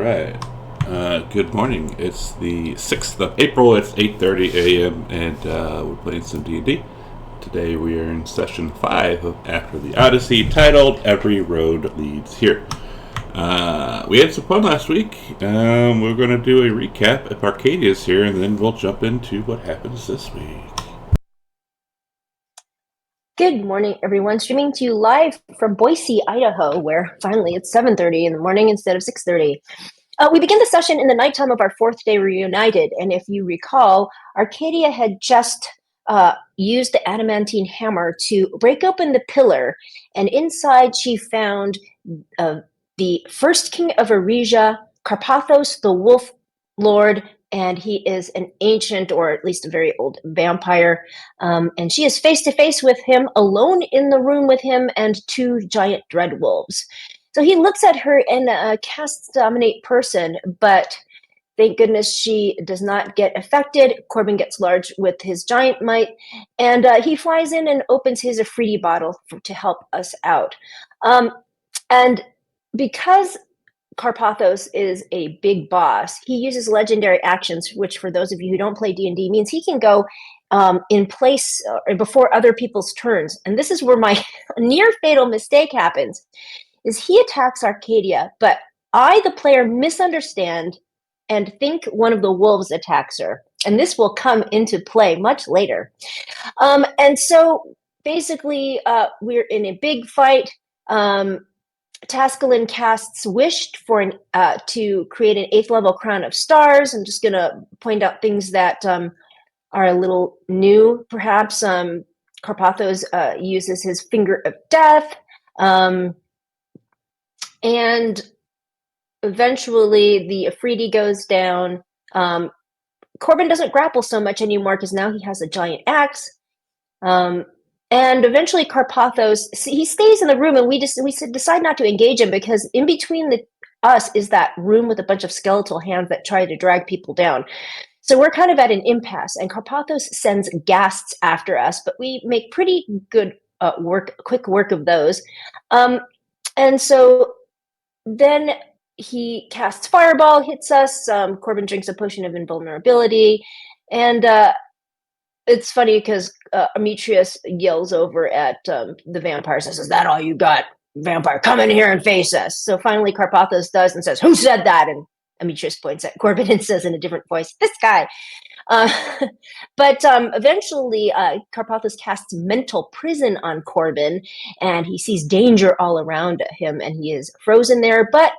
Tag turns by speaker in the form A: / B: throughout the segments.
A: right. Good morning. It's the 6th of April. It's 8:30 a.m. and we're playing some D&D. Today we are in session 5 of After the Odyssey, titled Every Road Leads Here. We had some fun last week. We're going to do a recap if Arcadia's here, and then we'll jump into what happens this week.
B: Good morning, everyone. Streaming to you live from Boise, Idaho, where finally it's 7:30 in the morning instead of 6:30. We begin the session in the nighttime of our fourth day reunited, and if you recall, Arcadia had just used the adamantine hammer to break open the pillar, and inside she found the first king of Eresia, Carpathos, the Wolf Lord, and he is an ancient, or at least a very old vampire. And she is face to face with him, alone in the room with him, and two giant dread wolves. So he looks at her and casts Dominate Person, but thank goodness she does not get affected. Corbin gets large with his giant might, and he flies in and opens his Afridi bottle to help us out. And because Carpathos is a big boss, he uses legendary actions, which for those of you who don't play D&D means he can go in place before other people's turns. And this is where my near fatal mistake happens, is he attacks Arcadia, but I, the player, misunderstand and think one of the wolves attacks her. And this will come into play much later. And so basically, we're in a big fight. Tascalin casts Wished for to create an 8th level crown of stars. I'm just going to point out things that are a little new, perhaps. Carpathos uses his Finger of Death. And eventually the Afridi goes down. Corbin doesn't grapple so much anymore because now he has a giant axe. And eventually Carpathos, he stays in the room, and we decide not to engage him because in between us is that room with a bunch of skeletal hands that try to drag people down. So we're kind of at an impasse, and Carpathos sends ghasts after us, but we make pretty good quick work of those. And so then he casts Fireball, hits us. Corbin drinks a potion of invulnerability, and it's funny because Ametrius yells over at the vampires and says, "Is that all you got, vampire? Come in here and face us." So finally Carpathos does and says, "Who said that?" And Ametrius points at Corbin and says in a different voice, "This guy." But eventually Carpathos casts Mental Prison on Corbin, and he sees danger all around him, and he is frozen there. But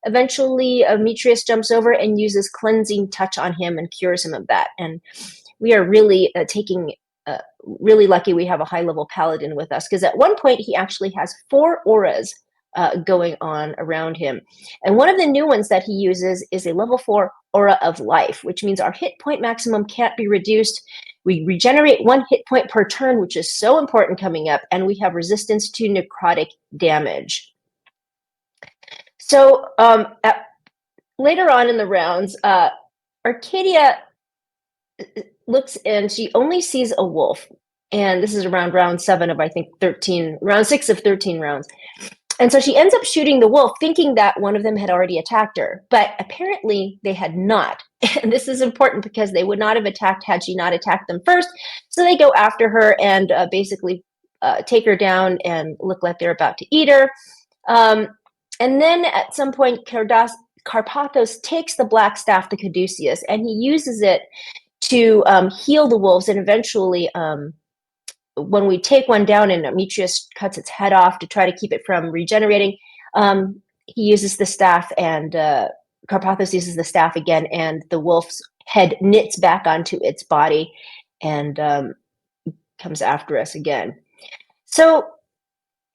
B: eventually Ametrius jumps over and uses Cleansing Touch on him and cures him of that. And we are really really lucky we have a high-level paladin with us, because at one point he actually has 4 auras going on around him. And one of the new ones that he uses is a level 4 Aura of Life, which means our hit point maximum can't be reduced. We regenerate 1 hit point per turn, which is so important coming up, and we have resistance to necrotic damage. So later on in the rounds, Arcadia looks and she only sees a wolf, and this is around round 7 of, I think, 13, round 6 of 13 rounds. And so she ends up shooting the wolf, thinking that one of them had already attacked her, but apparently they had not. And this is important because they would not have attacked had she not attacked them first. So they go after her and basically take her down and look like they're about to eat her. And then at some point, Carpathos takes the black staff to Caduceus, and he uses it to heal the wolves. And eventually, when we take one down and Ametrius cuts its head off to try to keep it from regenerating, he uses the staff, and Carpathos uses the staff again, and the wolf's head knits back onto its body and comes after us again. So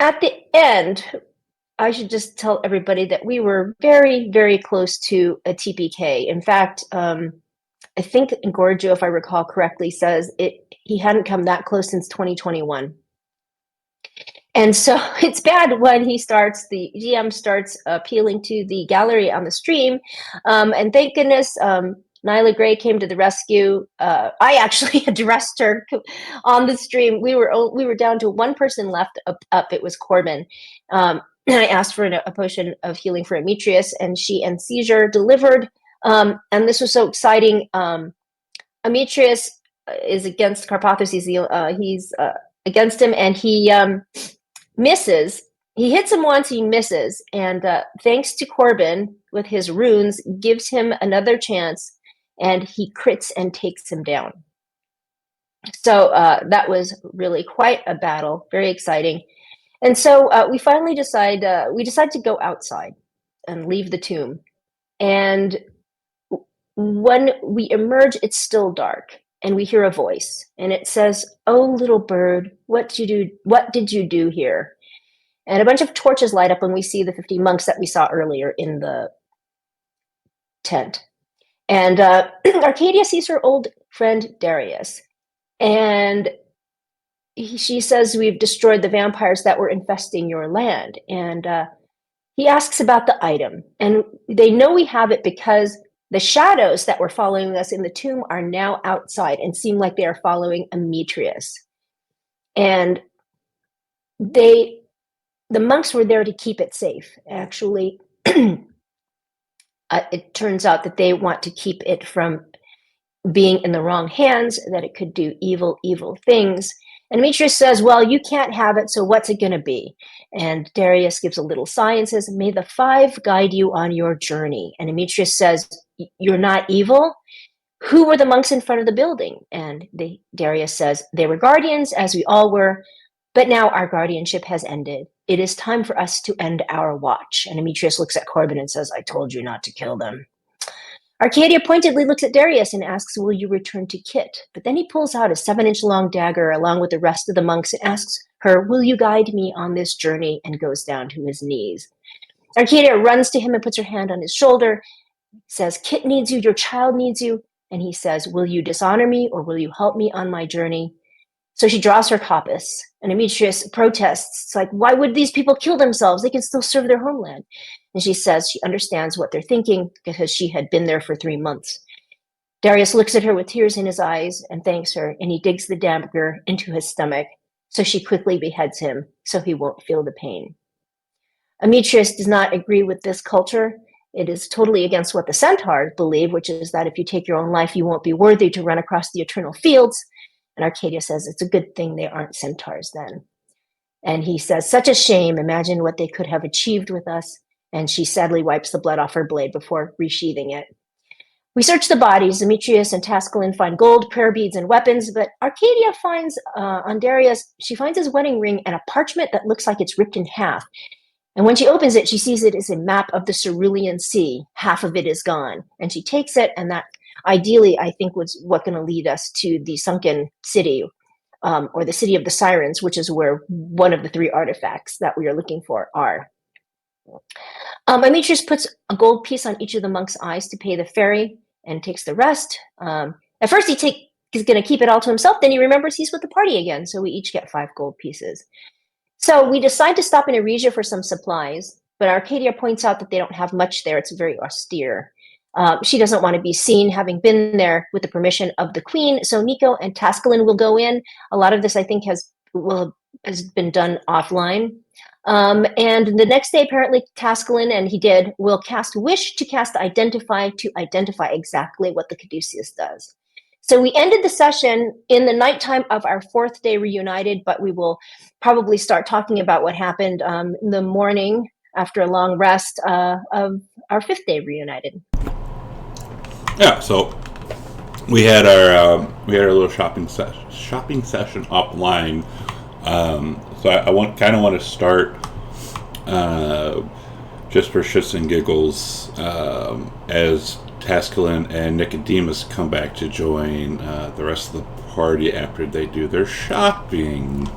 B: at the end, I should just tell everybody that we were very, very close to a TPK. In fact, I think Gorgio, if I recall correctly, says he hadn't come that close since 2021. And so it's bad when the GM starts appealing to the gallery on the stream. And thank goodness Nyla Gray came to the rescue. I actually addressed her on the stream. We were down to one person left up. It was Corbin. I asked for a potion of healing for Demetrius, and she and Caesar delivered. And this was so exciting. Demetrius is against Carpathos. He's against him, and he misses. He hits him once, he misses, and thanks to Corbin with his runes, gives him another chance, and he crits and takes him down. So that was really quite a battle, very exciting. And so we finally decide to go outside and leave the tomb. And when we emerge, it's still dark, and we hear a voice, and it says, "Oh, little bird, what did you do here?" And a bunch of torches light up when we see the 50 monks that we saw earlier in the tent. And Arcadia sees her old friend Darius, and she says, "We've destroyed the vampires that were infesting your land." And he asks about the item, and they know we have it because the shadows that were following us in the tomb are now outside and seem like they are following Demetrius. And the monks were there to keep it safe. Actually, it turns out that they want to keep it from being in the wrong hands, that it could do evil things. And Demetrius says, "Well, you can't have it, so what's it going to be?" And Darius gives a little sigh and says, "May the five guide you on your journey." And Demetrius says, "You're not evil? Who were the monks in front of the building?" And Darius says, "They were guardians, as we all were, but now our guardianship has ended. It is time for us to end our watch." And Demetrius looks at Corbin and says, "I told you not to kill them." Arcadia pointedly looks at Darius and asks, "Will you return to Kit?" But then he pulls out a 7-inch long dagger along with the rest of the monks and asks her, "Will you guide me on this journey?" and goes down to his knees. Arcadia runs to him and puts her hand on his shoulder, says, "Kit needs you, your child needs you." And he says, "Will you dishonor me or will you help me on my journey?" So she draws her coppice, and Demetrius protests. It's like, "Why would these people kill themselves? They can still serve their homeland." And she says she understands what they're thinking because she had been there for 3 months. Darius looks at her with tears in his eyes and thanks her, and he digs the dagger into his stomach. So she quickly beheads him so he won't feel the pain. Demetrius does not agree with this culture. It is totally against what the centaurs believe, which is that if you take your own life, you won't be worthy to run across the eternal fields. And Arcadia says it's a good thing they aren't centaurs then. And he says, "Such a shame. Imagine what they could have achieved with us." And she sadly wipes the blood off her blade before resheathing it. We search the bodies. Demetrius and Tascalin find gold, prayer beads, and weapons, but Arcadia finds on Darius, she finds his wedding ring and a parchment that looks like it's ripped in half. And when she opens it, she sees it is a map of the Cerulean Sea. Half of it is gone. And she takes it, and that ideally, I think, was what's going to lead us to the sunken city, or the city of the Sirens, which is where one of the 3 artifacts that we are looking for are. Demetrius puts a gold piece on each of the monks' eyes to pay the ferry and takes the rest. At first, he's going to keep it all to himself. Then he remembers he's with the party again, so we each get 5 gold pieces. So we decide to stop in Eresia for some supplies, but Arcadia points out that they don't have much there. It's very austere. She doesn't want to be seen having been there with the permission of the queen, so Nico and Tascalin will go in. A lot of this, I think, has been done offline. And the next day, apparently, Tascalin, and he did, will cast Wish to cast Identify to identify exactly what the Caduceus does. So we ended the session in the nighttime of our 4th day reunited, but we will probably start talking about what happened in the morning after a long rest of our 5th day reunited.
A: Yeah, so we had our little shopping session offline. So I kind of want to start just for shits and giggles as Tascalin and Nicodemus come back to join the rest of the party after they do their shopping.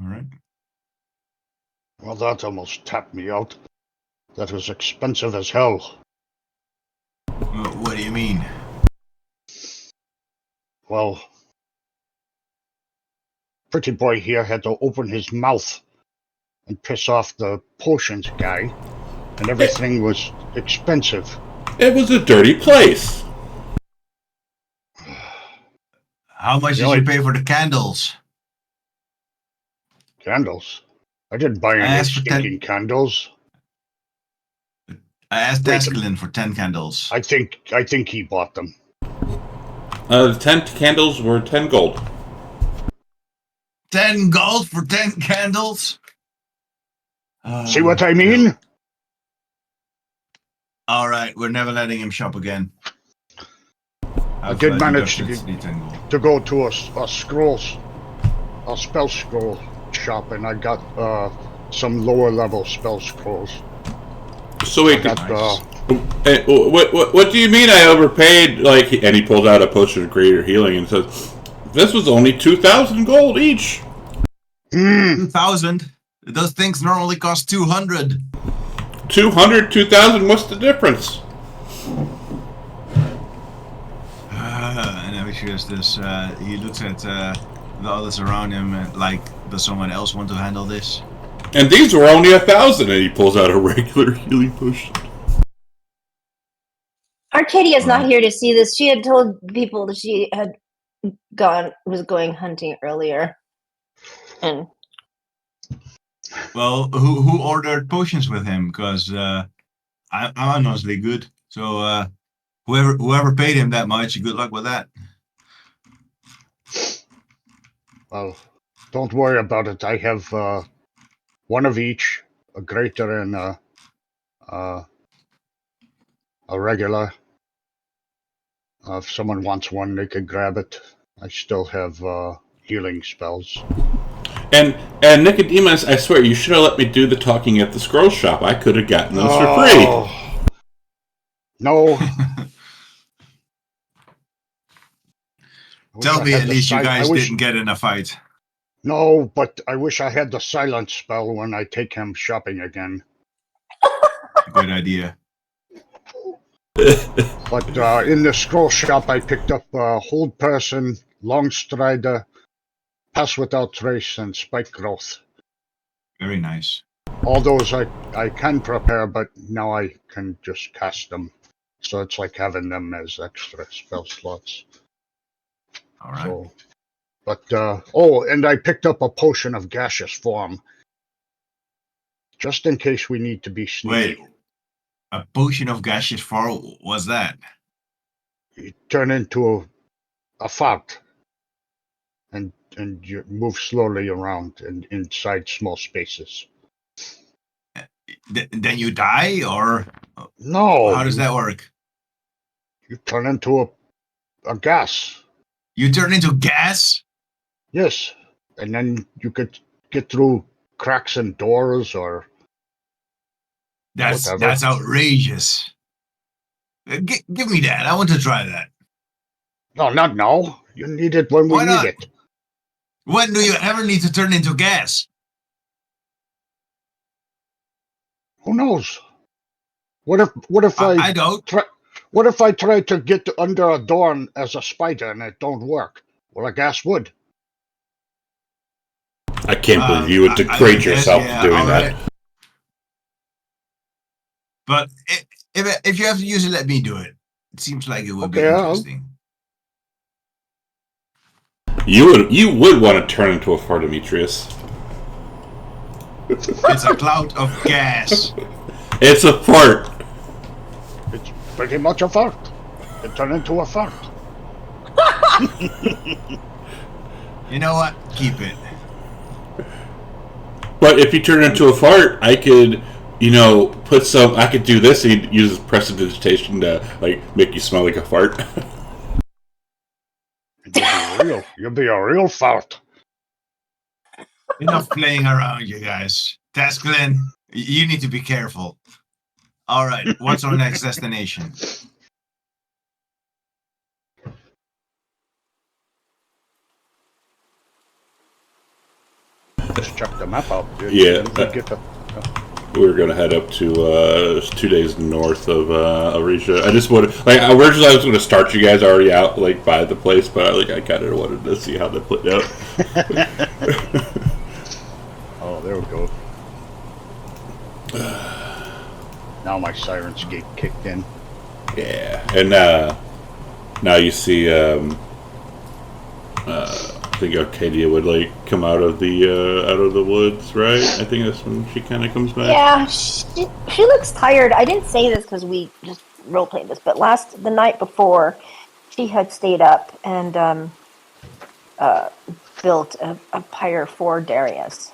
C: All right.
D: Well, that almost tapped me out. That was expensive as hell.
C: What do you mean?
D: Well, Pretty Boy here had to open his mouth and piss off the potions guy, and everything was expensive.
A: It was a dirty place.
C: How much did you pay for the candles?
D: Candles? I didn't buy any
C: asked for
D: stinking candles.
C: I asked
D: Wait a
C: Daskelin for 10 candles.
D: I think he bought them.
A: The 10 candles were 10 gold.
C: 10 gold for 10 candles?
D: See what I mean?
C: No. All right, we're never letting him shop again.
D: I did manage to go to a spell scroll shop, and I got some lower level spell scrolls.
A: So wait,
C: Nice.
A: what do you mean I overpaid? Like, and he pulls out a potion of greater healing and says, "This was only 2,000 gold each."
C: 2,000? Those things normally cost 200.
A: 200, 2,000. What's the difference?
C: And then he does this. He looks at the others around him, like, does someone else want to handle this?
A: And these were only 1,000. And he pulls out a regular healing potion.
B: Arcadia's not here to see this. She had told people that she was going hunting earlier. And
C: Well, who ordered potions with him? Because I'm honestly good. So whoever paid him that much, good luck with that.
D: Well, don't worry about it. I have one of each, a greater and a regular. If someone wants one, they could grab it. I still have healing spells.
A: And Nicodemus, I swear, you should have let me do the talking at the scroll shop. I could have gotten those for free.
D: No.
C: Tell me at least you guys didn't get in a fight.
D: No, but I wish I had the silence spell when I take him shopping again.
C: Good idea.
D: But in the scroll shop, I picked up Hold Person, Long Strider, Pass Without Trace, and Spike Growth.
C: Very nice.
D: All those I can prepare, but now I can just cast them. So it's like having them as extra spell slots.
C: All right.
D: So, but and I picked up a potion of gaseous form, just in case we need to be sneaky.
C: Wait, a potion of gaseous form? What's that?
D: You turn into a fart, and you move slowly around and inside small spaces.
C: Then you die, or
D: No.
C: how does that work?
D: You turn into a gas.
C: You turn into gas?
D: Yes, and then you could get through cracks in doors or
C: That's
D: whatever.
C: that's outrageous. Give me that. I want to try that.
D: No, not now. You need it when we
C: Why not?
D: need it.
C: When do you ever need to turn into gas?
D: Who knows? What if
C: I don't.
D: What if I try to get under a door as a spider and it don't work? Well, a gas would.
A: I can't believe you would degrade yourself doing that.
C: But if you have to use it, let me do it. It seems like it would be
D: Okay,
C: interesting.
A: You would want to turn into a fart, Demetrius.
C: It's a cloud of gas.
A: It's a fart.
D: It's pretty much a fart. It turned into a fart.
C: You know what? Keep it.
A: But if you turn into a fart, I could, put some. I could do this. He'd use prestidigitation to make you smell like a fart.
D: You'll be a real fart.
C: Enough playing around, you guys. Tasklin, you need to be careful. All right, what's our next destination?
D: Just check the map out.
A: Yeah. We're gonna head up to 2 days north of Arisha. I just wanted, originally I was gonna start you guys already out by the place, but I kind of wanted to see how that played out.
D: Oh, there we go. Now my siren's gate kicked in.
A: Yeah, and now you see I think Arcadia would like come out of the woods, right? I think that's when she kind of comes back.
B: Yeah, she looks tired. I didn't say this because we just role played this, but the night before, she had stayed up and built a pyre for Darius,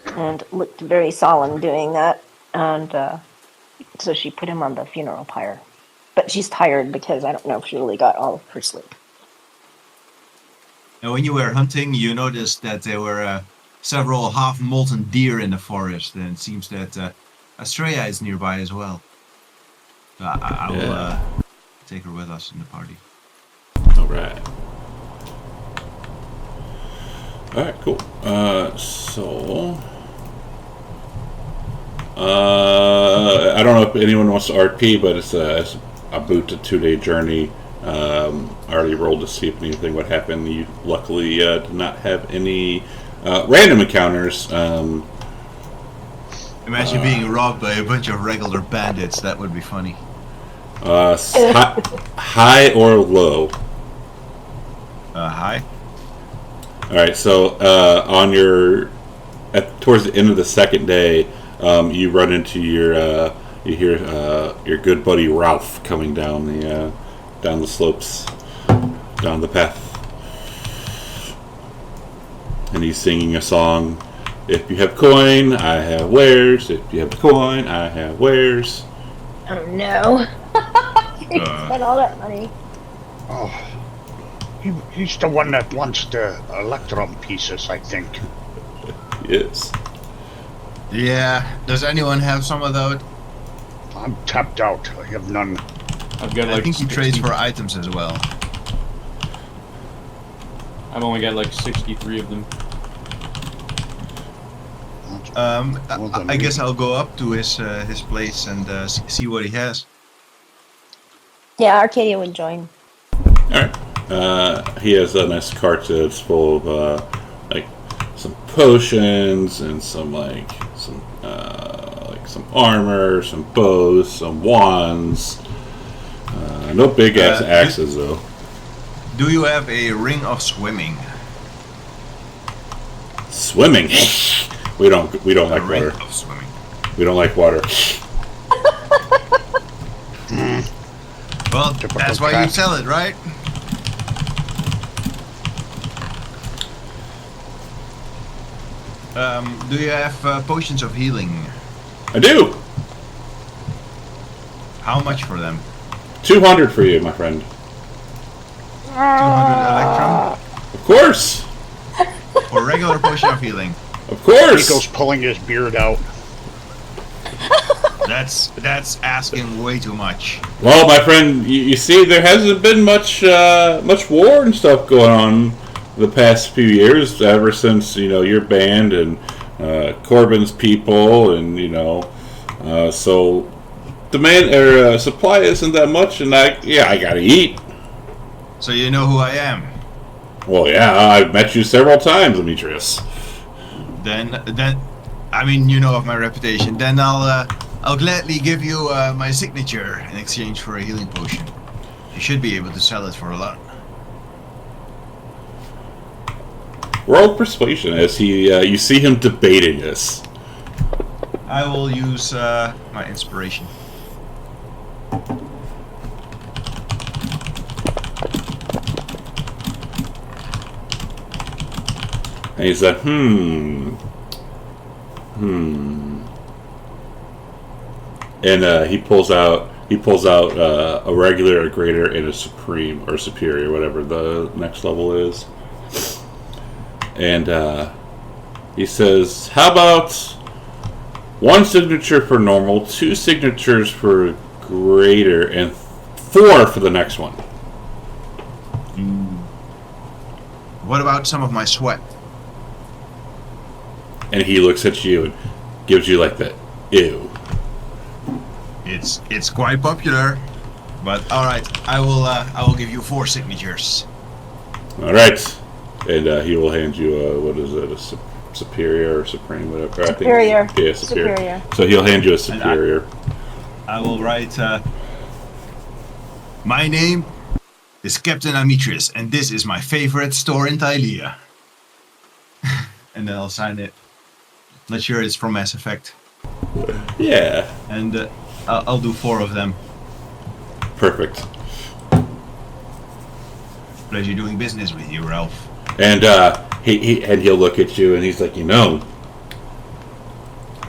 B: and looked very solemn doing that. And so she put him on the funeral pyre. But she's tired because I don't know if she really got all of her sleep.
C: And when you were hunting, you noticed that there were several half-molten deer in the forest, and it seems that Estrella is nearby as well. So I will take her with us in the party.
A: All right. All right, cool. I don't know if anyone wants to RP, but it's about a 2-day journey. I already rolled to see if anything would happen. You luckily did not have any random encounters.
C: Imagine being robbed by a bunch of regular bandits. That would be funny.
A: High or low?
C: High.
A: All right. So towards the end of the second day, you run into you hear your good buddy Ralph coming down the slopes, down the path, and he's singing a song. If you have coin, I have wares. If you have coin, I have wares.
B: Oh no! He spent all that money.
D: Oh, he's the one that wants the electrum pieces, I think.
A: Yes.
C: Yeah. Does anyone have some of those?
D: I'm tapped out. I have none.
E: I've got
C: I
E: like
C: think he
E: 60.
C: trades for items as well.
E: I've only got like 63 of them.
C: I guess I'll go up to his place and see what he has.
B: Yeah, Arcadia would join.
A: All right. He has a nice cart that's full of like some potions and some armor, some bows, some wands. No big ass axes though.
C: Do you have a ring of swimming?
A: Swimming. We don't like
C: ring
A: water.
C: of swimming.
A: We don't like water.
C: Well, that's why you sell it, right? Do you have potions of healing?
A: I do.
C: How much for them?
A: 200 for you, my friend.
C: 200 electrum?
A: Of course.
C: Or regular potion of healing?
A: Of course.
D: Nico's pulling his beard out.
C: That's asking way too much.
A: Well, my friend, you see, there hasn't been much war and stuff going on the past few years. Ever since your band and Corbin's people, and so demand or supply isn't that much, and I gotta eat.
C: So you know who I am.
A: Well, yeah, I've met you several times, Demetrius.
C: Then, I mean, you know of my reputation. Then I'll gladly give you my signature in exchange for a healing potion. You should be able to sell it for a lot.
A: Roll persuasion as you see him debating this.
C: I will use my inspiration.
A: And he said, And he pulls out a regular, a greater, and a supreme or superior, whatever the next level is. And he says, "How about 1 signature for normal, 2 signatures for greater, and 4 for the next one?"
C: What about some of my sweat?
A: And he looks at you and gives you like the ew.
C: It's quite popular, but all right. I will give you 4 signatures.
A: All right, and he will hand you a superior or supreme, whatever.
B: Superior.
A: I think, yeah, superior. So he'll hand you a superior.
C: I will write my name, is Captain Amitrius, and this is my favorite store in Tylea. And then I'll sign it. Not sure it's from Mass Effect.
A: Yeah.
C: And I'll do 4 of them.
A: Perfect.
C: Pleasure doing business with you, Ralph.
A: And he'll look at you and he's like,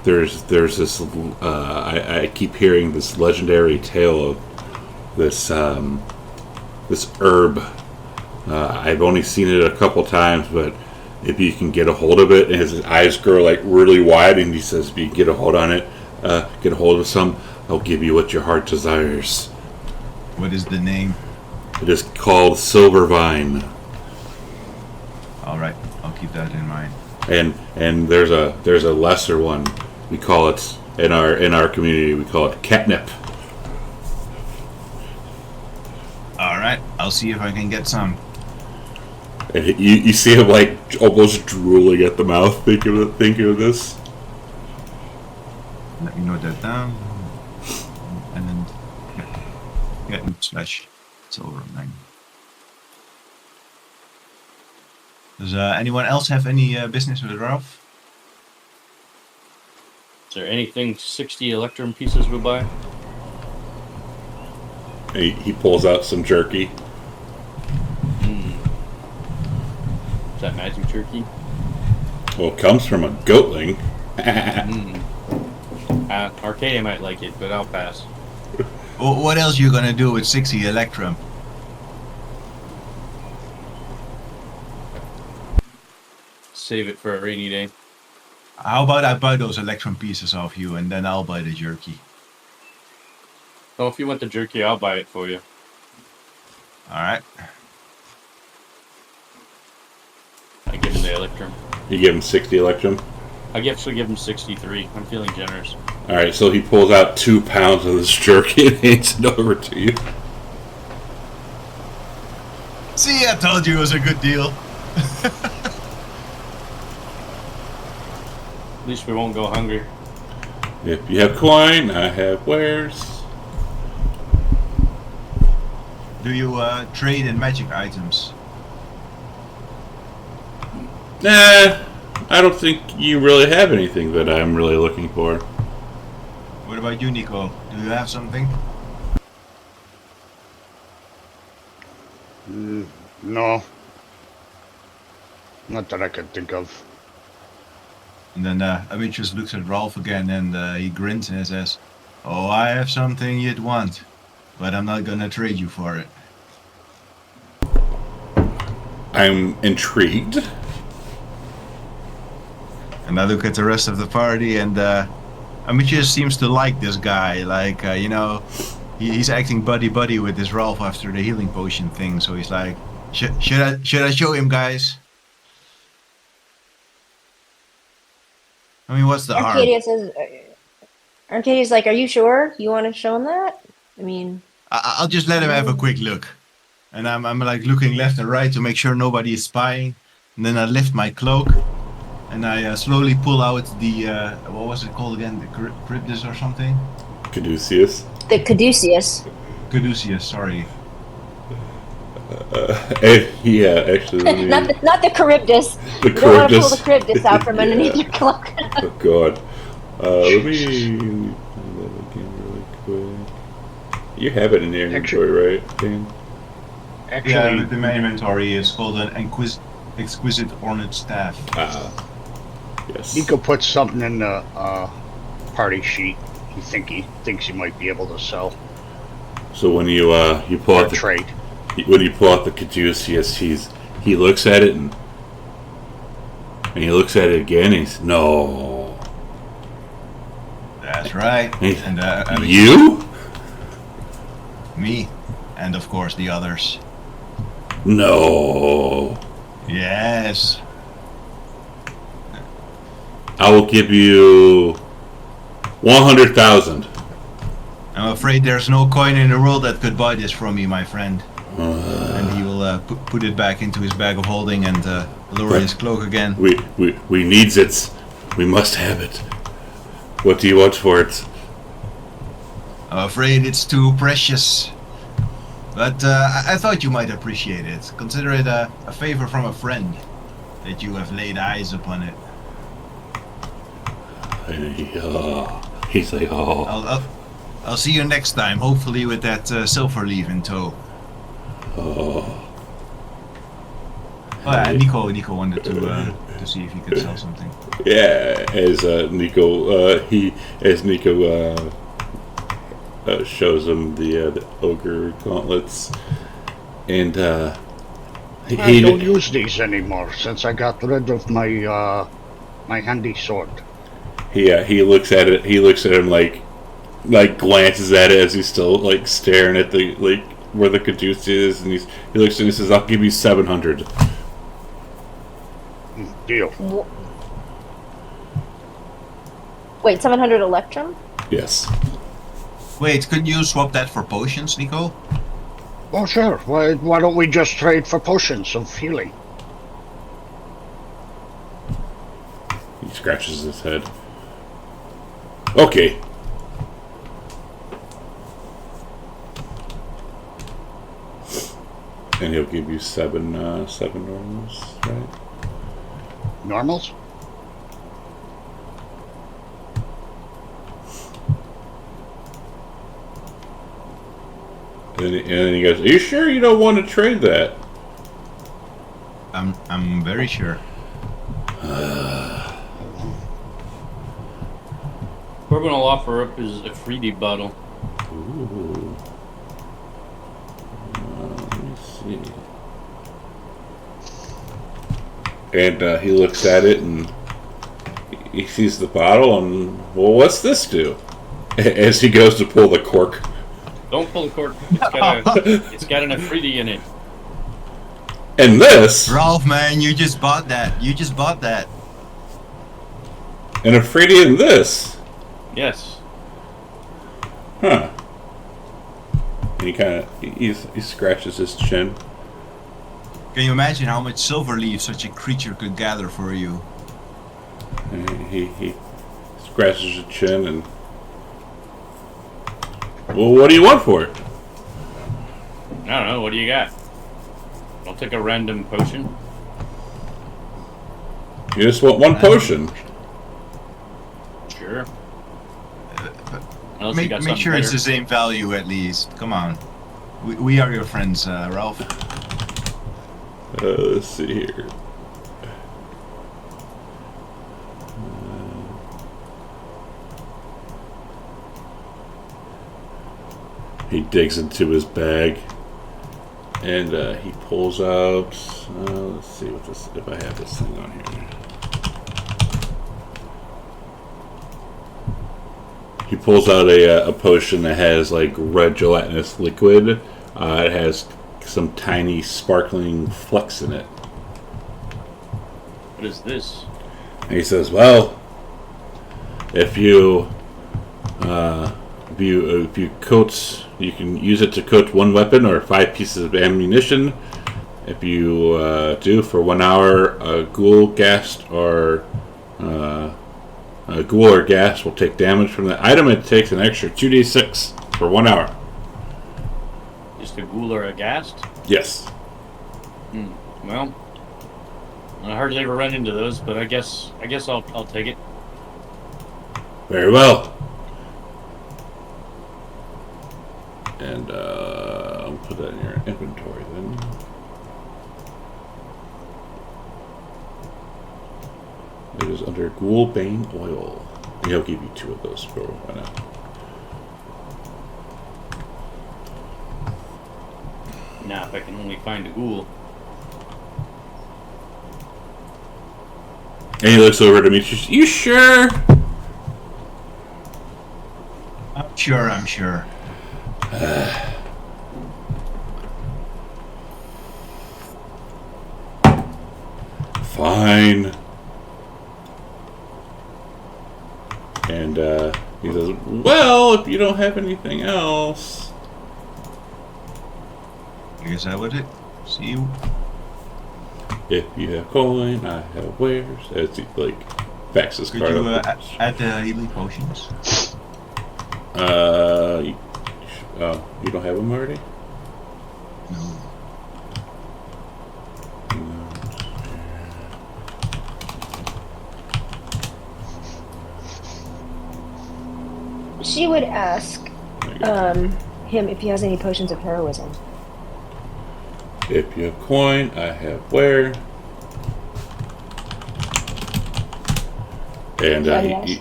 A: there's this. I keep hearing this legendary tale of this this herb. I've only seen it a couple times, but if you can get a hold of it, and his eyes grow like really wide, and he says, if you can get a hold on it, get a hold of some, I'll give you what your heart desires.
C: What is the name?
A: It is called Silver Vine.
C: All right, I'll keep that in mind.
A: And there's a lesser one. We call it in our community. We call it catnip.
C: All right, I'll see if I can get some.
A: And you see him like almost drooling at the mouth, thinking of this.
C: Let me note that down. And then get / silver vine. Does anyone else have any business with Ralph?
E: Is there anything 60 Electrum pieces would buy?
A: He pulls out some jerky.
E: Is that magic jerky?
A: Well, it comes from a goatling.
E: Arcadia might like it, but I'll pass.
C: What else are you gonna do with 60 Electrum?
E: Save it for a rainy day.
C: How about I buy those Electrum pieces off you, and then I'll buy the jerky?
E: Well, if you want the jerky, I'll buy it for you.
C: All right.
E: I give him the Electrum.
A: You give him 60 Electrum?
E: I actually give him 63. I'm feeling generous.
A: Alright, so he pulls out 2 pounds of this jerky and hands it over to you.
C: See, I told you it was a good deal.
E: At least we won't go hungry.
A: If you have coin, I have wares.
C: Do you trade in magic items?
A: Nah, I don't think you really have anything that I'm really looking for.
C: What about you, Nico? Do you have something?
D: No. Not that I could think of.
C: And then Amitrius looks at Ralph again and he grins and says, "Oh, I have something you'd want, but I'm not gonna trade you for it."
A: I'm intrigued.
C: And I look at the rest of the party, and Amitrius seems to like this guy. Like, he's acting buddy-buddy with this Ralph after the healing potion thing. So he's like, should I show him, guys? I mean, what's the harm?
B: Arcadia's like, are you sure you want to show him that? I mean...
C: I'll just let him have a quick look. And I'm like looking left and right to make sure nobody is spying. And then I lift my cloak. And I slowly pull out the, what was it called again? The Cryptus or something?
A: Caduceus.
B: The Caduceus.
C: Caduceus, sorry.
A: Yeah, actually.
B: not the Charybdis.
A: The
B: You don't want to pull
A: Charybdis.
B: the Charybdis out from underneath your cloak.
A: Oh, God. Let me do that again really quick. You have it in your inventory, right, Dan?
C: Actually, the main inventory is called an exquisite ornate staff.
A: Yes.
D: Nico puts something in the party sheet. He thinks he might be able to sell
A: So when you pull
D: or
A: out the
D: trade.
A: when you pull out the Caduceus, he looks at it and he looks at it again. And he's no.
C: That's right. And
A: You?
C: Me, and of course the others.
A: No.
C: Yes.
A: I will give you 100,000.
C: I'm afraid there's no coin in the world that could buy this from me, my friend. And he will put it back into his bag of holding and lower his cloak again.
A: We needs it. We must have it. What do you want for it?
C: I'm afraid it's too precious. But I thought you might appreciate it. Consider it a favor from a friend that you have laid eyes upon it.
A: He's like,
C: I'll see you next time, hopefully with that silver leaf in tow.
A: oh.
C: Oh, yeah, Nico wanted to see if he could sell something.
A: Yeah, as Nico shows him the ogre gauntlets, and
D: I don't use these anymore since I got rid of my my handy sword.
A: He looks at it. He looks at him like glances at it as he's still like staring at the like where the caduce is, and he looks and he says, "I'll give you 700."
D: Deal.
B: Wait, 700 Electrum?
A: Yes.
C: Wait, couldn't you swap that for potions, Nico?
D: Oh, sure. Why don't we just trade for potions of healing?
A: He scratches his head. Okay. And he'll give you seven normals, right?
D: Normals?
A: And then he goes, "Are you sure you don't want to trade that?"
C: I'm very sure.
E: Corbin will offer up his Afridi bottle.
A: Ooh. Let me see. And he looks at it and he sees the bottle and, well, what's this do? As he goes to pull the cork.
E: Don't pull the cork. It's got an Afridi in it.
A: And this,
C: Ralph, man, you just bought that. You just bought that.
A: and Afridi in this.
E: Yes.
A: Huh. And he kind of he scratches his chin.
C: Can you imagine how much silver leaf such a creature could gather for you?
A: And he scratches his chin and, well, what do you want for it?
E: I don't know. What do you got? I'll take a random potion.
A: You just want one potion.
E: Sure. Unless you got
C: Make
E: something
C: sure it's
E: better.
C: the same value at least. Come on. We are your friends, Ralph.
A: Let's see here. He digs into his bag and he pulls out. Let's see if I have this thing on here. He pulls out a potion that has like red gelatinous liquid. It has some tiny sparkling flecks in it.
E: What is this?
A: And he says, "Well, if you coat, you can use it to coat one weapon or 5 pieces of ammunition. If you do for 1 hour, a ghoul or gas will take damage from the item. It takes an extra 2d6 for 1 hour."
E: Just a ghoul or a ghast?
A: Yes.
E: Well, I hardly ever run into those, but I guess I'll take it.
A: Very well. And I'll put that in your inventory then. It is under Ghoul Bane Oil. And he'll give you 2 of those for why not.
E: Nah, if I can only find a ghoul.
A: And he looks over to Demetrius. You sure?
C: I'm sure.
A: Fine. And he says, well, if you don't have anything else.
C: I guess that was it. See you.
A: If you have coin, I have wares. As he like backs his
C: Could
A: card
C: you
A: up.
C: add the healing potions?
A: You don't have them already?
C: No.
B: She would ask him if he has any potions of heroism.
A: If you have coin, I have where. And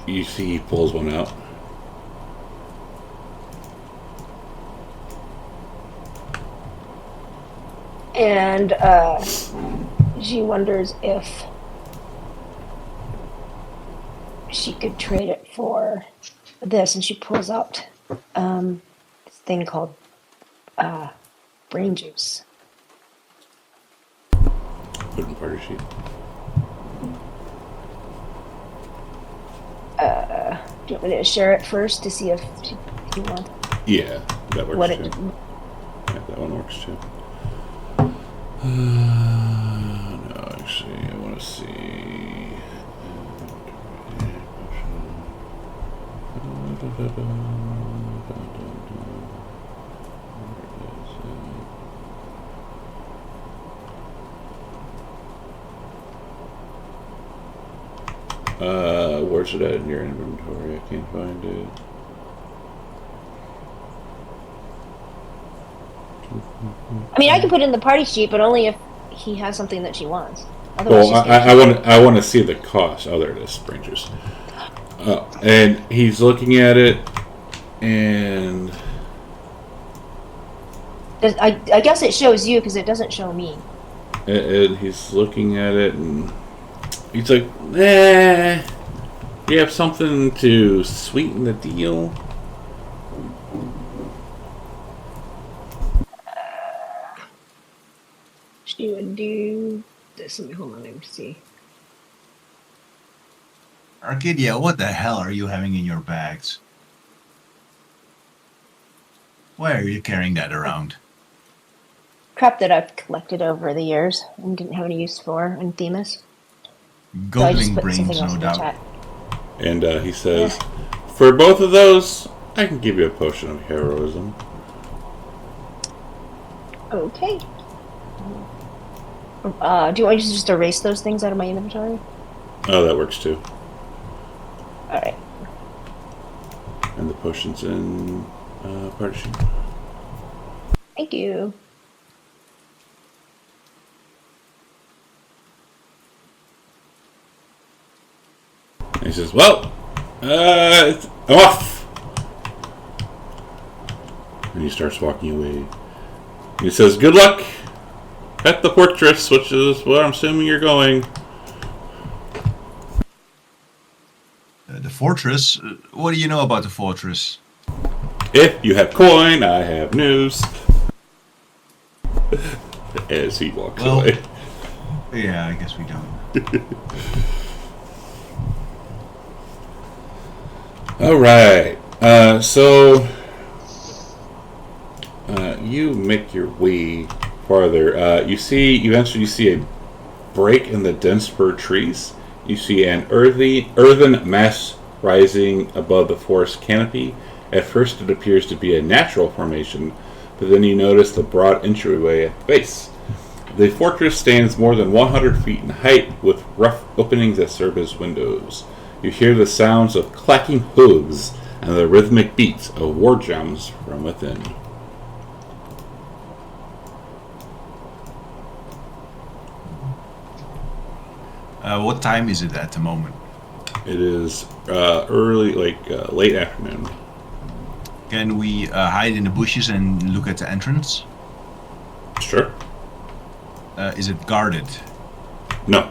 A: you see he pulls one out.
B: And she wonders if she could trade it for this. And she pulls out this thing called brain juice.
A: Put it in party sheet.
B: Do you want me to share it first to see if you want?
A: Yeah, that works
B: What
A: too. Yeah, that one works too. No, actually, I want to see. Where's it at in your inventory? I can't find it.
B: I mean, I can put it in the party sheet, but only if he has something that she wants. Otherwise,
A: Well, I want to see the cost. Oh, there it is, Rangers. And he's looking at it, and
B: I guess it shows you because it doesn't show me.
A: and he's looking at it, and he's like, "Eh, you have something to sweeten the deal."
B: She would do this. Let me hold on. Let me see.
C: Arcadia, what the hell are you having in your bags? Why are you carrying that around?
B: Crap that I've collected over the years and didn't have any use for in Themis. So I just
C: Googling
B: put
C: brains,
B: something else
C: no
B: in the
C: doubt.
B: chat.
A: And he says, "For both of those, I can give you a potion of heroism."
B: Okay. Do you want me to just erase those things out of my inventory?
A: Oh, that works too.
B: All right.
A: And the potion's in party sheet.
B: Thank you.
A: And he says, "Well, I'm off." And he starts walking away. And he says, "Good luck at the fortress," which is where I'm assuming you're going.
C: The fortress? What do you know about the fortress?
A: If you have coin, I have news. As he walks away.
C: Yeah, I guess we don't.
A: All right. So you make your way farther. You eventually see a break in the dense fir trees. You see an earthen mass rising above the forest canopy. At first, it appears to be a natural formation, but then you notice the broad entryway at the base. The fortress stands more than 100 feet in height, with rough openings that serve as windows. You hear the sounds of clacking hooves and the rhythmic beats of war drums from within.
C: What time is it at the moment?
A: It is early, late afternoon.
C: Can we hide in the bushes and look at the entrance?
A: Sure.
C: Is it guarded?
A: No.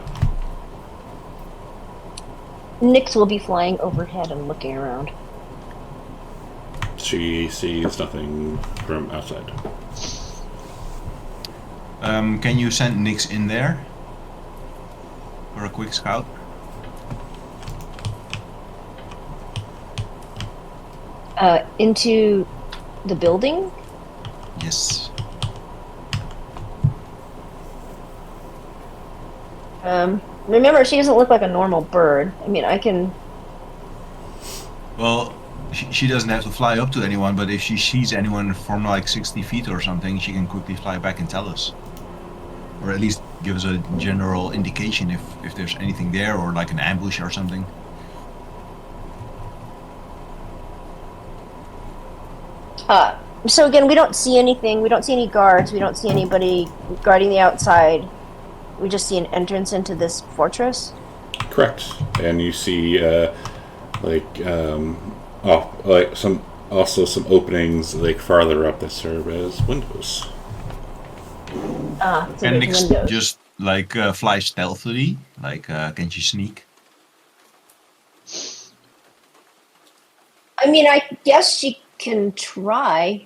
B: Nyx will be flying overhead and looking around.
A: She sees nothing from outside.
C: Can you send Nyx in there? For a quick scout?
B: Into the building?
C: Yes.
B: Remember, she doesn't look like a normal bird. I mean, I can...
C: Well, she doesn't have to fly up to anyone, but if she sees anyone from like 60 feet or something, she can quickly fly back and tell us. Or at least give us a general indication if there's anything there, or like an ambush or something.
B: So again, we don't see anything. We don't see any guards. We don't see anybody guarding the outside. We just see an entrance into this fortress.
A: Correct. And you see, some openings like farther up that serve as windows.
B: So
C: Can
B: there's
C: Nyx
B: windows.
C: just like fly stealthily? Like, can she sneak?
B: I mean, I guess she can try.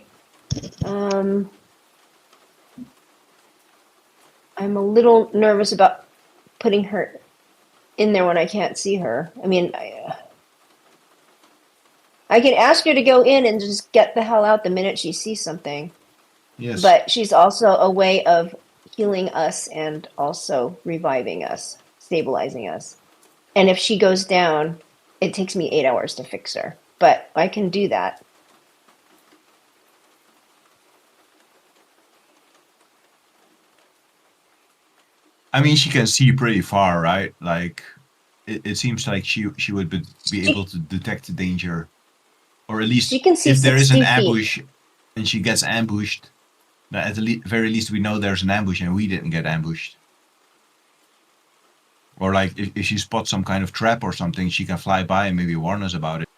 B: I'm a little nervous about putting her in there when I can't see her. I mean, I can ask her to go in and just get the hell out the minute she sees something.
C: Yes.
B: But she's also a way of healing us and also reviving us, stabilizing us. And if she goes down, it takes me 8 hours to fix her. But I can do that.
C: I mean, she can see pretty far, right? Like, it seems like she would be able to detect the danger, or at least
B: She can see
C: if there is an
B: 60 feet.
C: ambush and she gets ambushed, then at the very least we know there's an ambush and we didn't get ambushed. Or like if she spots some kind of trap or something, she can fly by and maybe warn us about it.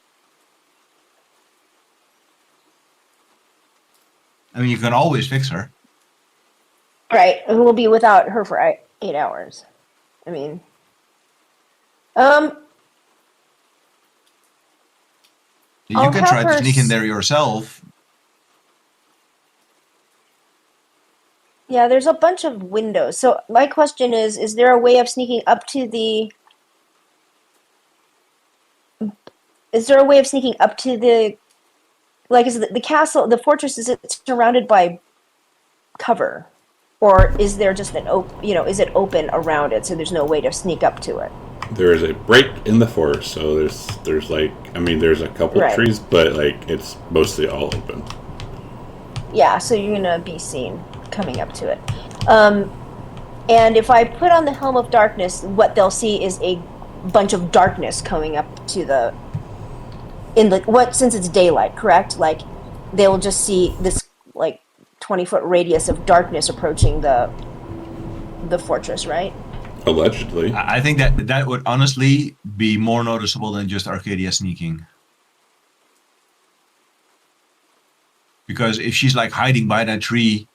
C: I mean, you can always fix her.
B: Right, and we'll be without her for 8 hours. I mean,
C: You
B: I'll
C: can
B: have
C: try to
B: her
C: sneak in there yourself.
B: yeah, there's a bunch of windows. So my question is there a way of sneaking up to the... Is there a way of sneaking up to the... Like, is the castle, the fortress, is it surrounded by cover? Or is there just an is it open around it, so there's no way to sneak up to it?
A: There is a break in the forest, so there's like, I mean, there's a couple
B: Right.
A: trees, but like it's mostly all open.
B: Yeah, so you're gonna be seen coming up to it. And if I put on the Helm of Darkness, what they'll see is a bunch of darkness coming up to since it's daylight, correct? Like, they will just see this, like, 20-foot radius of darkness approaching the fortress, right?
A: Allegedly.
C: I think that would honestly be more noticeable than just Arcadia sneaking. Because if she's like hiding by that tree,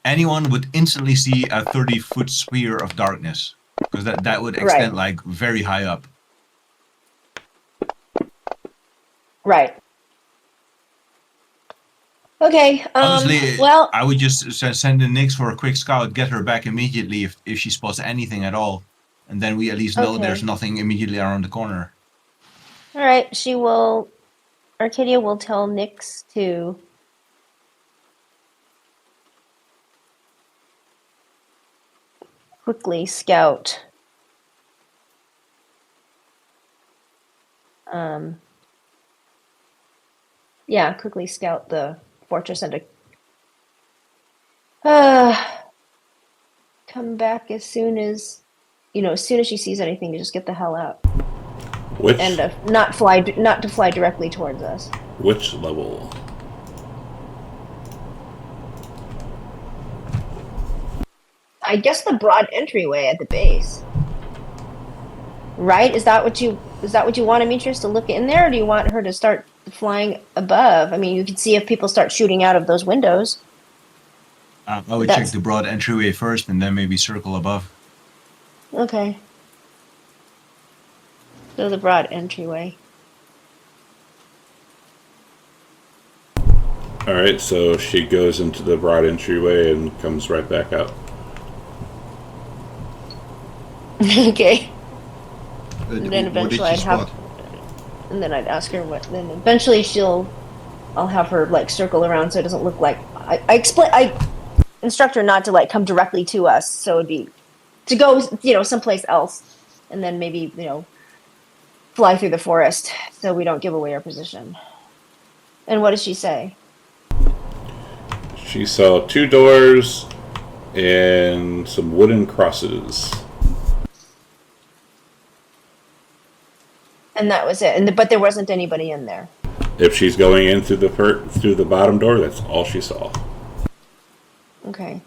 C: anyone would instantly see a 30-foot sphere of darkness. Because that would extend like very high up.
B: Right. Okay,
C: Honestly,
B: well...
C: I would just send in Nyx for a quick scout, get her back immediately if she spots anything at all. And then we at least know there's nothing immediately around the corner.
B: Alright, Arcadia will tell Nyx to... quickly scout. Quickly scout the fortress and to come back as soon as she sees anything, to just get the hell out. And not to fly directly towards us.
A: Which level?
B: I guess the broad entryway at the base. Right? Is that what you want, Demetrius, to look in there, or do you want her to start flying above? I mean, you can see if people start shooting out of those windows.
C: I would check the broad entryway first and then maybe circle above.
B: Okay. So the broad entryway.
A: Alright, so she goes into the broad entryway and comes right back out.
B: Okay.
C: And
B: then eventually and then I'd ask her what. Then eventually I'll have her like circle around so it doesn't look like I instruct her not to like come directly to us. So it'd be to go someplace else, and then maybe fly through the forest so we don't give away our position. And what does she say?
A: She saw 2 doors and some wooden crosses.
B: And that was it. But there wasn't anybody in there.
A: If she's going in through the bottom door, that's all she saw.
B: Okay.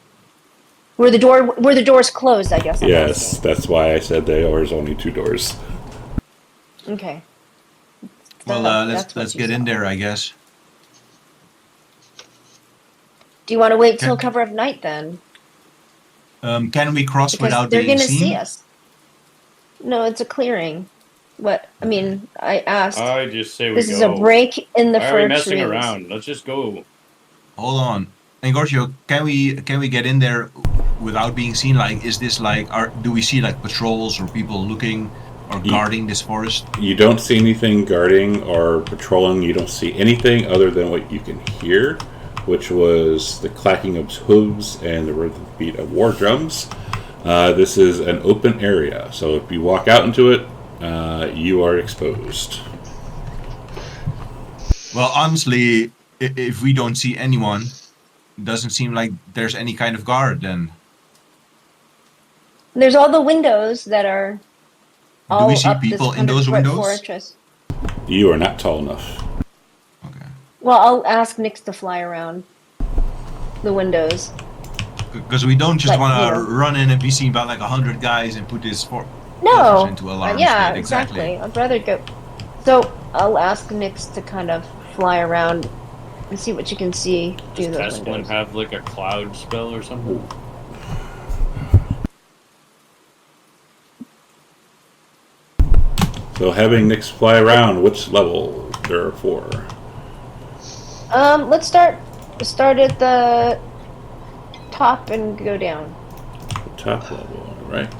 B: Were the doors closed? I guess.
A: Yes, that's why I said there was only 2 doors.
B: Okay.
C: Well, let's get in there, I guess.
B: Do you want to wait till cover of night then?
C: Can we cross
B: Because
C: without
B: they're
C: being
B: going to
C: seen?
B: see us. No, it's a clearing. What? I mean, I asked.
E: I just say we
B: This
E: go.
B: is a break in the
E: Why are
B: fir
E: we
B: trees.
E: messing around? Let's just go.
C: Hold on. And Gorgio, can we get in there without being seen? Like, is this like, do we see like patrols or people looking or guarding this forest?
A: You don't see anything guarding or patrolling. You don't see anything other than what you can hear, which was the clacking of hooves and the rhythmic beat of war drums. This is an open area, so if you walk out into it, you are exposed.
C: Well, honestly, if we don't see anyone, it doesn't seem like there's any kind of guard then.
B: There's all the windows that are all
C: Do we see
B: up
C: people
B: this
C: in those
B: 100-foot
C: windows?
B: fortress.
A: You are not tall enough.
C: Okay.
B: Well, I'll ask Nyx to fly around the windows.
C: Because we don't just
B: But,
C: want to
B: you know.
C: run in and be seen by like 100 guys and put this fortress
B: No.
C: into alarm
B: Yeah,
C: state.
B: exactly. I'd rather go. So I'll ask Nyx to kind of fly around and see what you can see through
E: Does
B: those
E: Teslan
B: windows.
E: have like a cloud spell or something?
A: So having Nyx fly around, which level? There are 4.
B: Let's start at the top and go down.
A: Top level, right?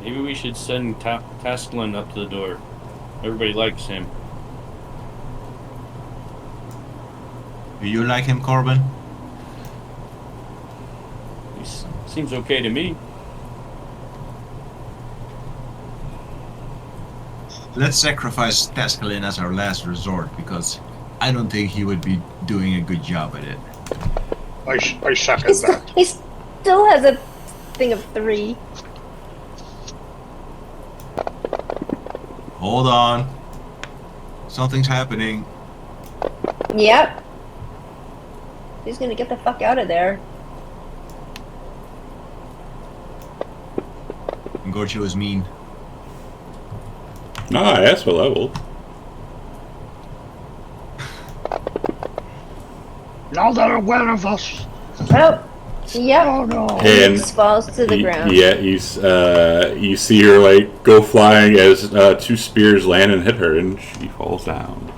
E: Maybe we should send Teslan up to the door. Everybody likes him.
C: Do you like him, Corbin?
E: He seems okay to me.
C: Let's sacrifice Tascalin as our last resort because I don't think he would be doing a good job at it.
D: I second that.
B: He still has a thing of 3.
C: Hold on. Something's happening.
B: Yep. He's gonna get the fuck out of there.
C: And Gorgio is mean.
A: No, I asked what level.
D: Now they're aware of us.
B: Oh, yep.
D: Oh no.
A: And
B: Nyx falls to the ground.
A: Yeah, you see her like go flying as 2 spears land and hit her, and she falls down.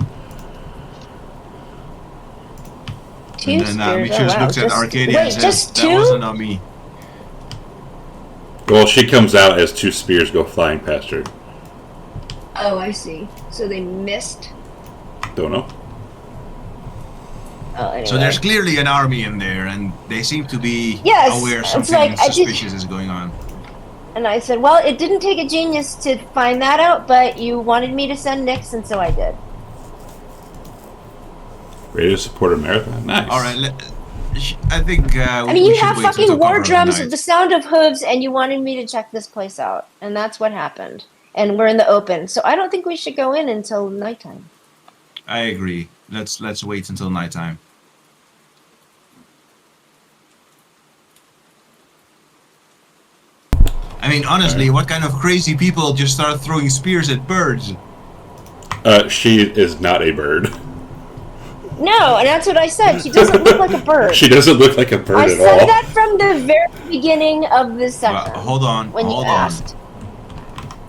B: Two
C: And then
B: spears.
C: Michius
B: Oh, wow.
C: looks at Arcadia
B: wait,
C: and says,
B: just
C: that
B: 2?
C: wasn't on me.
A: Well, she comes out as 2 spears go flying past her.
B: Oh, I see. So they missed.
A: Don't know.
B: Oh, anyway.
C: So there's clearly an army in there, and they seem to be
B: Yes,
C: aware
B: it's
C: something
B: like,
C: suspicious is going on.
B: And I said, well, it didn't take a genius to find that out, but you wanted me to send Nyx, and so I did.
A: Ready to support a marathon. Nice.
C: All right, I think
B: I mean, you have fucking war drums with the sound of hooves, and you wanted me to check this place out. And that's what happened. And we're in the open. So I don't think we should go in until nighttime.
C: I agree. Let's wait until nighttime. I mean, honestly, what kind of crazy people just start throwing spears at birds?
A: She is not a bird.
B: No, and that's what I said. She doesn't look like a bird.
A: She doesn't look like a bird
B: I
A: at
B: said
A: all.
B: that from the very beginning of this session.
C: Hold on,
B: when
C: hold
B: you
C: on.
B: asked.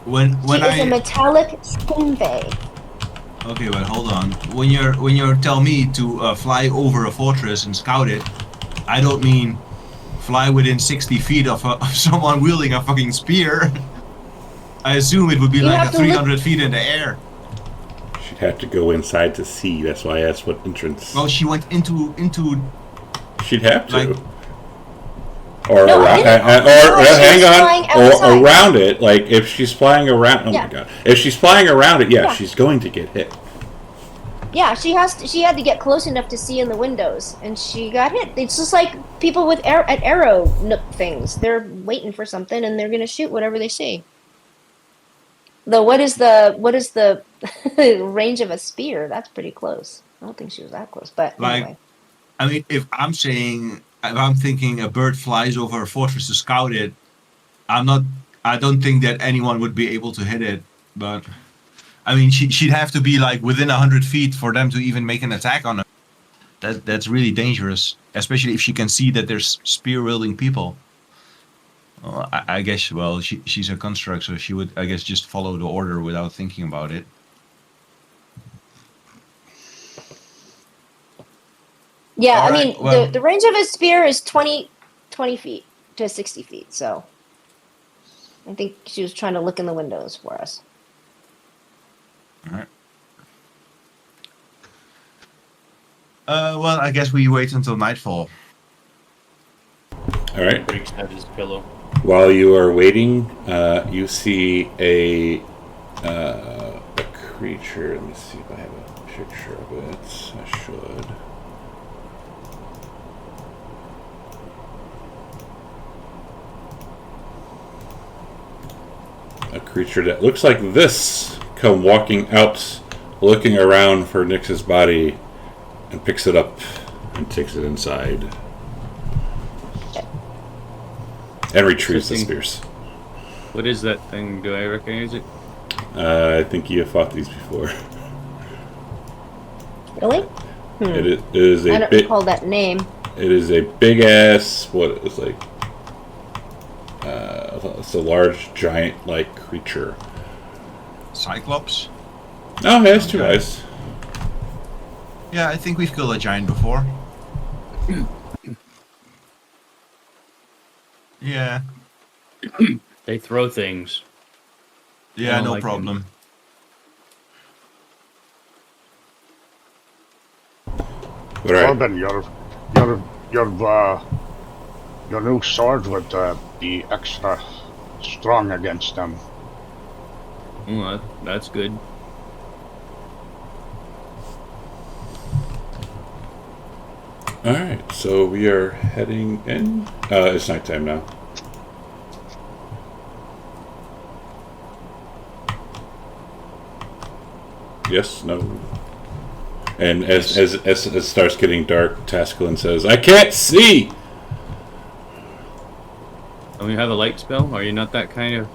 C: When
B: She is a
C: I
B: metallic stingray.
C: okay, but hold on. When you're telling me to fly over a fortress and scout it, I don't mean fly within 60 feet of someone wielding a fucking spear. I assume it would be
B: You
C: like
B: have
C: a
B: to look-
C: 300 feet in the air.
A: have to go inside to see. That's why I asked what entrance.
C: Well, she went into.
A: She'd have to.
C: Like-
A: Or
B: No,
A: around, hang on, or around it. Like if she's flying around, oh
B: Yeah.
A: my god! If she's flying around it, yeah, she's going to get hit.
B: Yeah, she had to get close enough to see in the windows, and she got hit. It's just like people with at arrow nook things. They're waiting for something, and they're gonna shoot whatever they see. Though, what is the range of a spear? That's pretty close. I don't think she was that close, but
C: Like-
B: anyway.
C: I mean, if I'm thinking a bird flies over a fortress to scout it, I don't think that anyone would be able to hit it. But I mean, she'd have to be like within 100 feet for them to even make an attack on her. That's really dangerous, especially if she can see that there's spear wielding people. Well, I guess. Well, she's a construct, so she would, I guess, just follow the order without thinking about it.
B: Yeah,
C: All
B: I
C: right,
B: mean,
C: well-
B: the range of a spear is 20 feet to 60 feet, so I think she was trying to look in the windows for us.
C: All right. Well, I guess we wait until nightfall.
A: All right.
E: Breaks out his pillow.
A: While you are waiting, you see a creature. Let me see if I have a picture of it. I should. A creature that looks like this come walking out, looking around for Nyx's body, and picks it up and takes it inside. And retrieves the spears.
E: What is that thing? Do I recognize it?
A: I think you have fought these before.
B: Really?
A: It is
B: I
A: a
B: don't
A: big.
B: recall that name.
A: It is a big ass. What it's like? It's a large, giant-like creature.
C: Cyclops?
A: Oh, it has two
C: Okay.
A: eyes.
C: Yeah, I think we've killed a giant before. Yeah.
E: They throw things.
C: Yeah,
E: don't
C: no
E: like
C: problem.
A: All right.
D: Corbin, your new sword would be extra strong against them.
E: Oh, that's good.
A: All right. So we are heading in. It's nighttime now. Yes. No. And as it starts getting dark, Tascalin says, "I can't see."
E: Don't you have a light spell? Are you not that kind of?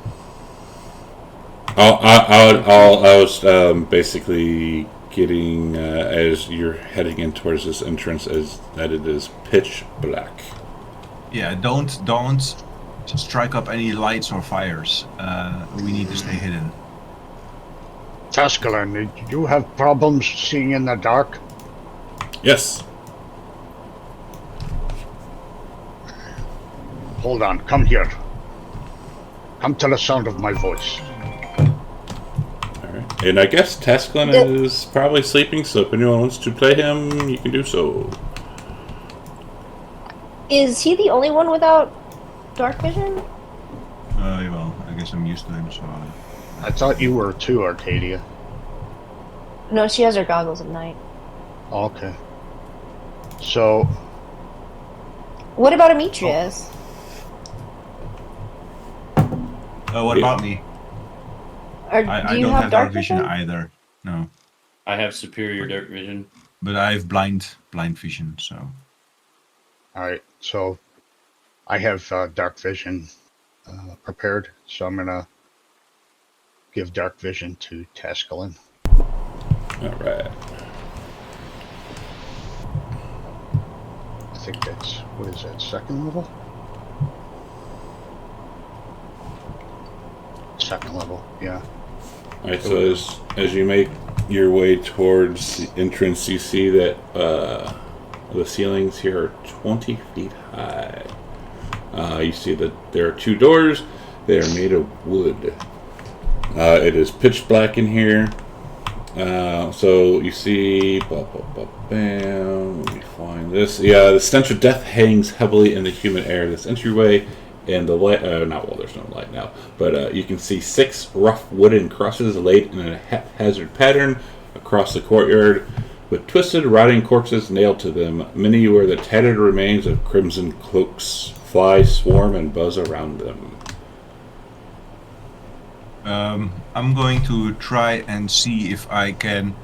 A: I was basically getting as you're heading in towards this entrance as that it is pitch black.
C: Yeah, don't strike up any lights or fires. We need to stay hidden.
D: Tascalin, do you have problems seeing in the dark?
A: Yes.
D: Hold on, come here. Come to the sound of my voice.
A: All right. And I guess Tascalin is probably sleeping, so if anyone wants to play him, you can do so.
B: Is he the only one without dark vision?
C: Well, I guess I'm used to him, so...
D: I thought you were too, Arcadia.
B: No, she has her goggles at night.
D: Okay. So,
B: What about Amitrius?
C: what about me?
B: Or
C: I
B: do you
C: don't
B: have
C: have
B: dark vision?
C: either. No.
E: I have superior dark vision.
C: But I have blind vision, so...
D: alright, so I have dark vision prepared, so I'm gonna give dark vision to Tascalin.
A: All right.
D: I think that's, what is that, second level? Second level, yeah.
A: All right. So as you make your way towards the entrance, you see that the ceilings here are 20 feet high. You see that there are two doors. They are made of wood. It is pitch black in here. So you see, bam. Let me find this. Yeah, the stench of death hangs heavily in the humid air. This entryway, and the light. There's no light now, but you can see 6 rough wooden crosses laid in a haphazard pattern across the courtyard, with twisted, rotting corpses nailed to them. Many were the tattered remains of crimson cloaks. Flies swarm and buzz around them.
C: I'm going to try and see if I can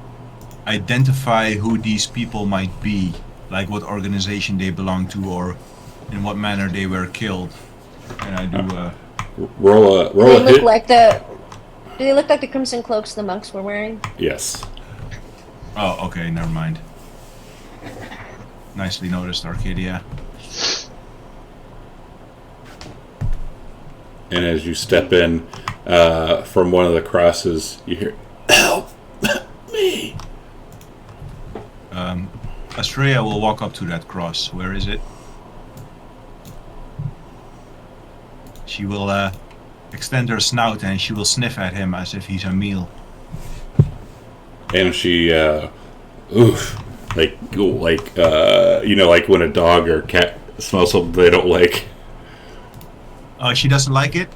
C: identify who these people might be, like what organization they belong to, or in what manner they were killed. And I do
A: roll a
B: Do they look
A: hit.
B: like the? Do they look like the crimson cloaks the monks were wearing?
A: Yes.
C: Oh, okay, never mind. Nicely noticed, Arcadia.
A: And as you step in from one of the crosses, you hear, "Help me!"
C: Estrella will walk up to that cross. Where is it? She will extend her snout and she will sniff at him as if he's a meal.
A: And she, like like when a dog or cat smells something they don't like.
C: Oh, she doesn't like it.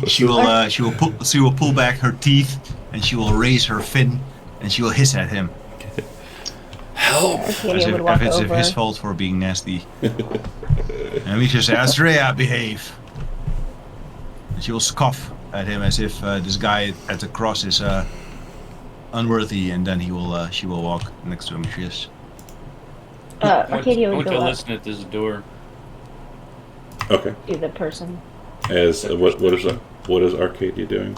C: She will pull back her teeth and she will raise her fin and she will hiss at him.
A: Help!
B: Arcadia would walk
C: As if
B: over.
C: his fault for being nasty. And we just say, Estrella, behave. And she will scoff at him as if this guy at the cross is unworthy, and then she will walk next to Demetrius.
B: Arcadia
E: I
B: would
E: want to
B: go up
E: listen at this door.
A: Okay.
B: to the person.
A: As what is Arcadia doing?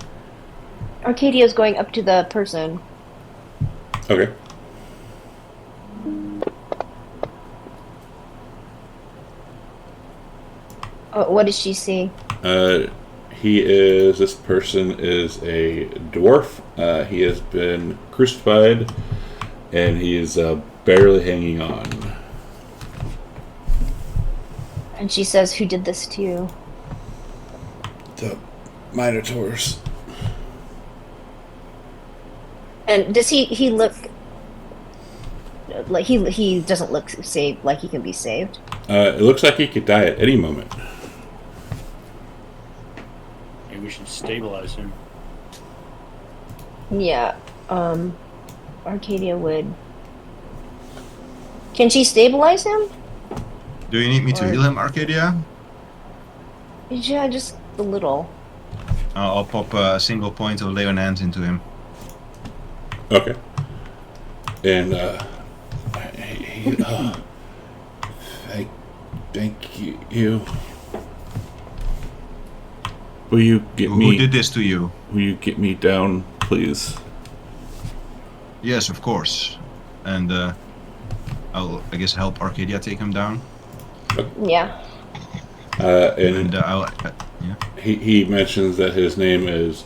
B: Arcadia's going up to the person.
A: Okay.
B: What does she see?
A: This person is a dwarf. He has been crucified, and he is barely hanging on.
B: And she says, "Who did this to you?"
A: The Minotaurs.
B: And does he look like he doesn't look saved, like he can be saved?
A: It looks like he could die at any moment.
E: Maybe we should stabilize him.
B: Yeah. Arcadia would. Can she stabilize him?
C: Do you need me to heal him, Arcadia?
B: Yeah, just a little.
C: I'll pop a single point of lay on hands into him.
A: Okay. And thank you. Will you get me?
C: Who did this to you?
A: Will you get me down, please?
C: Yes, of course. And I'll, I guess, help Arcadia take him down.
B: Yeah.
C: And
A: he mentions that his name is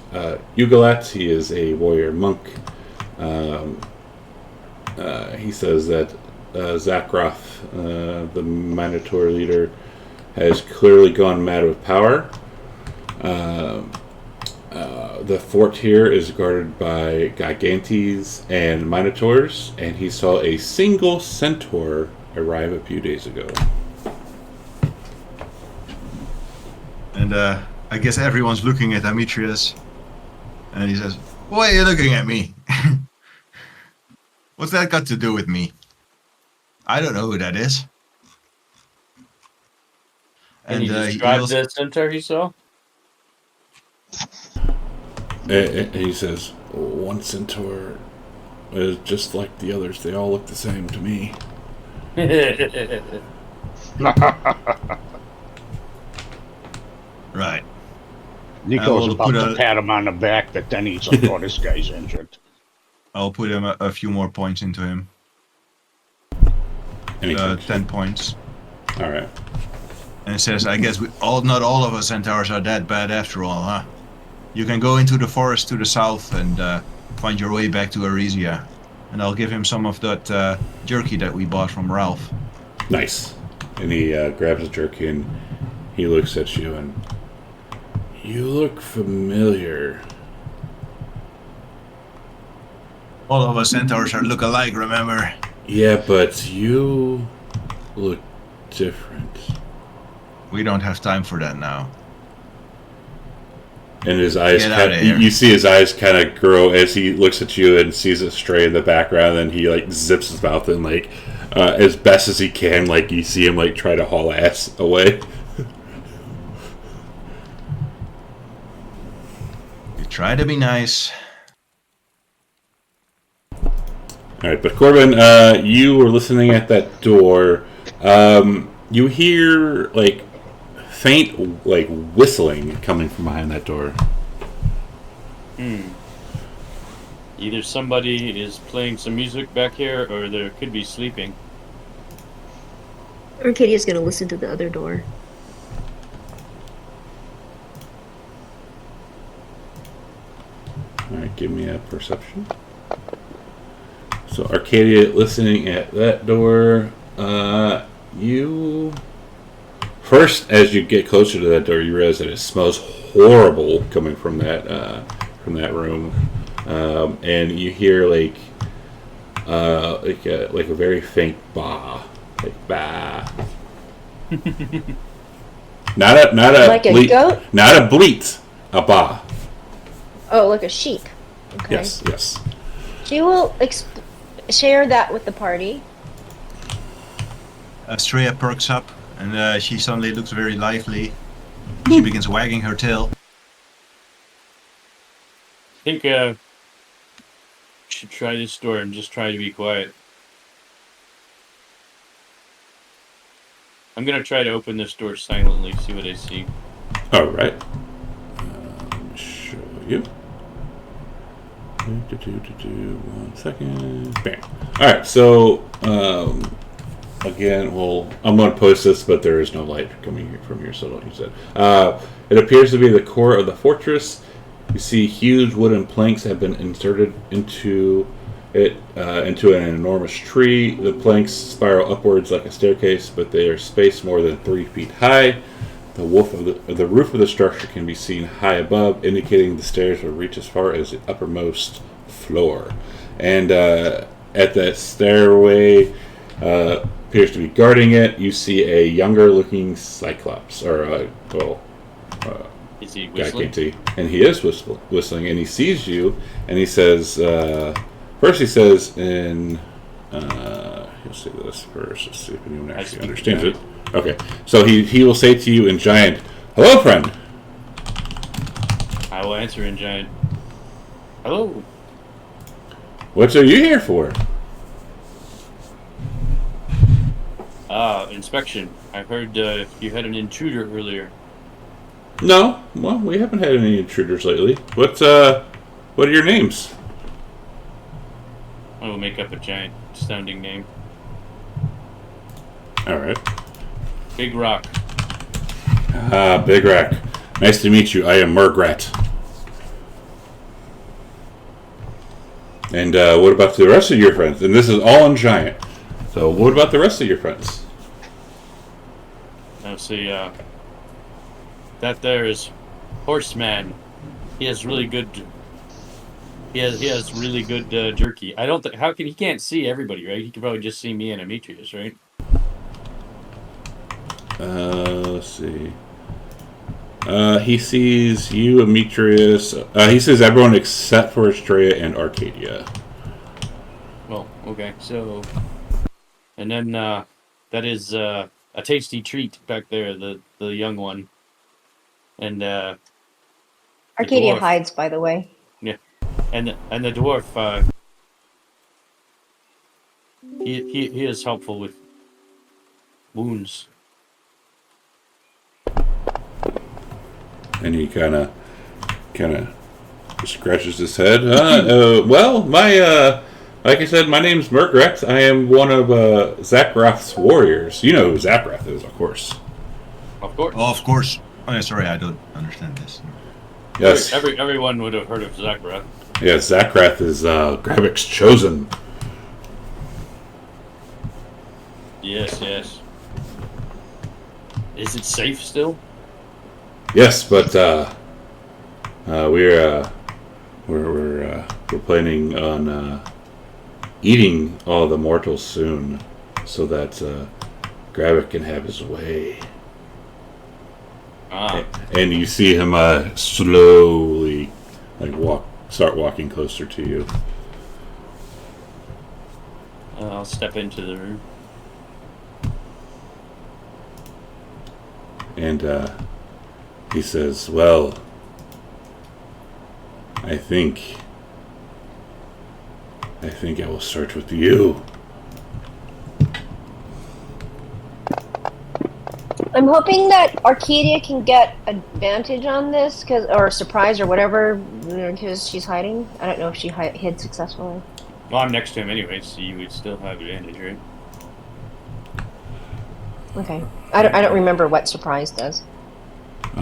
A: Ugalat. He is a warrior monk. He says that Zakroth, the Minotaur leader, has clearly gone mad with power. The fort here is guarded by Gigantes and Minotaurs, and he saw a single centaur arrive a few days ago.
C: And I guess everyone's looking at Demetrius, and he says, "Why are you looking at me? What's that got to do with me? I don't know who that is."
E: Can you describe the centaur you saw?
A: And he says, "One centaur is just like the others. They all look the same to me."
C: Right.
D: Nico's about to pat him on the back, but then he's like, "Oh, this guy's injured."
C: I'll put him a few more points into him. 10 points.
A: All right.
C: And it says, "I guess not all of us centaurs are that bad after all, huh? You can go into the forest to the south and find your way back to Aresia. And I'll give him some of that jerky that we bought from Ralph."
A: Nice. And he grabs a jerky and he looks at you and, "You look familiar."
C: All of us centaurs are look alike, remember?
A: Yeah, but you look different.
C: We don't have time for that now.
A: And his eyes,
C: Get out of here.
A: you see his eyes kind of grow as he looks at you and sees a stray in the background. And he like zips his mouth and like, as best as he can, like you see him like try to haul ass away.
C: You try to be nice.
A: All right, but Corbin, you were listening at that door. You hear like faint like whistling coming from behind that door.
E: Either somebody is playing some music back here, or there could be sleeping.
B: Arcadia's gonna listen to the other door.
A: All right, give me a perception. So Arcadia listening at that door. You first, as you get closer to that door, you realize that it smells horrible coming from that room, and you hear like a very faint bah, like bah. not a
B: Like a
A: bleat,
B: goat?
A: not a bleat, a bah.
B: Oh, like a sheep. Okay.
A: Yes.
B: She will share that with the party.
C: Astrea perks up, and she suddenly looks very lively. She begins wagging her tail.
E: I think we should try this door and just try to be quiet. I'm gonna try to open this door silently, see what I see.
A: All right. Let me show you. 1 second. Bam. All right. So again, I'm going to post this, but there is no light coming here from here, so don't use it. It appears to be the core of the fortress. You see huge wooden planks have been inserted into it, into an enormous tree. The planks spiral upwards like a staircase, but they are spaced more than 3 feet high. The roof of the structure can be seen high above, indicating the stairs will reach as far as the uppermost floor. And at that stairway, appears to be guarding it, you see a younger-looking Cyclops, or
E: Is he
A: I
E: whistling?
A: can't see. And he is whistling, and he sees you, and he says, first he says in, he'll say this first, let's see if anyone actually understands it. Okay, so he will say to you in Giant, "Hello, friend."
E: I will answer in Giant. Hello.
A: What are you here for?
E: Inspection. I heard you had an intruder earlier.
A: No, well, we haven't had any intruders lately. What are your names?
E: I will make up a giant sounding name.
A: All right.
E: Big Rock.
A: Big Rack. Nice to meet you. I am Murgrat. And what about the rest of your friends? And this is all in Giant. So what about the rest of your friends?
E: Now see, that there is Horseman. He has really good. He has really good jerky. I don't think he can't see everybody, right? He can probably just see me and Demetrius, right?
A: Let's see. He sees you, Demetrius. He sees everyone except for Astrea and Arcadia.
E: Well, okay, so, and then that is a tasty treat back there, the young one, and
B: Arcadia
E: dwarf.
B: hides, by the way.
E: Yeah, and the dwarf. He is helpful with wounds.
A: And he kind of scratches his head. Well, like I said, my name's Murgrat. I am one of Zakrath's warriors. You know who Zakrath is, of course.
E: Of course.
C: Oh, of course. Oh, yeah, sorry, I don't understand this.
A: Yes.
E: Everyone would have heard of Zakrath.
A: Yes, Zakrath is Gravik's chosen.
E: Yes. Is it safe still?
A: Yes, but we're planning on eating all the mortals soon, so that Gravik can have his way. And you see him slowly, start walking closer to you.
E: I'll step into the room.
A: And he says, "Well, I think I will start with you."
B: I'm hoping that Arcadia can get advantage on this, or surprise or whatever, because she's hiding. I don't know if she hid successfully.
E: Well, I'm next to him anyway, so you would still have advantage, right?
B: Okay. I don't remember what surprise does.
A: We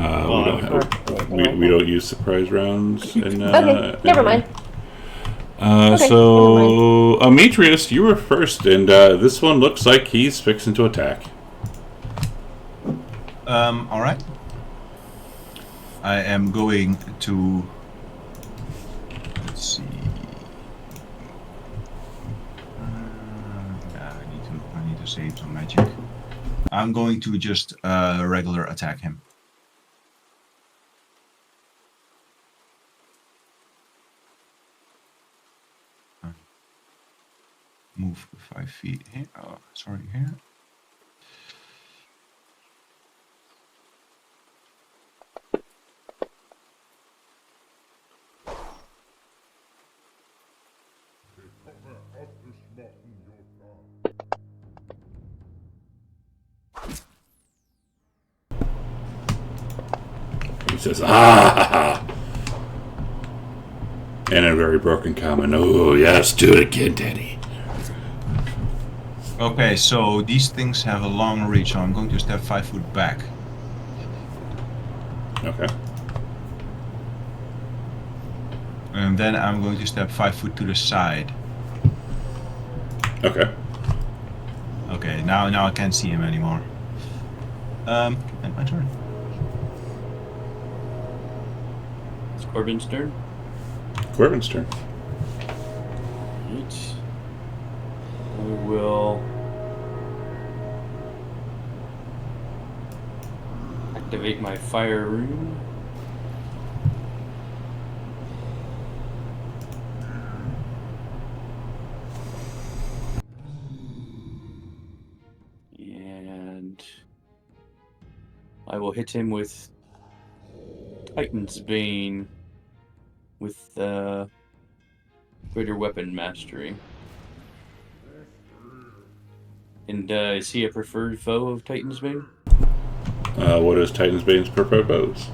A: don't use surprise rounds. Okay,
B: never mind.
A: So, Ametrius, you were first, and this one looks like he's fixing to attack.
C: All right. I am going to. Let's see. I need to save some magic. I'm going to just regular attack him. Move 5 feet here. Oh, sorry, here.
A: He says, "Ah!" In a very broken common. "Oh, yes, do it again, Daddy."
C: Okay, so these things have a long reach, so I'm going to step 5 foot back.
A: Okay.
C: And then I'm going to step 5 foot to the side.
A: Okay.
C: Okay, now I can't see him anymore. And my turn.
E: It's Corbin's turn.
A: Corbin's turn.
E: Right. I will activate my fire rune. And I will hit him with Titan's Bane with greater weapon mastery. And is he a preferred foe of Titan's Bane?
A: What is Titan's Bane's preferred foes?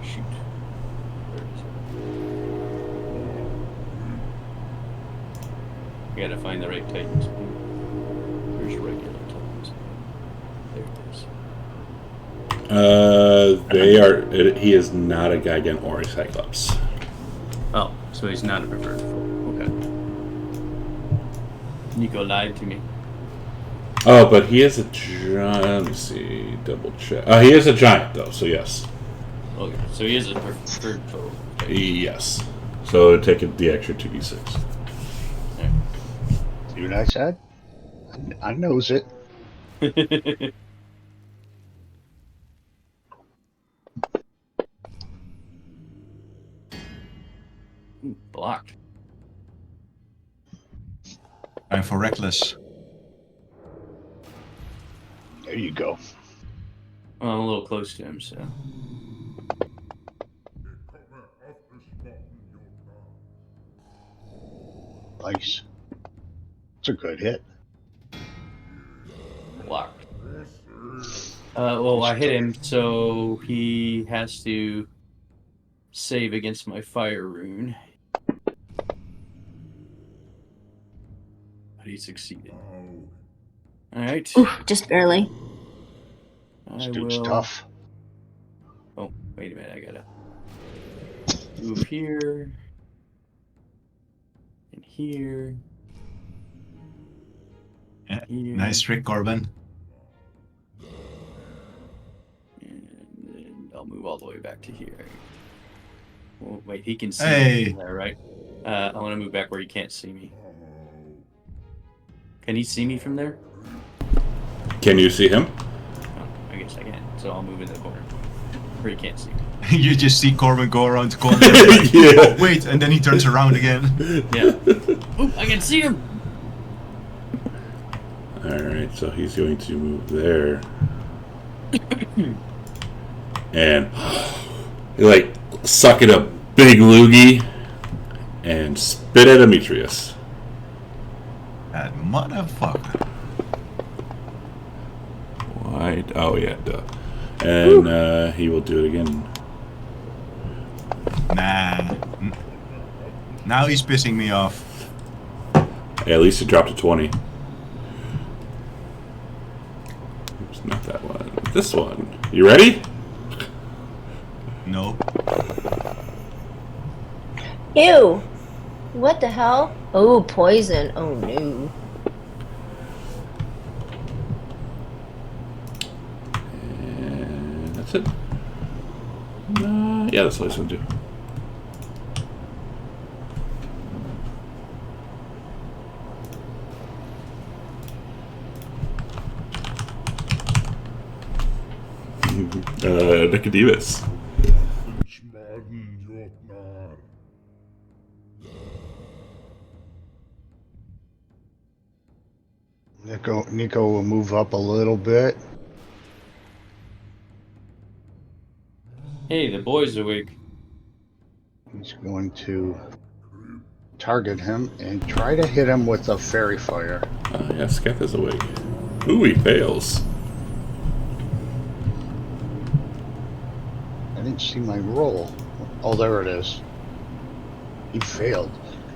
E: Shoot. Where is it? I gotta find the right Titan's Bane. Where's regular Titan's Bane? There it is.
A: He is not a Gigan or a Cyclops.
E: Oh, so he's not a preferred foe. Okay. Nico lied to me.
A: Oh, but he is a giant. Let me see. Double check. He is a giant, though, so yes.
E: Okay, so he is a preferred foe.
A: Yes. So take the extra 2d6.
E: Right.
D: See what I said? I knows it.
E: Blocked.
C: Time for reckless.
D: There you go.
E: Well, I'm a little close to him, so.
D: Nice. It's a good hit.
E: Blocked. Well, I hit him, so he has to save against my fire rune. But he succeeded. Alright.
B: Just barely.
D: This dude's tough.
E: Oh, wait a minute, I gotta move here. And here.
C: Yeah,
E: Here.
C: nice trick, Corbin.
E: And then I'll move all the way back to here. Oh, wait, he can see
C: Hey.
E: there, right? I want to move back where he can't see me. Can he see me from there?
A: Can you see him?
E: Oh, I guess I can. So I'll move in the corner where he can't see me.
C: You just see Corbin go around the corner.
A: Yeah.
C: Oh, wait, and then he turns around again.
E: Yeah. Oop, I can see him.
A: Alright, so he's going to move there. And like suck it a big loogie and spit at Demetrius.
C: That motherfucker.
A: Why? Oh yeah, duh. And he will do it again.
C: Nah. Now he's pissing me off.
A: Hey, at least it dropped to 20. It's not that one. This one. You ready?
C: No.
B: Ew. What the hell? Oh, poison. Oh, no.
A: And that's it. Yeah, that's all he's going to do. Nicodemus.
D: Nico will move up a little bit.
E: Hey, the boy's awake.
D: He's going to target him and try to hit him with a fairy fire.
A: Yeah, Sketh is awake. Ooh, he fails.
D: I didn't see my roll. Oh, there it is. He failed.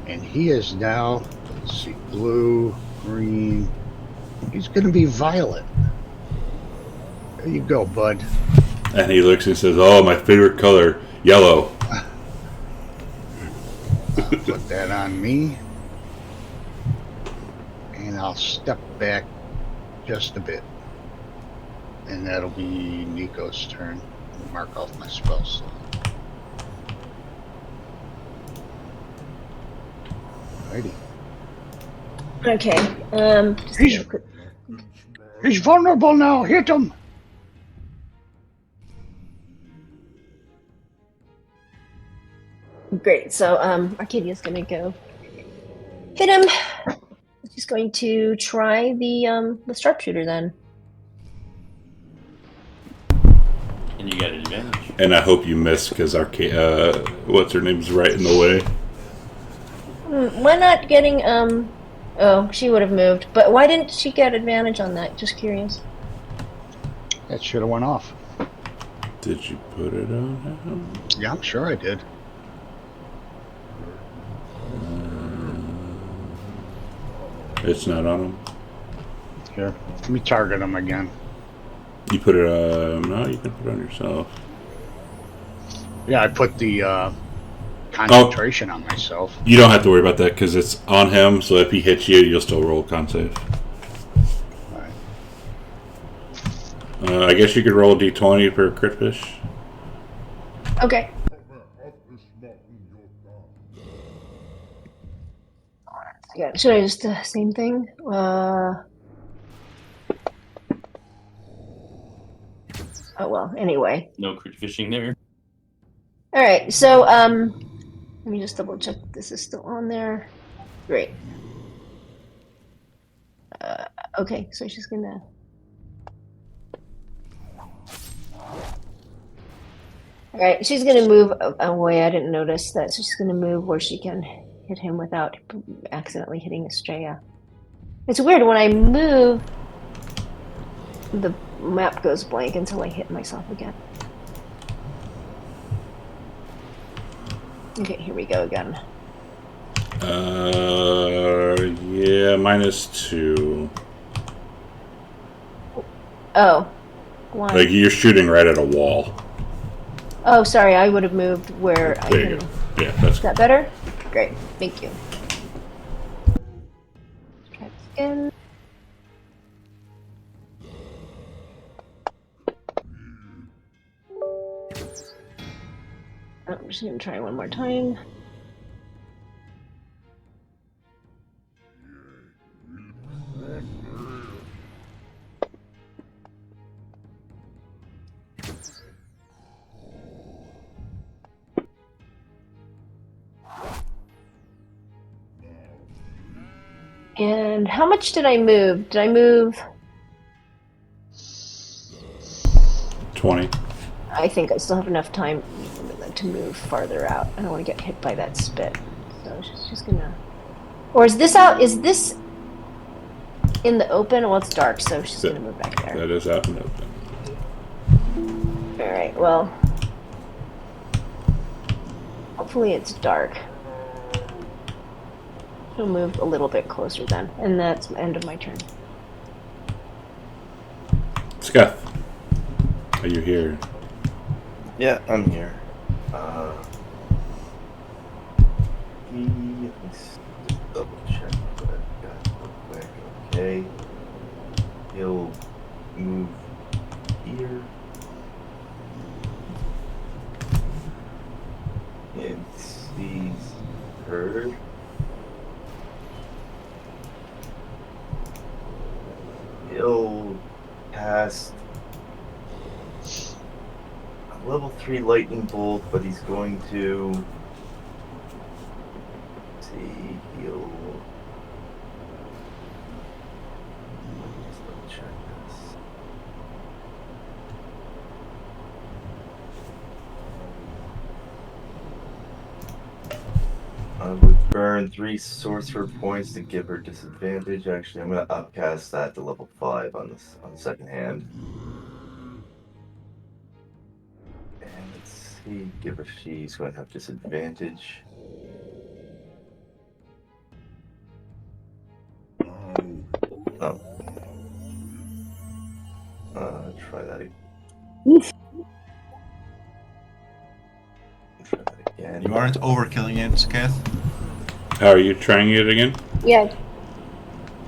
D: And he is now, let's see, blue, green. He's going to be violet. There you go, bud.
A: And he looks and says, "Oh, my favorite color, yellow."
D: Put that on me. And I'll step back just a bit. And that'll be Nico's turn. I'll mark off my spell slot. Alrighty.
B: Okay.
D: He's vulnerable now. Hit him.
B: Great. So, Arcadia's gonna go hit him. She's going to try the sharpshooter then.
E: And you got an advantage.
A: And I hope you miss because what's her name's right in the way.
B: Why not getting Oh, she would have moved, but why didn't she get advantage on that? Just curious.
D: That should have went off.
A: Did you put it on him?
D: Yeah, I'm sure I did.
A: It's not on him.
D: Here, let me target him again.
A: You put it no, you can put it on yourself.
D: Yeah, I put the concentration on myself.
A: You don't have to worry about that because it's on him, so if he hits you, you'll still roll a con save.
D: Alright.
A: I guess you could roll a d20 per crit fish.
B: Okay. Yeah, should I just same thing? Oh well, anyway.
E: No crit fishing there.
B: Alright, so let me just double check this is still on there. Great. Okay, so she's gonna Alright, she's gonna move away. I didn't notice that, so she's gonna move where she can hit him without accidentally hitting Estrella. It's weird, when I move, the map goes blank until I hit myself again. Okay, here we go again.
A: Yeah, -2.
B: Oh, why?
A: Like you're shooting right at a wall.
B: Oh, sorry, I would have moved where I
A: There you
B: can...
A: go. Yeah, that's
B: Is that better? Great, thank you. Try this again. I'm just gonna try one more time. And how much did I move? Did I move?
A: 20.
B: I think I still have enough time to move farther out. I don't want to get hit by that spit. So she's just gonna. Or is this out? Is this in the open? Well, it's dark, so she's gonna move back there.
A: That is out and open.
B: All right. Well, hopefully it's dark. She'll move a little bit closer then, and that's the end of my turn.
A: Scuff, are you here?
F: Yeah, I'm here. Let me just double check what I've got real quick. Okay. He'll move here. And sees her. He'll cast a level 3 lightning bolt, but he's going to see. He'll just double check this. I would burn 3 sorcerer points to give her disadvantage. Actually, I'm going to upcast that to level 5 on this on the second hand. And let's see, she's going to have disadvantage. Oh. Try that again. Try that again.
C: You aren't overkilling it, Kath.
A: How are you trying it again?
B: Yeah.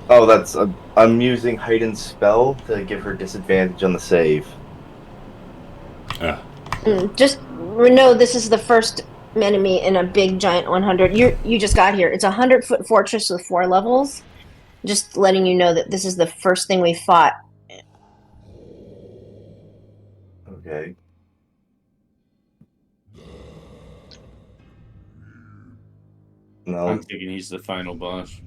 F: Oh, that's I'm using heightened spell to give her disadvantage on the save.
A: Ah.
B: Just know this is the first enemy in a big giant 100. You just got here. It's a 100-foot fortress with 4 levels. Just letting you know that this is the first thing we fought.
F: Okay. No.
E: I'm thinking he's the final boss.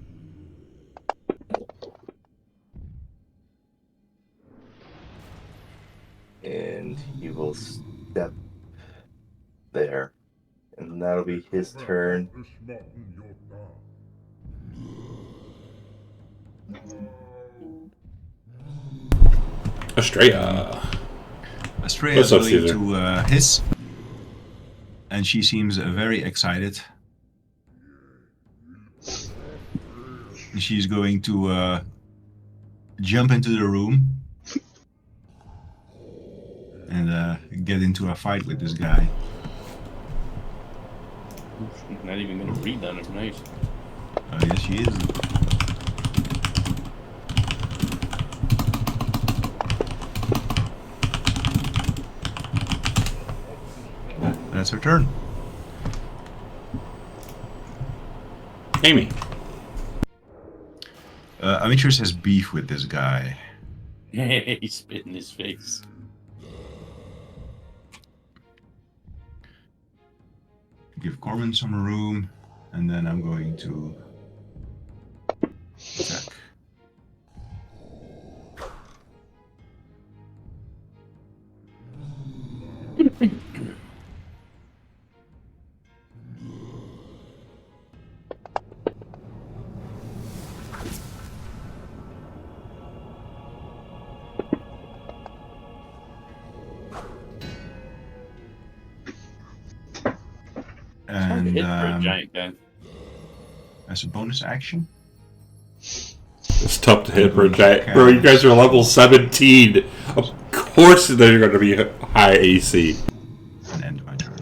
F: And he will step there. And that'll be his turn.
A: Estrella.
C: Estrella is
A: What's up,
C: going
A: Caesar?
C: to hiss. And she seems very excited. She's going to jump into the room and get into a fight with this guy.
E: She's not even going to read on it. Nice.
C: Oh, yes, she is. That's her turn.
A: Amy.
C: Amitrus has beef with this guy.
E: He spit in his face.
C: Give Corman some room, and then I'm going to attack. And
E: Hit for a giant guy.
C: as a bonus action,
A: It's tough to hit for a giant. Bro, you guys are level 17. Of course they're going to be high AC.
C: and end my turn.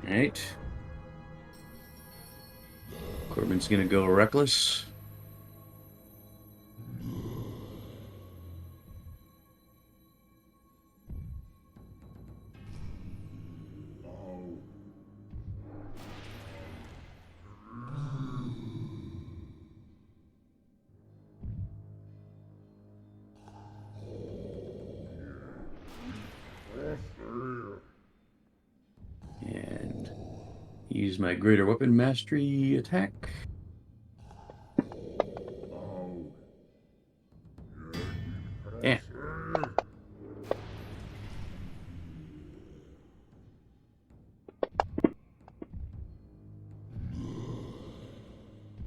E: Alright. Corbin's gonna go reckless. And use my greater weapon mastery attack. Yeah.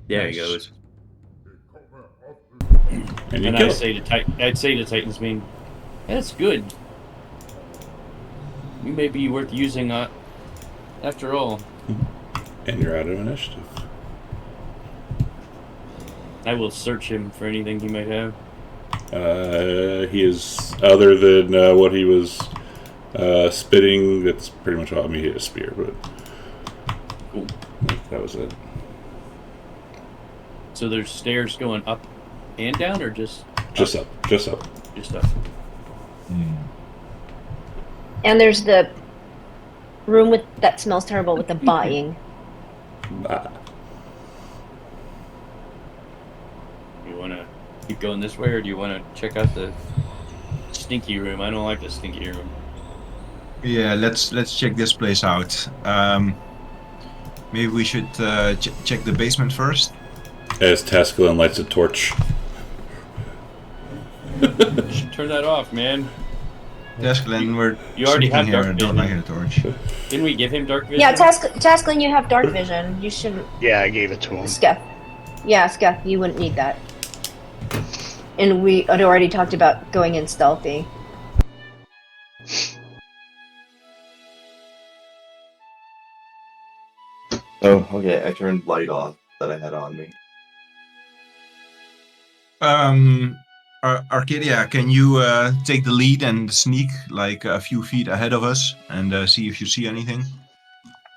E: There he
C: Nice.
E: goes.
A: And you
E: And
A: kill
E: I'd
A: it.
E: say to Titan's Mane, that's good. You may be worth using after all.
A: And you're out of initiative.
E: I will search him for anything he might have.
A: He is, other than what he was spitting, that's pretty much all. I mean, he hit a spear, but
E: Cool.
A: that was it.
E: So there's stairs going up and down, or just
A: Just up. Just up.
E: Just up?
B: And there's the room with that smells terrible with the buying.
E: You want to keep going this way, or do you want to check out the stinky room? I don't like the stinky room.
C: Yeah, let's check this place out. Maybe we should check the basement first.
A: As Tascalin lights a torch.
E: You should turn that off, man.
C: Tascalin, we're
E: You already
C: sneaking
E: have
C: here.
E: dark
C: Don't light
E: vision.
C: a torch.
E: Didn't we give him dark vision?
B: Yeah, Tasklin, you have dark vision. You shouldn't.
D: Yeah, I gave it to him.
B: Scuff. Yeah, Scuff, you wouldn't need that. And we had already talked about going in stealthy.
F: Oh, okay. I turned light off that I had on me.
C: Arcadia, can you take the lead and sneak like a few feet ahead of us and see if you see anything?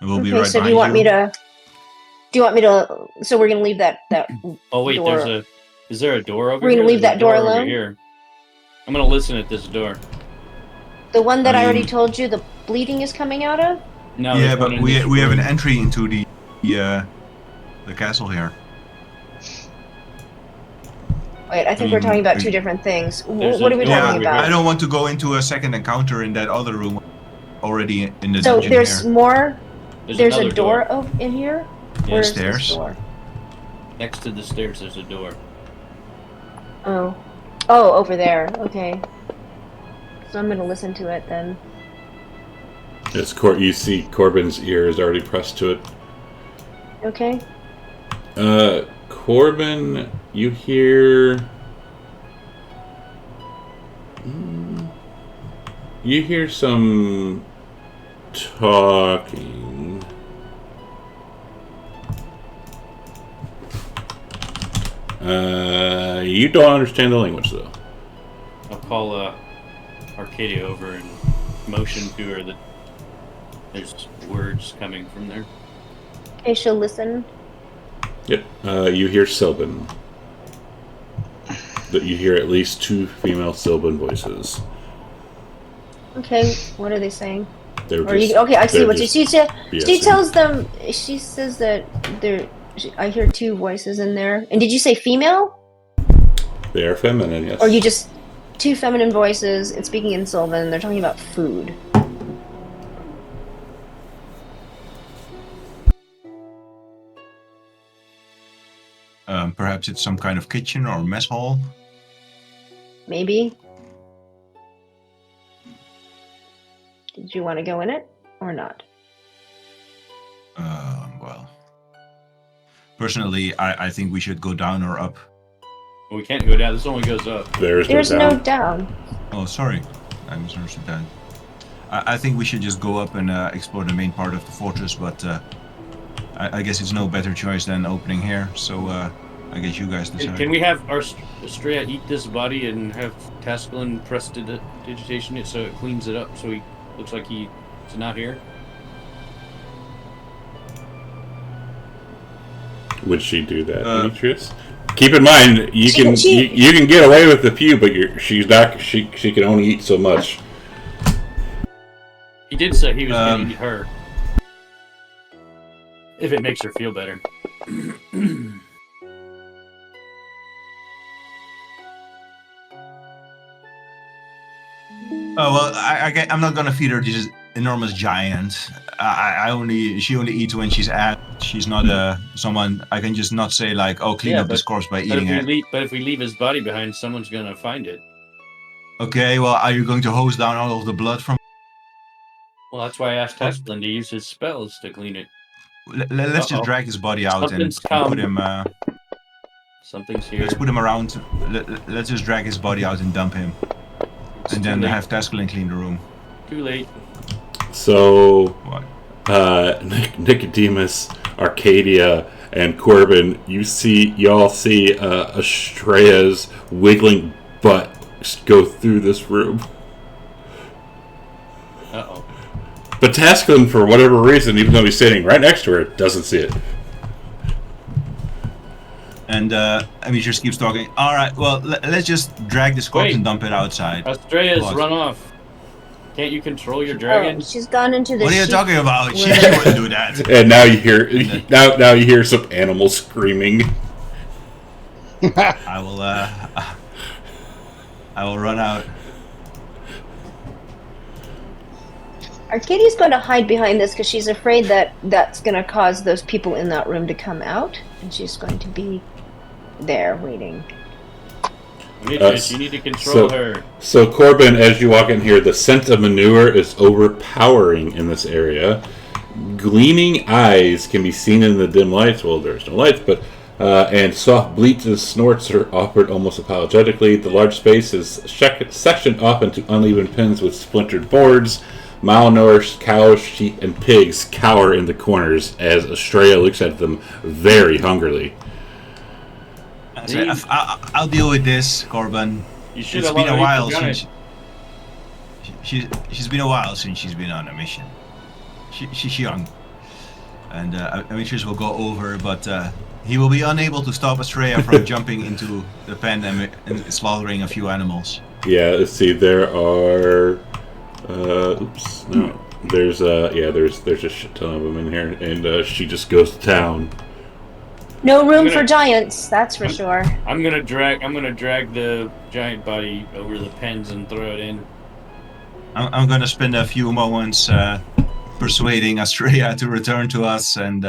C: And we'll be
B: Okay,
C: right
B: so
C: behind
B: do you want
C: you.
B: me to? Do you want me to? So we're gonna leave that
E: Oh wait,
B: door.
E: is there a door over
B: We're
E: here?
B: gonna leave
E: There's a
B: that door
E: over
B: alone?
E: here. I'm gonna listen at this door.
B: The one that I already
C: mean-
B: told you the bleeding is coming out of?
E: No,
C: Yeah,
E: there's one
C: but
E: in
C: we
E: this
C: have an
E: room.
C: entry into the castle here.
B: Wait, I think
C: I
B: we're
C: mean,
B: talking about
C: we-
B: two different things.
E: There's
B: What
E: a
B: are we
E: door
B: talking
E: over
B: about?
E: here.
C: I don't want to go into a second encounter in that other room already in the
B: So
C: dungeon
B: there's
C: here.
B: more. There's
E: another
B: a door in here.
E: Yeah,
B: Where's
C: stairs.
B: this door?
E: Next to the stairs, there's a door.
B: Oh, over there. Okay. So I'm gonna listen to it then.
A: It's you see Corbin's ear is already pressed to it.
B: Okay.
A: Corbin, you hear... You hear some talking. You don't understand the language, though.
E: I'll call Arcadia over and motion to her that there's words coming from there.
B: Okay, she'll listen.
A: Yep. You hear Sylvan. That you hear at least two female Sylvan voices.
B: Okay, what are they saying?
A: They're
B: Or you,
A: just-
B: okay, I see
A: they're
B: what
A: just
B: she
A: BSing.
B: tells them. She says that there. I hear two voices in there. And did you say female,
A: They are feminine, yes.
B: or you just two feminine voices? And speaking in Sylvan, they're talking about food.
C: Perhaps it's some kind of kitchen or mess hall.
B: Maybe. Did you want to go in it or not?
C: Well, personally, I think we should go down or up.
E: Well, we can't go down. This only goes up.
A: There's
B: There's
A: no down.
B: no down.
C: Oh, sorry, I misunderstood that. I think we should just go up and explore the main part of the fortress, but I guess it's no better choice than opening here. So I guess you guys decide.
E: Can we have our Estrella eat this body and have Tascalin press digitation it so it cleans it up so he looks like he's not here?
A: Would she do that,
C: Uh,
A: Demetrius? Keep in mind, you
B: She-
A: can
B: she-
A: you can get away with a few, but she's not. She can only eat so much.
E: He did say he was going
C: Um,
E: to eat her. If it makes her feel better.
C: Oh well, I'm not gonna feed her this enormous giant. She only eats when she's at. She's not someone I can just not say like, oh, clean
E: Yeah,
C: up this
E: but-
C: corpse by
E: But
C: eating it.
E: if we leave his body behind, someone's going to find it.
C: Okay, well, are you going to hose down all of the blood from...
E: Well, that's why I asked Tesplin to use his spells to clean it.
C: Let's just drag his body out
E: Something's
C: and
E: come.
C: put him...
E: Something's here.
C: let's put him around. Let's just drag his body out and dump him. And then have Tesplin clean the room.
E: Too late.
A: So,
C: What?
A: Nicodemus, Arcadia, and Corbin, y'all see Estrella's wiggling butt go through this room.
E: Uh-oh.
A: But Tasklin, for whatever reason, even though he's sitting right next to her, doesn't see it.
C: And Amish keeps talking. All right, well, let's just drag this corpse and dump it outside.
E: Estrella's
C: What?
E: run off. Can't you control your
B: Oh,
E: dragon?
B: she's gone into the
C: What are you
B: sheep-
C: talking about? She
B: where-
C: wouldn't do that.
A: And now you hear now you hear some animals screaming.
C: I will run out.
B: Arcadia's going to hide behind this because she's afraid that that's going to cause those people in that room to come out, and she's going to be there waiting.
E: Midget, you need to control her.
A: So Corbin, as you walk in here, the scent of manure is overpowering in this area. Gleaming eyes can be seen in the dim lights. Well, there's no lights, but and soft bleats and snorts are offered almost apologetically. The large space is sectioned off into uneven pins with splintered boards. Malnourished cows, sheep, and pigs cower in the corners as Estrella looks at them very hungrily.
C: I'll deal with this, Corbin.
E: You should
C: It's
E: have
C: been a while
E: since
C: since she's been a while since she's been on a mission. She's young, and Amish will go over, but he will be unable to stop Estrella from jumping into the pen and slaughtering a few animals.
A: Yeah, let's see. There are. Oops. No. There's a shit ton of them in here, and she just goes to town.
B: No room for giants, that's for sure.
E: I'm gonna drag the giant body over the pens and throw it in.
C: I'm gonna spend a few moments persuading Estrella to return to us and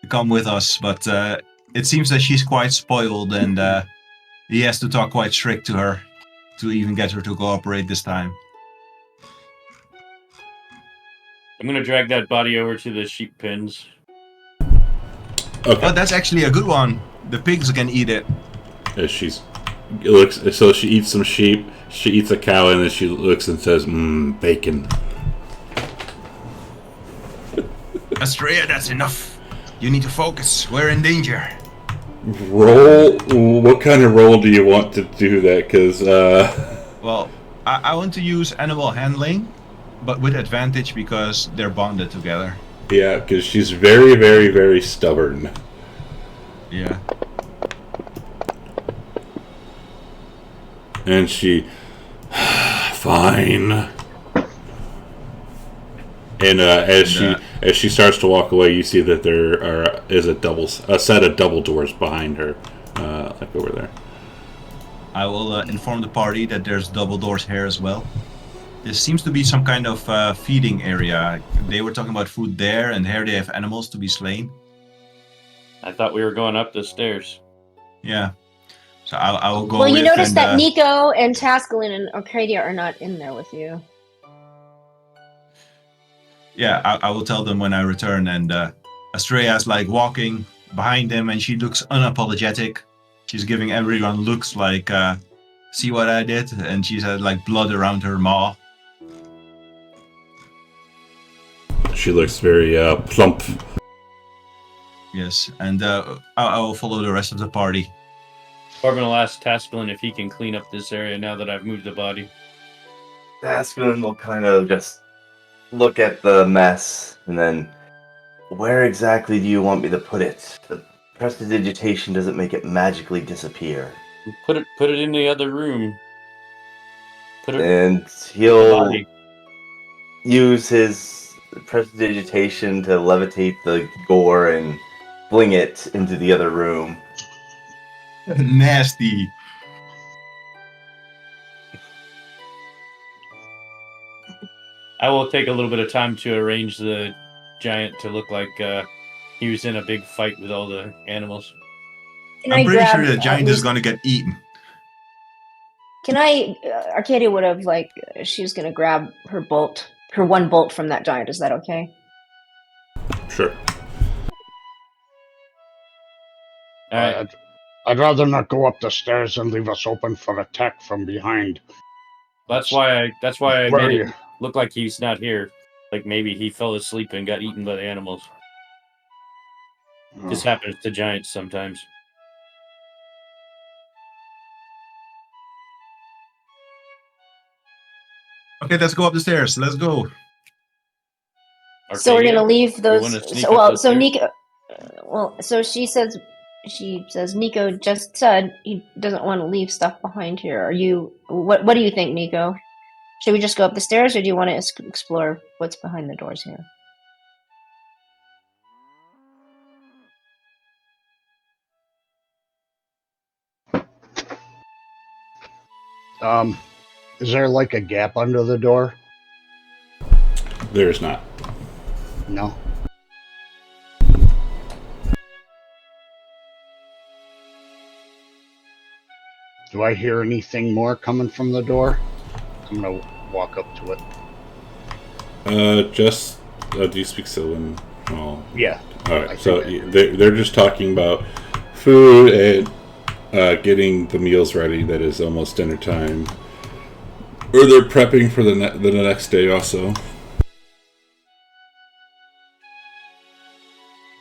C: come with us, but it seems that she's quite spoiled, and he has to talk quite strict to her to even get her to cooperate this time.
E: I'm gonna drag that body over to the sheep pens.
A: Okay.
C: Oh, that's actually a good one. The pigs can eat it.
A: As she eats some sheep, she eats a cow, and then she looks and says, bacon.
C: Estrella, that's enough. You need to focus. We're in danger.
A: Roll. What kind of roll do you want to do that? Because,
C: Well, I want to use animal handling, but with advantage because they're bonded together.
A: yeah, because she's very, very, very stubborn.
C: Yeah.
A: And she, fine. And as she starts to walk away, you see that there is a set of double doors behind her, like over there.
C: I will inform the party that there's double doors here as well. There seems to be some kind of feeding area. They were talking about food there, and here they have animals to be slain.
E: I thought we were going up the stairs.
C: Yeah. So I will go
B: Well, you
C: with
B: notice
C: and,
B: that Nico and Tascalin and Arcadia are not in there with you.
C: Yeah, I will tell them when I return, and Estrella's like walking behind them, and she looks unapologetic. She's giving everyone looks like, see what I did? And she's had like blood around her maw.
A: She looks very plump.
C: Yes, and I will follow the rest of the party.
E: Corbin will ask Tascalin if he can clean up this area now that I've moved the body.
F: Aspen will kind of just look at the mess and then, where exactly do you want me to put it? The prestidigitation doesn't make it magically disappear.
E: Put it in the other room. Put it
F: And
E: in the
F: he'll
E: body.
F: use his prestidigitation to levitate the gore and fling it into the other room.
C: Nasty.
E: I will take a little bit of time to arrange the giant to look like he was in a big fight with all the animals.
B: Can
C: I'm
B: I
C: pretty
B: grab
C: sure the
B: at
C: giant is
B: least-
C: going to get eaten.
B: Can I? Arcadia would have she was gonna grab her one bolt from that giant. Is that okay?
A: Sure.
E: All right.
D: I'd rather not go up the stairs and leave us open for attack from behind.
E: That's why I
D: Where
E: made
D: are
E: it
D: you?
E: look like he's not here. Like maybe he fell asleep and got eaten by the animals. This happens to giants sometimes.
C: Okay, let's go up the stairs. Let's go.
B: So we're gonna
E: Arcadia,
B: leave
E: you
B: those.
E: wanna sneak
B: So,
E: up
B: well,
E: those
B: so
E: stairs?
B: Nico. So she says Nico just said he doesn't want to leave stuff behind here. Are you? What do you think, Nico? Should we just go up the stairs, or do you want to explore what's behind the doors here?
D: Is there like a gap under the door?
A: There's not.
D: No. Do I hear anything more coming from the door? I'm gonna walk up to it.
A: Do you speak Sylvan? Oh,
D: Yeah.
A: all right.
D: I
A: So
D: think
A: they're just talking about food and getting the meals ready. That is almost dinner time, or they're prepping for the next day also.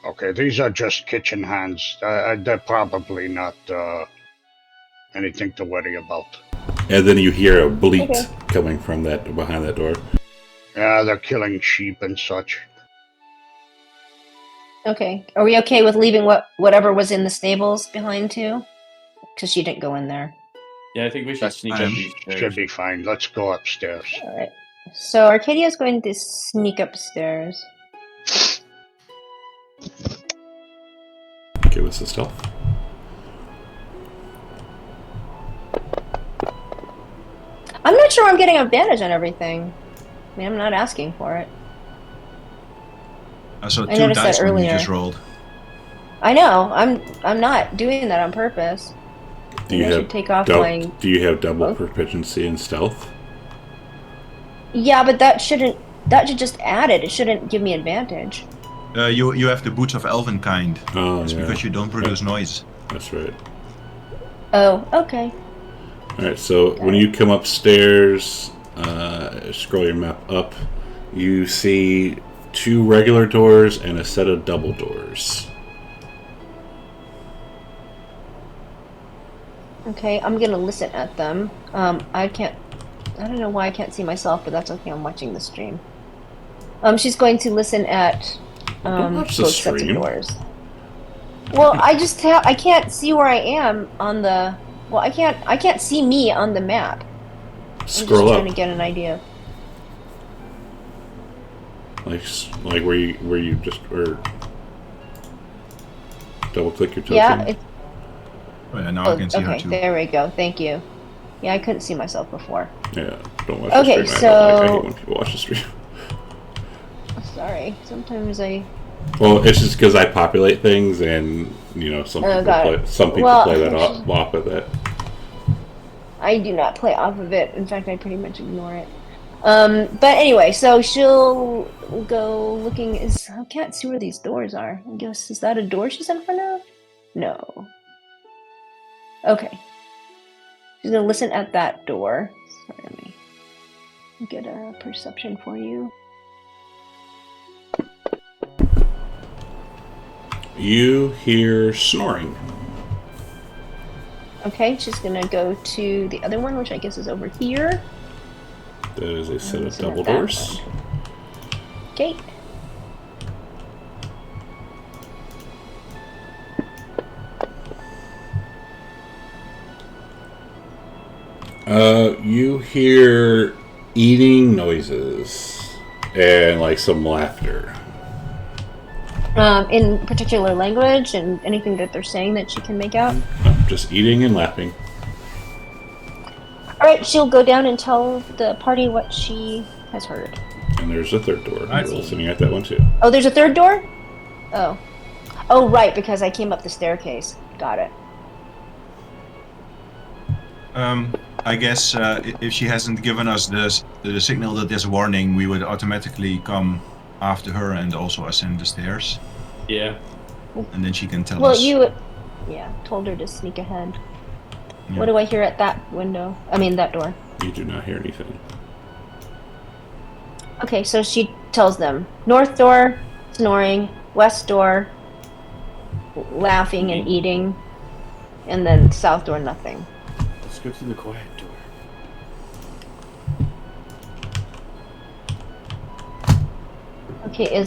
D: Okay, these are just kitchen hands. They're probably not anything to worry about.
A: And then you hear a bleat
B: Okay.
A: coming from behind that door.
D: Yeah, they're killing sheep and such.
B: Okay. Are we okay with leaving whatever was in the stables behind too? Because she didn't go in there.
E: Yeah, I think we should sneak
C: I
E: up
C: am.
E: these stairs.
D: Should be fine. Let's go upstairs.
B: All right. So Arcadia's going to sneak upstairs.
A: Give us a stealth.
B: I'm not sure I'm getting advantage on everything. I mean, I'm not asking for it.
C: I saw
B: I
C: two
B: noticed that
C: dice when you
B: earlier.
C: just rolled.
B: I know. I'm not doing that on purpose.
A: Do you
B: I
A: have
B: should take off my.
A: Do you have double
B: Oh.
A: proficiency in stealth?
B: Yeah, but that should just add it. It shouldn't give me advantage.
C: You have the boots of elven kind.
A: Oh,
C: It's
A: yeah.
C: because you don't produce noise.
A: That's right.
B: Oh, okay.
A: All right. So when you come upstairs, scroll your map up, you see 2 regular doors and a set of double doors.
B: Okay, I'm gonna listen at them. I don't know why I can't see myself, but that's okay. I'm watching the stream. She's going to listen at
A: Don't watch the
B: both sets of
A: stream.
B: doors. Well, I can't see where I am on the. Well, I can't see me on the map. I'm
A: Scroll
B: just
A: up,
B: trying to get an idea.
A: like where you just or double click your token.
B: Yeah. It's,
C: Oh, yeah, now I can see her
B: okay.
C: too.
B: There we go. Thank you. Yeah, I couldn't see myself before.
A: Yeah, don't watch
B: Okay,
A: the stream.
B: so-
A: I hate when people watch the stream.
B: Sorry. Sometimes I.
A: Well, it's just because I populate things, and some people
B: got
A: play.
B: it.
A: Some people
B: Well,
A: play that off of that.
B: I do not play off of it. In fact, I pretty much ignore it. But anyway, so she'll go looking. I can't see where these doors are. I guess, is that a door she's in front of? No. Okay. She's gonna listen at that door. Sorry, let me get a perception for you.
A: You hear snoring.
B: Okay, she's gonna go to the other one, which I guess is over here.
A: That is a set of
B: Listen at
A: double
B: that
A: doors.
B: one. Okay.
A: You hear eating noises and like some laughter.
B: In particular language and anything that they're saying that she can make out.
A: Just eating and laughing.
B: All right, she'll go down and tell the party what she has heard.
A: And there's a third door.
C: Right.
A: You're listening at that one too.
B: Oh, there's a third door? Oh. Oh, right, because I came up the staircase. Got it.
C: I guess if she hasn't given us the signal that there's a warning, we would automatically come after her and also ascend the stairs.
E: Yeah.
C: And then she can tell
B: Well,
C: us.
B: you, told her to sneak ahead.
C: Yeah.
B: What do I hear at that window? I mean, that door.
A: You do not hear anything.
B: Okay, so she tells them north door, snoring, west door, laughing and eating, and then south door, nothing.
E: Let's go through the quiet door.
B: Okay,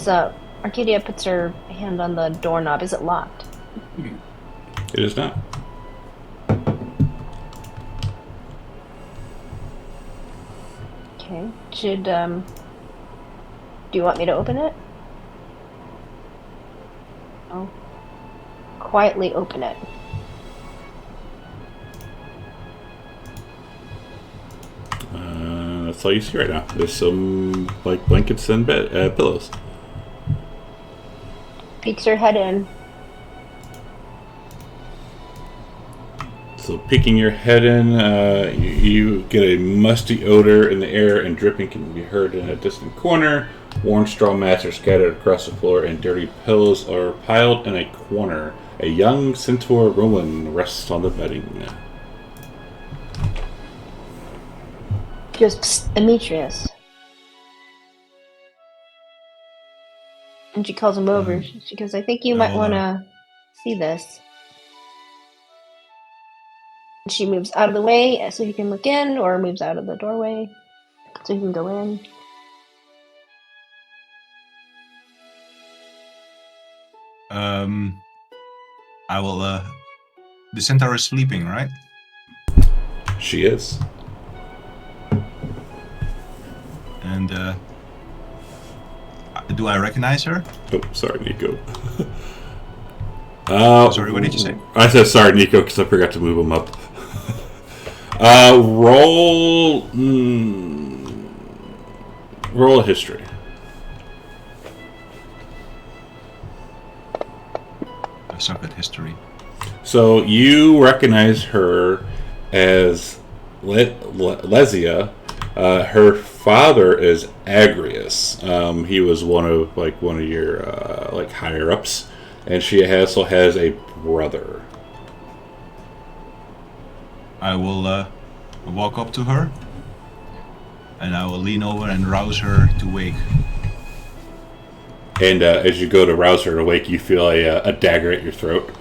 B: Arcadia puts her hand on the doorknob. Is it locked?
A: It is not.
B: Okay. Do you want me to open it? Oh. Quietly open it.
A: That's all you see right now. There's some like blankets and pillows.
B: Peeks her head in.
A: So peeking your head in, you get a musty odor in the air, and dripping can be heard in a distant corner. Worn straw mats are scattered across the floor, and dirty pillows are piled in a corner. A young centaur Rowan rests on the bedding.
B: She goes, "Psst, Demetrius." And she calls him over. She goes, "I think you might want to see this." And she moves out of the way so he can look in, or moves out of the doorway so he can go in.
C: I will. The centaur is sleeping, right?
A: She is.
C: And do I recognize her?
A: Oh, sorry, Nico.
C: Sorry, what did you say?
A: I said sorry, Nico, because I forgot to move him up. Roll a history.
C: I suck at history.
A: So you recognize her as Lesia. Her father is Agrius. He was one of your higher ups, and she also has a brother.
C: I will walk up to her, and I will lean over and rouse her to wake.
A: And as you go to rouse her to wake, you feel a dagger at your throat.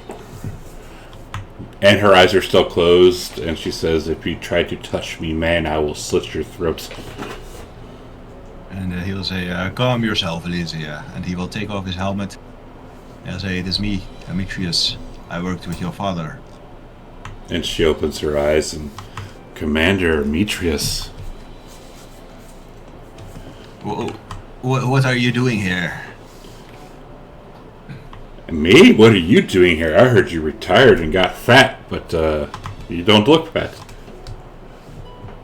A: And her eyes are still closed, and she says, "If you try to touch me, man, I will slit your throat."
C: And he'll say, "Calm yourself, Elysia." And he will take off his helmet. He'll say, "It is me, Demetrius. I worked with your father."
A: And she opens her eyes, and Commander Demetrius.
C: What are you doing here?
A: Me? What are you doing here? I heard you retired and got fat, but you don't look fat.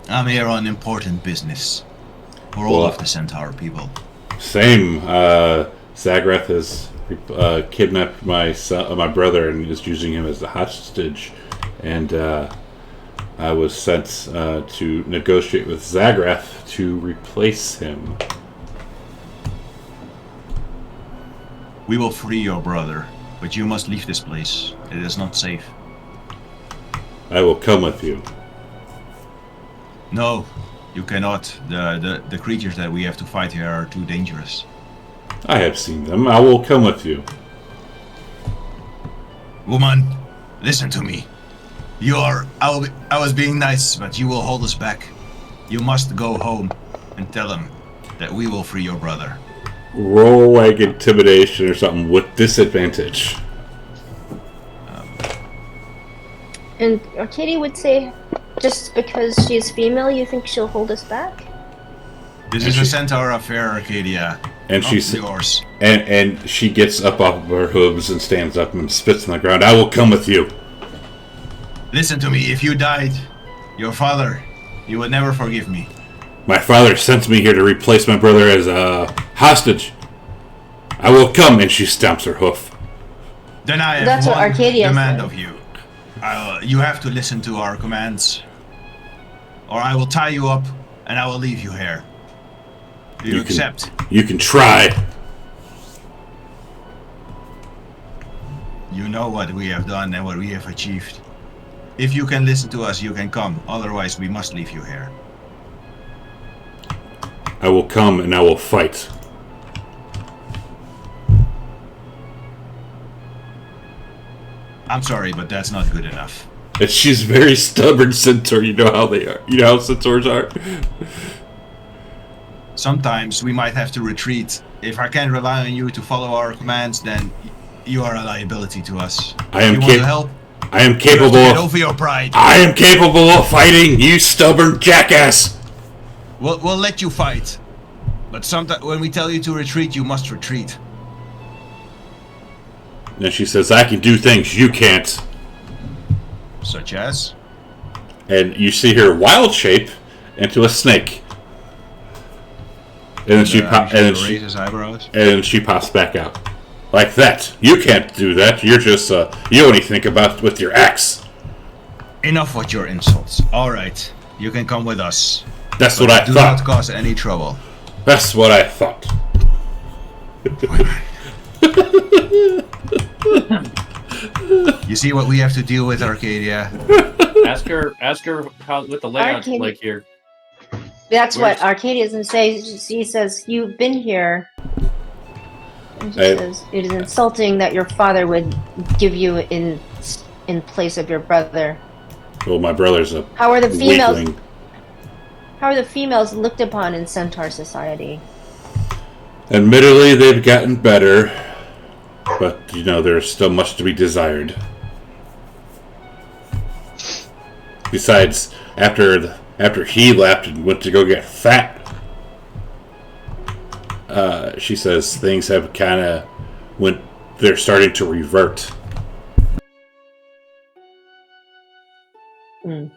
C: I'm here on important business. For all of the Centaur people.
A: Same. Zagrath has kidnapped my brother and is using him as a hostage. And I was sent to negotiate with Zagrath to replace him.
C: We will free your brother, but you must leave this place. It is not safe.
A: I will come with you.
C: No, you cannot. The creatures that we have to fight here are too dangerous.
A: I have seen them. I will come with you.
C: Woman, listen to me. I was being nice, but you will hold us back. You must go home and tell them that we will free your brother.
A: Roll like intimidation or something with disadvantage.
B: And Arcadia would say, just because she's female, you think she'll hold us back?
C: This is a Centaur affair, Arcadia.
A: And
C: not
A: she's
C: yours.
A: And she gets up off of her hooves and stands up and spits on the ground. I will come with you.
C: Listen to me. If you died, your father, you would never forgive me.
A: My father sent me here to replace my brother as a hostage. I will come, and she stamps her hoof.
C: Then I have
B: That's what
C: one
B: Arcadia
C: demand
B: said.
C: of you. You have to listen to our commands. or I will tie you up and I will leave you here. Do you accept?
A: You can try.
C: You know what we have done and what we have achieved. If you can listen to us, you can come. Otherwise, we must leave you here.
A: I will come and I will fight.
C: I'm sorry, but that's not good enough.
A: And she's very stubborn centaur. You know how they are. You know how centaurs are.
C: Sometimes we might have to retreat. If I can't rely on you to follow our commands, then you are a liability to us.
A: I am
C: you want to help?
A: I am
C: You
A: capable
C: have to get
A: of.
C: over your pride.
A: I am capable of fighting. You stubborn jackass.
C: We'll let you fight, but sometimes when we tell you to retreat, you must retreat.
A: And she says, "I can do things you can't."
C: Such as?
A: And you see her wild shape into a snake. And then she
C: raise his eyebrows.
A: and then she pops back out. Like that. You can't do that. You're just you only think about with your axe.
C: Enough with your insults. All right, you can come with us.
A: That's
C: But
A: what I
C: do
A: thought.
C: not cause any trouble.
A: That's what I thought.
C: You see what we have to deal with, Arcadia?
E: Ask her how what the layout's
B: Arcadia-
E: like here.
B: That's
E: Where's-
B: what Arcadia's gonna say. She says, "You've been here." And she
A: I-
B: says, "It is insulting that your father would give you in place of your brother.
A: Well, my brother's a
B: How are the females?
A: weakling.
B: How are the females looked upon in Centaur society?"
A: Admittedly, they've gotten better, but you know there's still much to be desired. Besides, after he left and went to go get fat, she says things have kind of they're starting to revert.
B: Mm.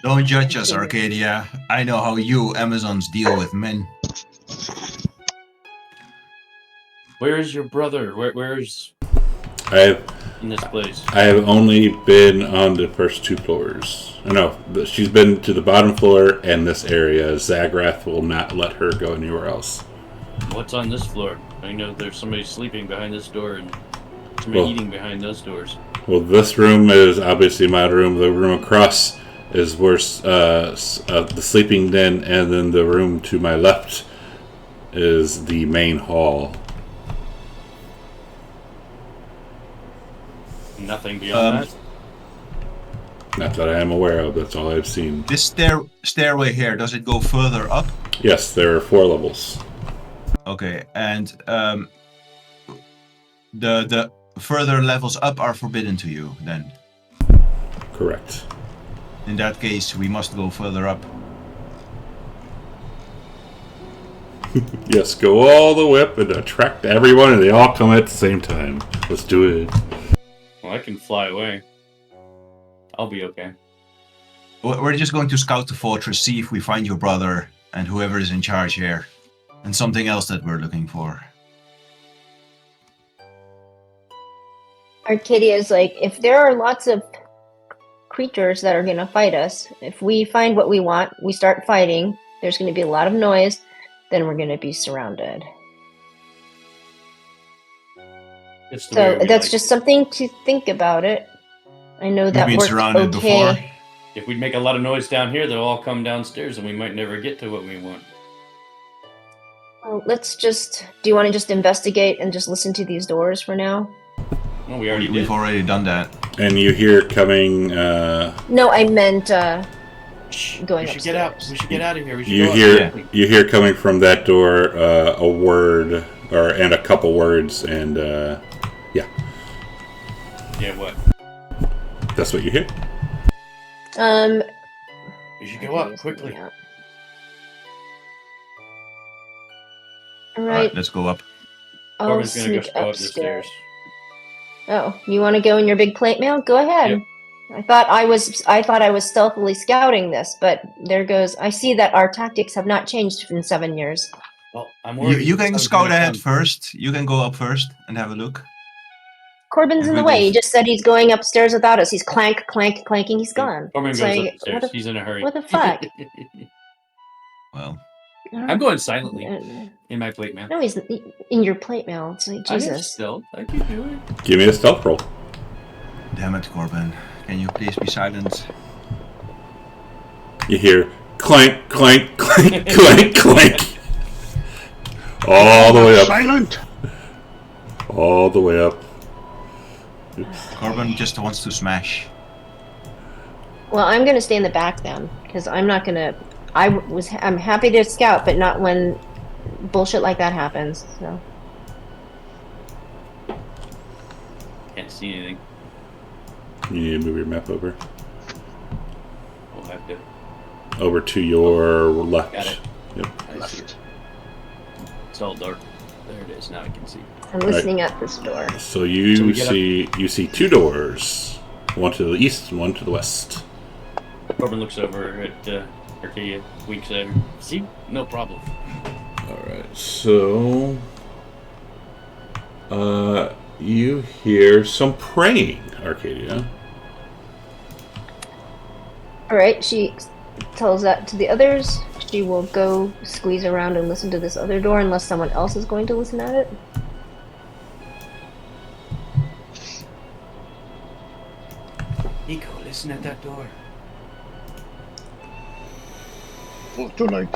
C: Don't judge us, Arcadia. I know how you Amazons deal with men.
E: Where is your brother? Where's
A: I
E: in this place?
A: have only been on the first 2 floors. No, she's been to the bottom floor and this area. Zagrath will not let her go anywhere else.
E: What's on this floor? I know there's somebody sleeping behind this door and somebody
A: Well-
E: eating behind those doors.
A: Well, this room is obviously my room. The room across is where the sleeping den, and then the room to my left is the main hall.
E: Nothing beyond that.
A: Not that I am aware of. That's all I've seen.
C: This stairway here, does it go further up?
A: Yes, there are 4 levels.
C: Okay, and the further levels up are forbidden to you, then.
A: Correct.
C: In that case, we must go further up.
A: Yes, go all the way up and attract everyone, and they all come at the same time. Let's do it.
E: Well, I can fly away. I'll be okay.
C: We're just going to scout the fortress, see if we find your brother and whoever is in charge here. And something else that we're looking for.
B: Arcadia's like, if there are lots of creatures that are going to fight us, if we find what we want, we start fighting, there's going to be a lot of noise, then we're going to be surrounded.
E: It's the way
B: So
E: we
B: that's
E: like.
B: just something to think about it. I know
C: We've
B: that
C: been
B: worked
C: surrounded
B: okay.
C: before.
E: If we make a lot of noise down here, they'll all come downstairs, and we might never get to what we want.
B: Well, let's just. Do you want to just investigate and just listen to these doors for now?
E: Well, we already
C: We've
E: did.
C: already done that.
A: And you hear coming.
B: No, I meant
E: Shh,
B: going
E: we should get out.
B: upstairs.
E: We should get out of here. We should
A: You
E: go
A: hear
E: up.
A: you hear coming from that door a word and a couple words, and yeah,
E: Yeah, what?
A: that's what you hear.
E: We should go up quickly.
B: Yeah. All
C: All
B: right,
C: right, let's go up.
B: I'll
E: Corbin's gonna go
B: sneak
E: go up the
B: upstairs.
E: stairs.
B: Oh, you want to go in your big plate mail? Go ahead.
E: Yep.
B: I thought I was stealthily scouting this, but there goes. I see that our tactics have not changed in 7 years.
E: Well, I'm
C: You,
E: worried.
C: you can
E: someone's
C: scout
E: gonna
C: ahead
E: come.
C: first. You can go up first and have a look.
B: Corbin's in the way. He just said he's going upstairs without us. He's clanking. He's gone.
E: Corbin
B: It's
E: goes
B: like,
E: upstairs. He's in a hurry.
B: What the fuck?
C: Well,
E: I'm going silently in my plate mail.
B: No, he's in your plate mail. It's like,
E: I have
B: Jesus.
E: stealth. I can do it.
A: Give me a stealth roll.
C: damn it, Corbin. Can you please be silent?
A: You hear clank, clank, clank, clank, clank. All the way up.
D: Silent.
A: All the way up.
C: Corbin just wants to smash.
B: Well, I'm gonna stay in the back then, because I'm not gonna. I'm happy to scout, but not when bullshit like that happens. So
E: Can't see anything.
A: You need to move your map over.
E: We'll have to.
A: Over to your left.
E: Got it.
A: Yep.
E: I see it. It's all dark. There it is. Now I can see.
B: I'm listening at this door.
A: So
E: we
A: you
E: get
A: see two doors. One to the east and one to the west.
E: Corbin looks over at Arcadia, winks at her. See? No problem.
A: Alright, so you hear some praying, Arcadia.
B: Alright, she tells that to the others. She will go squeeze around and listen to this other door unless someone else is going to listen at it.
E: Nico, listen at that door.
D: Oh, too late.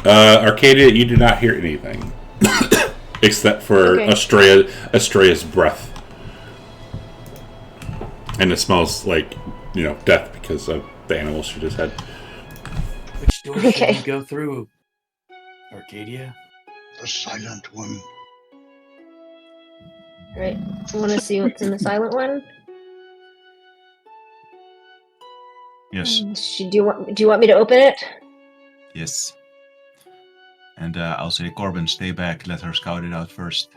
A: Arcadia, you do not hear anything. Except for
B: Okay.
A: Estrella's breath. And it smells like, death because of the animals she just had.
E: Which door should
B: Okay.
E: we go through? Arcadia?
D: The silent one.
B: Right. I want to see what's in the silent one.
C: Yes,
B: Do you want me to open it?
C: yes. And I'll say, Corbin, stay back. Let her scout it out first.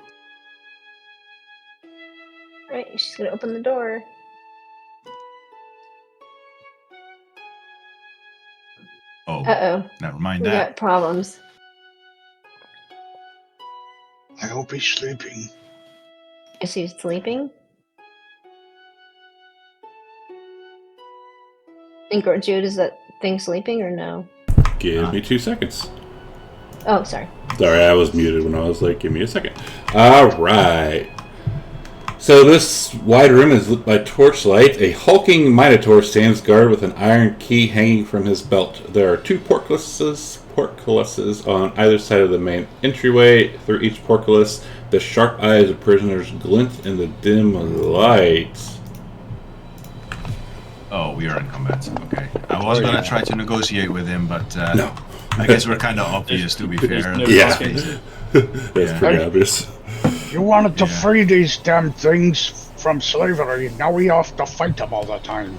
B: Right. She's gonna open the door.
C: Oh, never mind
B: We
C: that.
B: got problems.
D: I hope he's sleeping.
B: Is he sleeping? Think or Jude, is that thing sleeping or no?
A: Give me 2 seconds.
B: Oh, sorry.
A: Sorry, I was muted when I was like, give me a second. Alright. So this wide room is lit by torchlight. A hulking minotaur stands guard with an iron key hanging from his belt. There are 2 portcullises on either side of the main entryway. Through each portcullis, the sharp eyes of prisoners glint in the dim light.
C: Oh, we are in combat. Okay. I was going to try to negotiate with him, but
A: No.
C: I guess we're kind of obvious, to be fair.
E: no
A: Yeah.
E: face.
A: That's pretty obvious.
D: You wanted to free these damn things from slavery. Now we have to fight them all the time.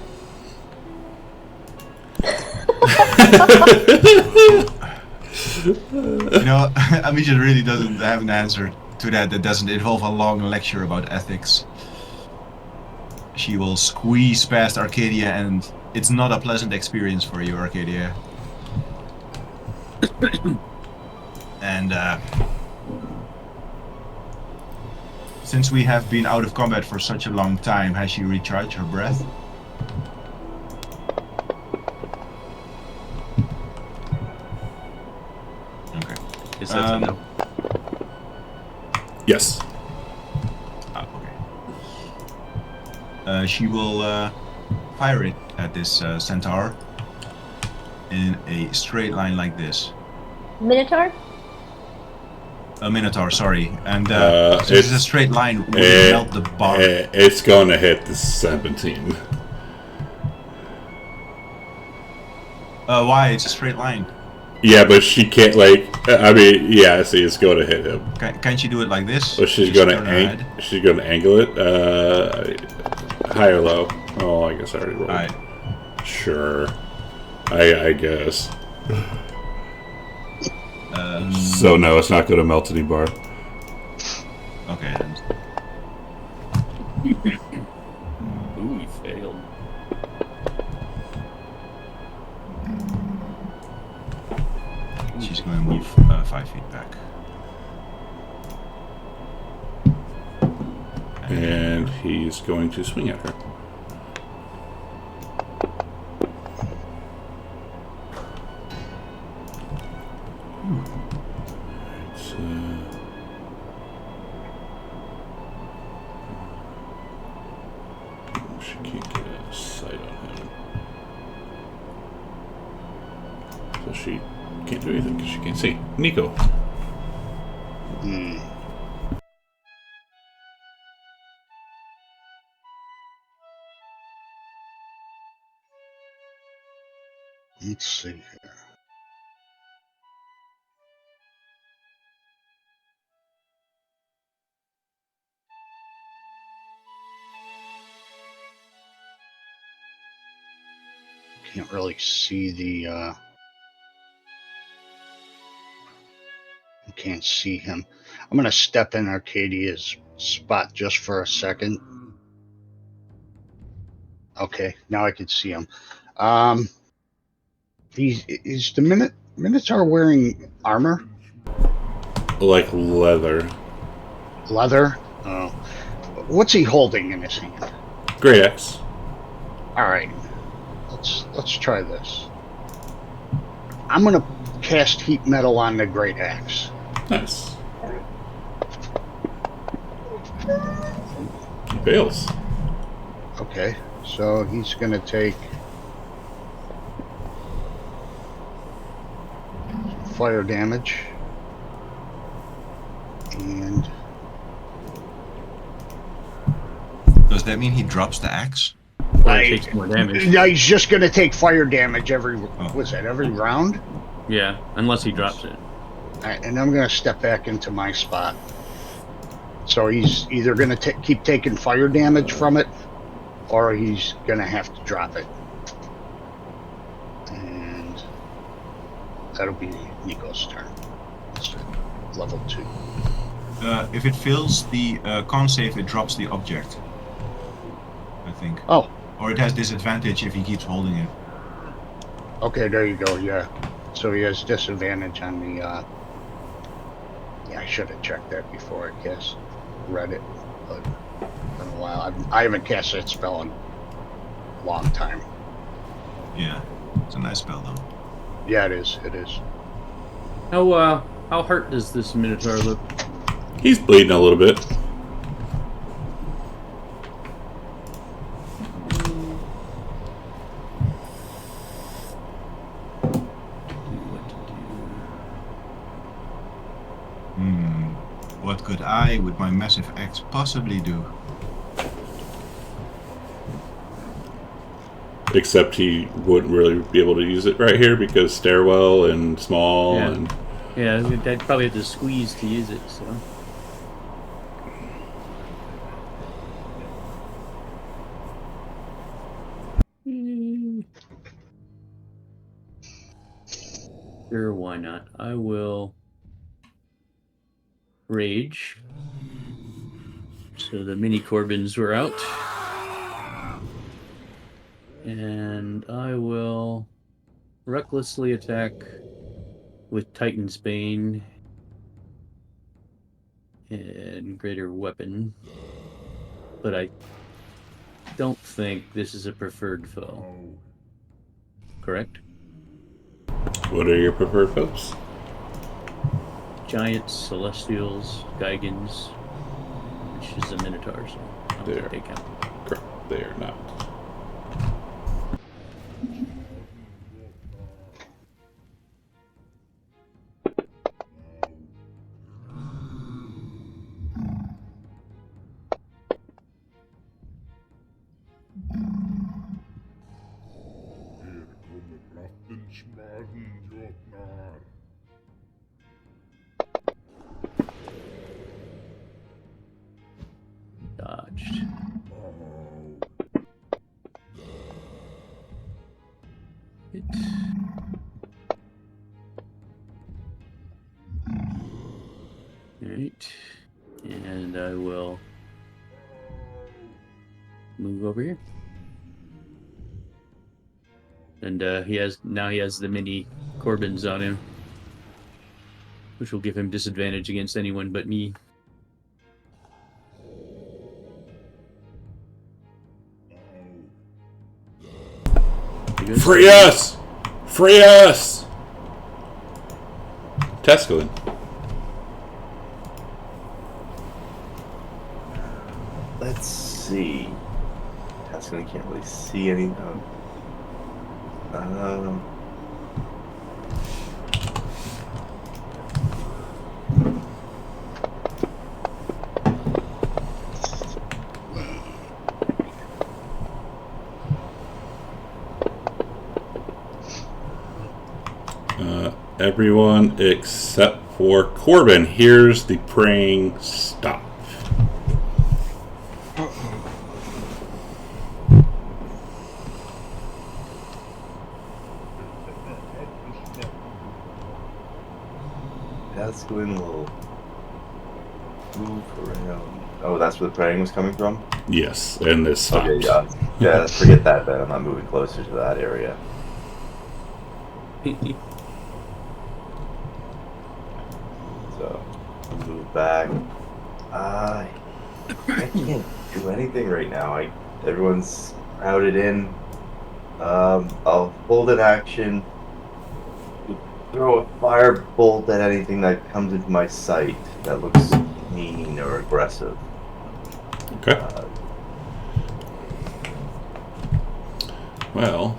C: Amisha really doesn't have an answer to that doesn't involve a long lecture about ethics. She will squeeze past Arcadia, and it's not a pleasant experience for you, Arcadia. And since we have been out of combat for such a long time, has she recharged her breath? Okay.
E: Is that a no?
A: Yes.
C: Okay. She will fire it at this centaur in a straight line like this.
B: Minotaur?
C: A minotaur, sorry. And
A: It's-
C: since it's a straight line, would it melt the bar?
A: It's going to hit the 17.
C: Why? It's a straight line.
A: Yeah, but she can't, see, it's going to hit him.
C: Can't she do it like this?
A: But she's
C: Just
A: going to
C: turn her head?
A: she's going to angle it. High or low? Oh, I guess I already rolled.
C: Alright.
A: Sure. I guess. So no, it's not going to melt any bar.
C: Okay. Then.
E: Ooh, he failed.
C: She's going to move 5 feet back.
A: And he's going to swing at her. She can't get a sight on him. So she can't do anything because she can't see. Nico.
D: Let's see here. Can't really see the. You can't see him. I'm gonna step in Arcadia's spot just for a second. Okay, now I can see him. Is the Minotaur wearing armor?
A: Like leather.
D: Leather? Oh. What's he holding in his hand?
A: Great axe.
D: All right. Let's try this. I'm gonna cast heat metal on the great axe.
A: Nice. He fails.
D: Okay, so he's gonna take fire damage, and
C: Does that mean he drops the axe?
E: Or it takes more damage.
D: yeah, he's just gonna take fire damage every. What's that? Every round?
E: Yeah, unless he drops it.
D: All right, and I'm gonna step back into my spot. So he's either gonna keep taking fire damage from it, or he's gonna have to drop it. And that'll be Nico's turn. It's level 2.
C: If it fails the con save, it drops the object. I think.
D: Oh,
C: Or it has disadvantage if he keeps holding it.
D: okay, there you go, yeah. So he has disadvantage on the, yeah, I should have checked that before I read it, but it's been a while. I haven't cast that spell in a long time.
C: Yeah, it's a nice spell though.
D: Yeah, it is, it is.
E: How hurt does this Minotaur look?
A: He's bleeding a little bit.
C: What could I, with my massive axe, possibly do?
A: Except he wouldn't really be able to use it right here because stairwell and small
E: Yeah.
A: and
E: Yeah, I'd probably have to squeeze to use it, so. Sure, why not? I will rage. So the mini Corbins were out. And I will recklessly attack with Titan's Bane and Greater Weapon. But I don't think this is a preferred foe. Correct?
A: what are your preferred foes?
E: Giants, Celestials, Gigans, which is a Minotaur, so I don't
A: There.
E: think they count.
A: Correct. They are not.
E: Dodged. Hit. Alright. And I will move over here. And he has the mini Corbins on him, which will give him disadvantage against anyone but me.
A: Free us! Free us! Tescoin.
F: Let's see. Tescoin can't really see anything.
A: Everyone except for Corbin hears the praying stop.
F: Tescoin will move around. Oh, that's where the praying was coming from?
A: Yes, and this stops.
F: Okay, yeah, forget that then. I'm not moving closer to that area. So, move back. I can't do anything right now. Everyone's crowded in. I'll hold an action. Throw a fire bolt at anything that comes into my sight that looks mean or aggressive.
A: Okay. Well,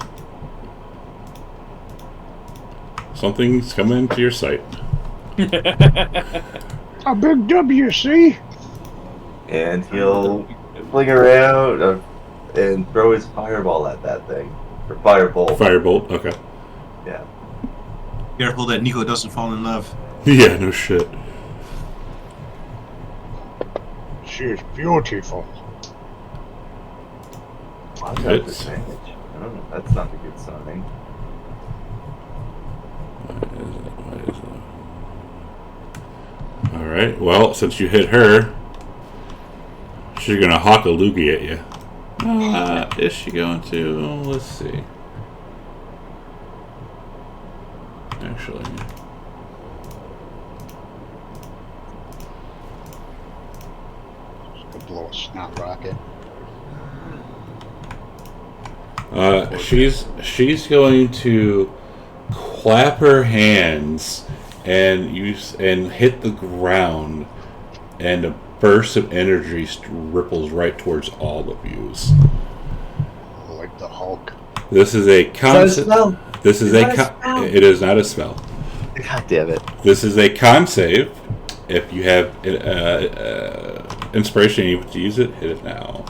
A: something's coming into your sight.
D: A big W, see?
F: And he'll fling around and throw his fireball at that thing. Or firebolt.
A: Firebolt, okay.
F: Yeah.
C: Careful that Nico doesn't fall in love.
A: Yeah, no shit.
D: She's beautiful.
F: I'll go
A: Hits.
F: disadvantage. I don't know. That's not a good sign.
A: What is it? Alright, well, since you hit her, she's gonna hawk a loogie at you. Is she going to? Let's see. Actually.
D: Just could blow a snot rocket.
A: She's going to clap her hands and hit the ground, and a burst of energy ripples right towards all of you.
D: Like the Hulk.
A: This is a concept. This is
F: It's not a spell.
A: It is not a spell.
F: God damn it.
A: This is a con save. If you have inspiration and you want to use it, hit it now.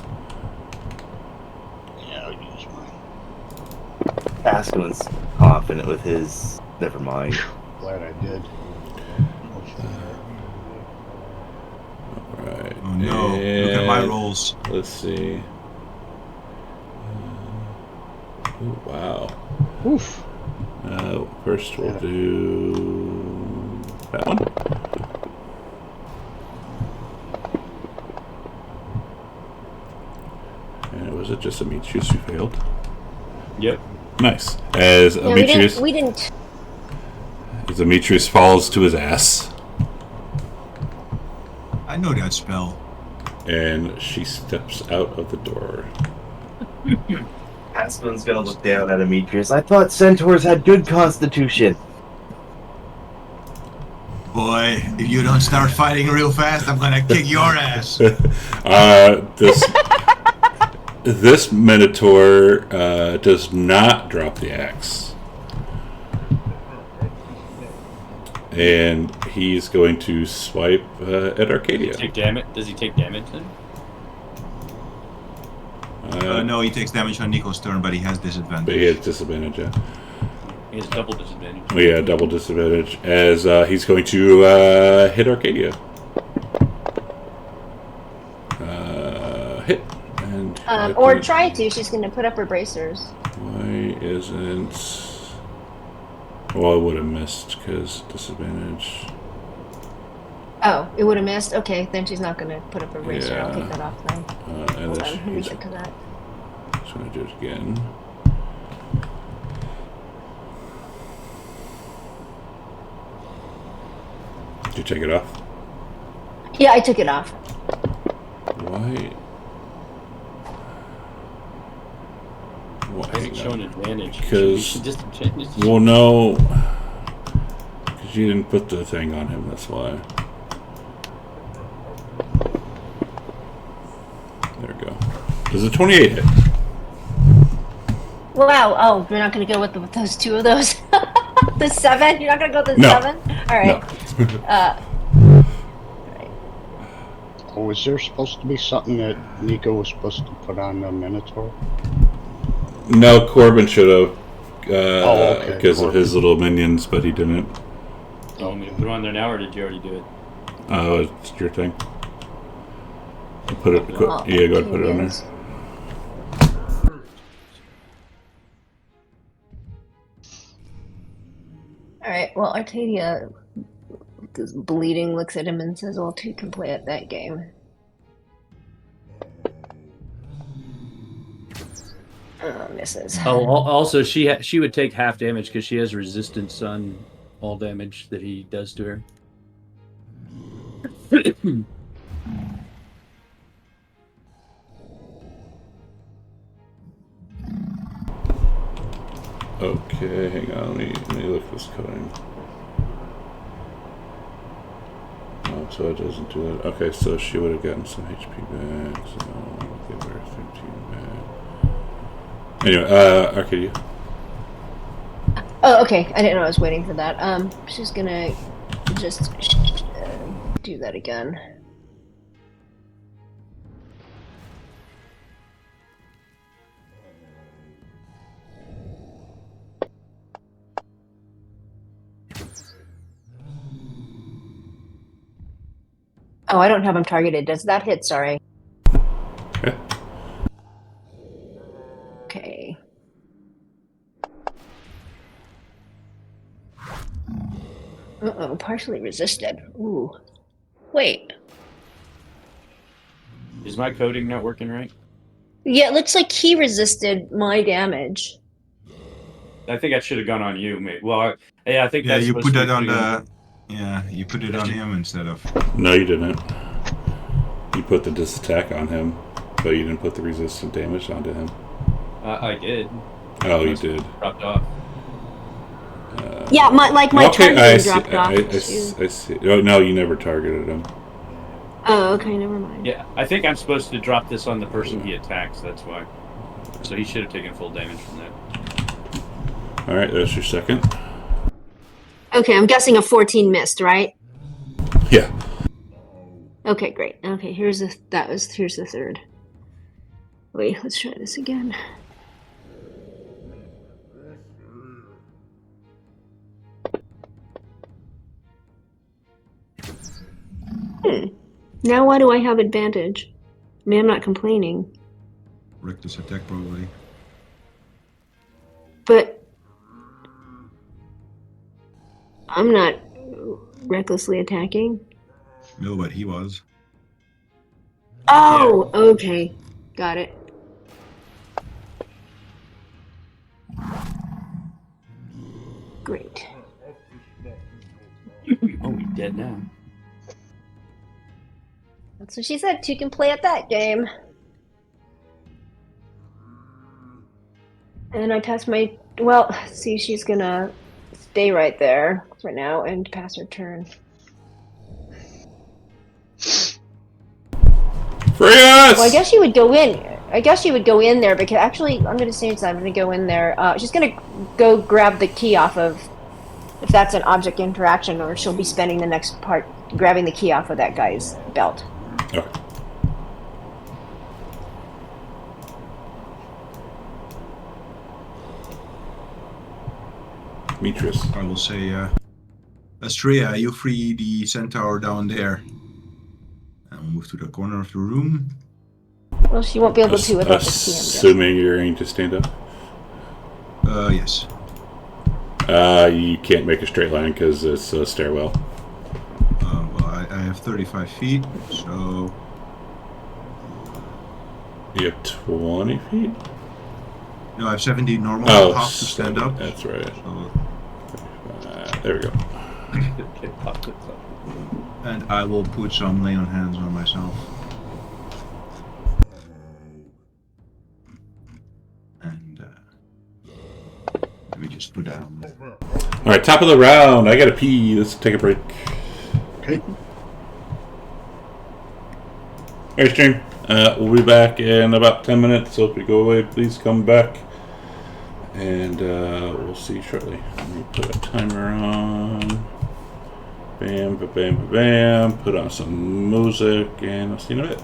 D: Yeah, I'll use mine.
F: Pasco's confident with his. Never mind.
D: Glad I did.
A: Alright.
C: Oh no, look at my rolls.
A: Let's see. Oh, wow.
D: Oof.
A: First we'll do that one. And was it just Amitrius who failed?
E: Yep.
A: Nice. As
B: Yeah,
A: Amitrius,
B: we didn't.
A: as Amitrius falls to his ass,
C: I know that spell.
A: and she steps out of the door.
F: Pasco's gonna look down at Amitrius. I thought centaurs had good constitution.
C: Boy, if you don't start fighting real fast, I'm gonna kick your ass.
A: This Minotaur does not drop the axe. And he's going to swipe at Arcadia.
E: Take damage. Does he take damage then?
C: No, he takes damage on Nico's turn, but he has disadvantage.
A: But he has disadvantage, yeah.
E: He has double disadvantage.
A: Oh, yeah, double disadvantage. As he's going to hit Arcadia. Hit. And
B: Or try to. She's going to put up her bracers.
A: Why isn't... Well, I would have missed because disadvantage.
B: Oh, it would have missed? Okay, then she's not going to put up her bracer.
A: Yeah.
B: I'll take that off then.
A: And
B: Hold
A: then
B: on, let me
A: she's
B: get to that.
A: going to do it again. Did you take it off?
B: Yeah, I took it off.
A: Why? Well, hang
E: show an advantage.
A: Because
E: Should be disadvantage.
A: Well, no. Because you didn't put the thing on him, that's why. There we go. Does a 28 hit?
B: Wow. Oh, you're not going to go with those two of those? The 7? You're not going to go with the
A: No.
B: 7? All right.
D: Oh, was there supposed to be something that Nico was supposed to put on the Minotaur?
A: No, Corbin should have.
D: Okay,
A: Because of his little minions, but he didn't.
E: Do you want me to put it on there now, or did you already do it?
A: Oh, it's your thing. Put it. Yeah, go ahead and put it on there.
B: All right. Well, Arcadia, bleeding, looks at him and says, "Well, two can play at that game." Misses.
E: Oh, also she would take half damage because she has resistance on all damage that he does to her.
A: Okay, hang on. Let me look this coding. Oh, so it doesn't do that. Okay, so she would have gotten some HP back. So I'll give her 13 back. Anyway, Arcadia.
B: Oh, okay. I didn't know I was waiting for that. She's gonna just do that again. Oh, I don't have him targeted. Does that hit? Sorry.
A: Okay.
B: Okay. Uh-oh, partially resisted. Ooh. Wait.
E: Is my coding not working right?
B: Yeah, it looks like he resisted my damage.
E: I think I should have gone on you, mate. Well, I think
C: Yeah,
E: that's
C: you
E: supposed
C: put
E: to be
C: that on
E: putting
C: the. Yeah, you put it on him instead of.
A: No, you didn't. You put the dis attack on him, but you didn't put the resistant damage onto him.
E: I did.
A: Oh, you did.
E: Dropped off.
B: Yeah, my
A: Okay,
B: targeting dropped off.
A: I see. Oh, no, you never targeted him.
B: Oh, okay, never mind.
E: Yeah, I think I'm supposed to drop this on the person he attacks. That's why. So he should have taken full damage from that.
A: All right, that's your second.
B: Okay, I'm guessing a 14 missed, right?
A: Yeah.
B: Okay, great. Okay, here's the third. Wait, let's try this again. Now why do I have advantage? I mean, I'm not complaining.
C: Reckless attack, probably.
B: But I'm not recklessly attacking.
C: No, but he was.
B: Oh, okay. Got it. Great.
E: Oh, he's dead now.
B: That's what she said. Two can play at that game. And I pass my... Well, see, she's gonna stay right there for now and pass her turn.
A: Free us!
B: Well, I guess she would go in. I guess she would go in there because actually, I'm going to say I'm going to go in there. She's going to go grab the key off of... If that's an object interaction, or she'll be spending the next part grabbing the key off of that guy's belt.
A: Okay. Demetrius.
C: I will say, Astrea, you free the centaur down there. And we'll move to the corner of the room.
B: Well, she won't be able to without the key, I'm guessing.
A: Assuming you're going to stand up.
C: Yes.
A: You can't make a straight line because it's a stairwell.
C: Well, I have 35 feet, so...
A: You have 20 feet?
C: No, I have 70 normal.
A: Oh,
C: half to stand up.
A: That's right.
C: So,
A: There we go.
C: and I will put some lay on hands on myself. And just put that on there.
A: All right, top of the round. I gotta pee. Let's take a break.
D: Okay.
A: All right, stream. We'll be back in about 10 minutes. So if you go away, please come back. And we'll see you shortly. Let me put a timer on. Bam, ba bam, ba bam. Put on some music, and I'll see you in a bit.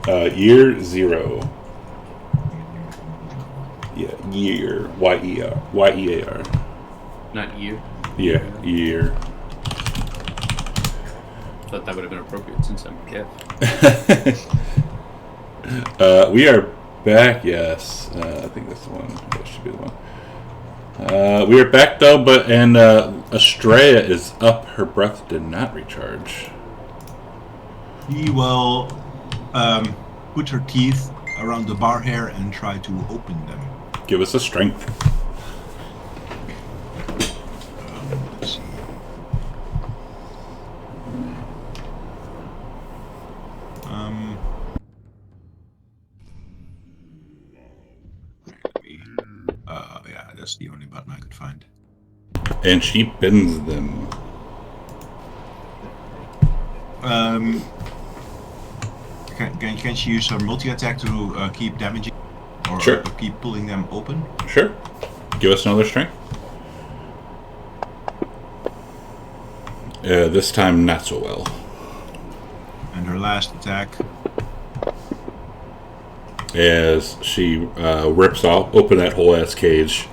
A: Year 0. Yeah, year. Y-E-R. Y-E-A-R.
E: Not you.
A: Yeah, year.
E: Thought that would have been appropriate since I'm Kev.
A: We are back, yes. I think that's the one. That should be the one. We are back though, and Estrella is up. Her breath did not recharge.
C: He will put her teeth around the bar hair and try to open them.
A: Give us a strength.
C: Let's see. Yeah, that's the only button I could find.
A: And she bends them.
C: Can she use her multi-attack to keep damaging? Or
A: Sure.
C: keep pulling them open?
A: Sure. Give us another strength. This time, not so well.
C: And her last attack.
A: As she rips open that whole ass cage.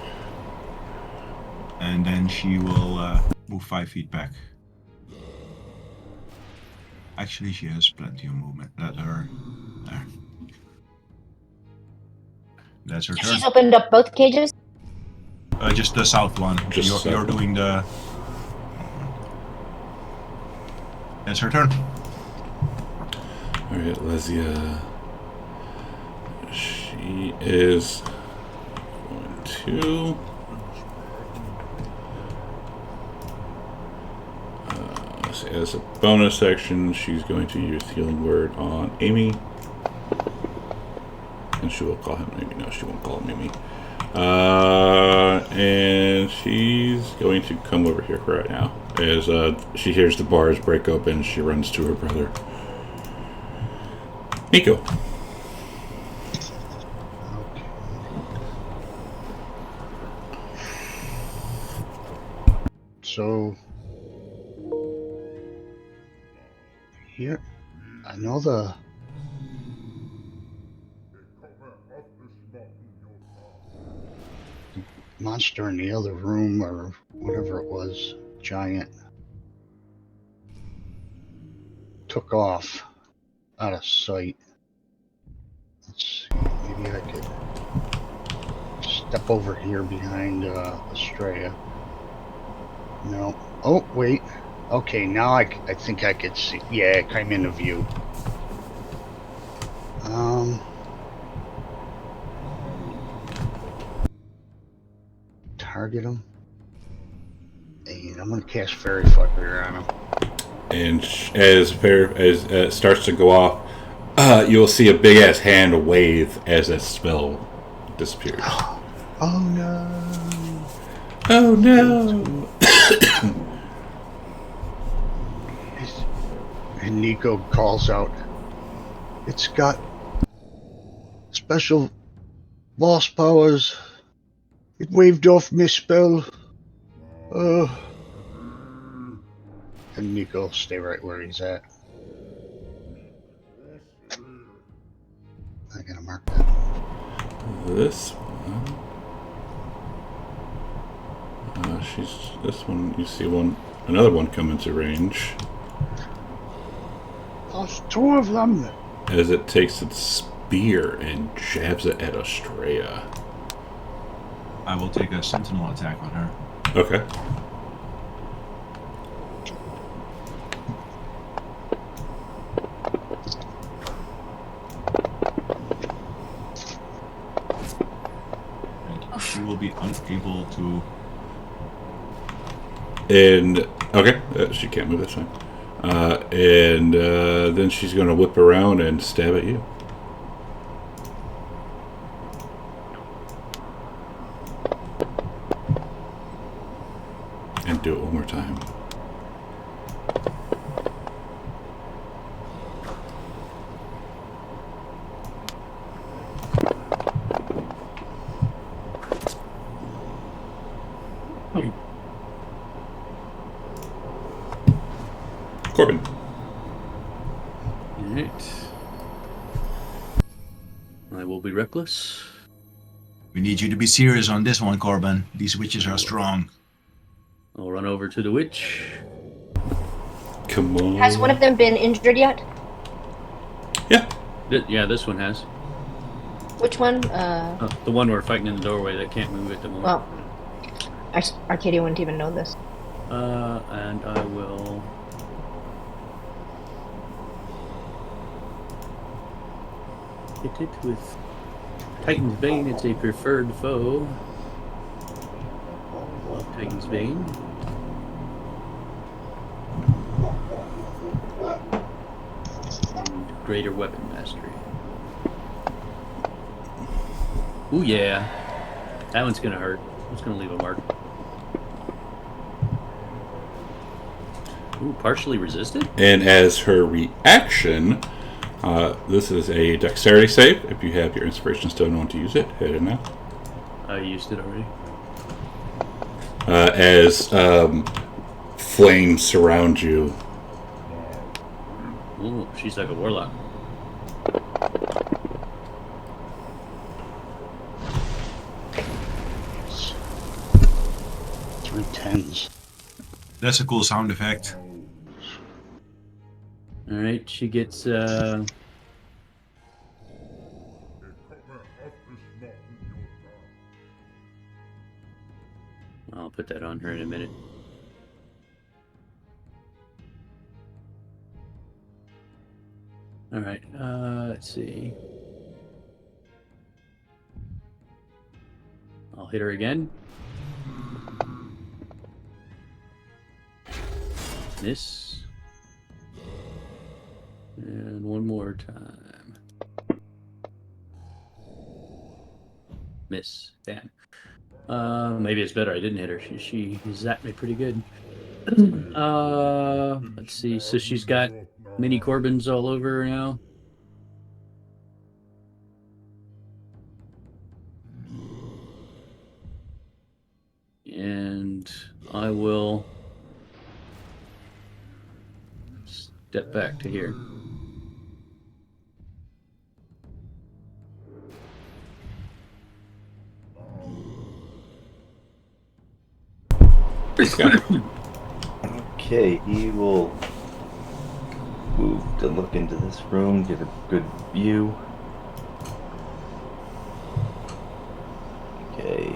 C: And then she will move 5 feet back. Actually, she has plenty of movement. Let her... There. That's her turn.
B: She's opened up both cages?
C: Just the south one.
A: Just
C: You're doing the... That's her turn.
A: Alright, Lesia. She is going to... as a bonus action, she's going to use Healing Word on Amy. And she will call him Amy. No, she won't call him Amy. And she's going to come over here right now. As she hears the bars break open, she runs to her brother. Nico.
D: So here, I know the monster in the other room, or whatever it was, giant, took off out of sight. Let's see, maybe I could step over here behind Estrella. No. Oh, wait. Okay, now I think I could see. Yeah, it came into view. Target him. And I'm gonna cast Fairy Fire on him.
A: And as it starts to go off, you'll see a big ass hand wave as that spell disappears.
D: Oh no!
A: Oh no!
D: And Nico calls out, "It's got special boss powers. It waved off my spell." And Nico will stay right where he's at. I gotta mark that.
A: This one. This one. You see another one come into range.
D: There's 2 of them.
A: As it takes its spear and jabs it at Estrella.
C: I will take a sentinel attack on her.
A: Okay.
C: And she will be unable to...
A: And okay, she can't move. That's fine. And then she's going to whip around and stab at you. And do it one more time. Corbin.
E: Alright. will be reckless.
C: We need you to be serious on this one, Corbin. These witches are strong.
E: I'll run over to the witch.
A: Come on.
B: Has one of them been injured yet?
A: Yeah.
E: Yeah, this one has.
B: Which one?
E: The one we're fighting in the doorway that can't move at the moment.
B: Well, Arcadia wouldn't even know this.
E: And I will... hit it with Titan's Bane. It's a preferred foe of Titan's Bane. And Greater Weapon Mastery. Ooh, yeah. That one's gonna hurt. It's gonna leave a mark. Ooh, partially resisted?
A: And as her reaction, this is a dexterity save. If you have your inspiration stone and want to use it, hit it now.
E: I used it already.
A: As flames surround you.
E: Ooh, she's like a warlock.
D: Three tens.
C: That's a cool sound effect.
E: Alright, she gets, I'll put that on her in a minute. Alright, let's see. I'll hit her again. Miss. And one more time. Miss. Damn. Maybe it's better I didn't hit her. She zapped me pretty good. Let's see. So she's got mini Corbins all over her now. And I will step back to here.
F: Okay, he will move to look into this room, get a good view. Okay.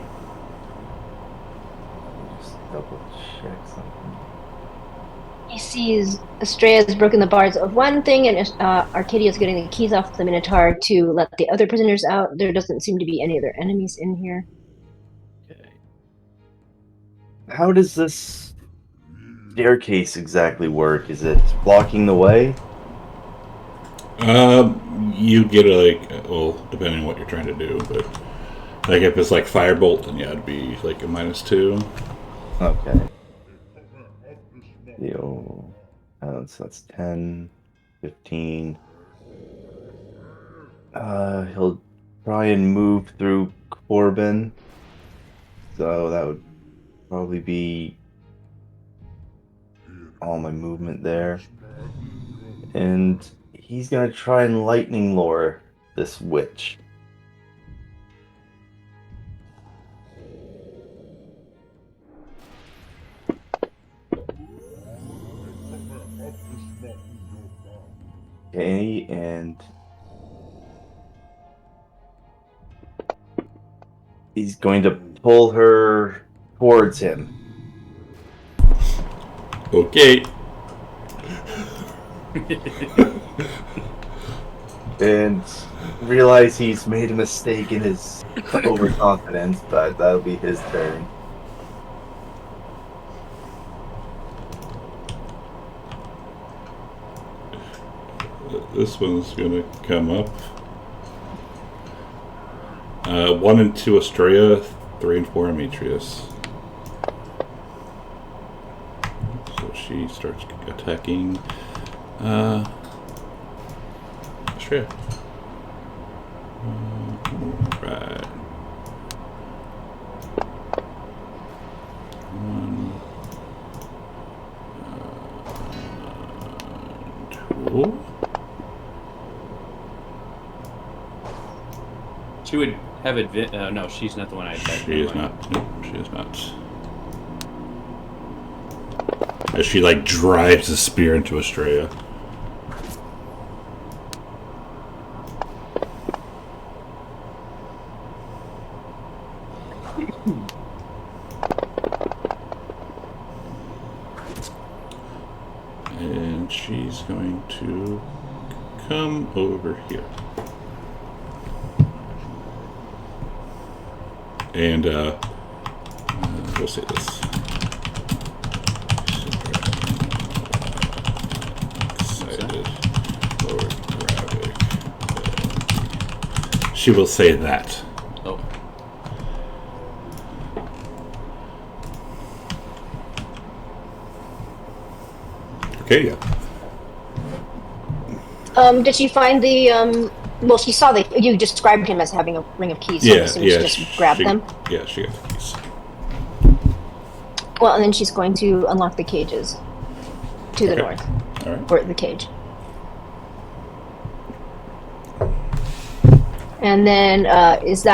F: Just double check something.
B: He sees Estrella has broken the bars of one thing, and Arcadia's getting the keys off the Minotaur to let the other prisoners out. There doesn't seem to be any other enemies in here.
F: Okay. How does this staircase exactly work? Is it blocking the way?
A: You get well, depending on what you're trying to do, but like if it's like firebolt, then yeah, it'd be like a -2.
F: Okay. So that's 10, 15. He'll try and move through Corbin. So that would probably be all my movement there. And he's gonna try and lightning lure this witch. Okay, and he's going to pull her towards him.
A: Okay.
F: And realize he's made a mistake in his overconfidence, but that'll be his turn.
A: This one's gonna come up. 1 and 2 Estrella, 3 and 4 Demetrius. So she starts attacking Estrella. Right. 1, 2.
E: She would have no, she's not the one I attacked.
A: She is not. No, she is not. As she like drives the spear into Estrella. And she's going to come over here. And we'll say this. Excited or graphic. She will say that.
E: Oh.
A: Okay, yeah.
B: Did she find the well, she saw you described him as having a ring of keys, so
A: Yeah,
B: she just grabbed them.
A: Yeah, she got the keys.
B: Well, and then she's going to unlock the cages to the
A: Okay.
B: north.
A: All right.
B: Or the cage. And then that's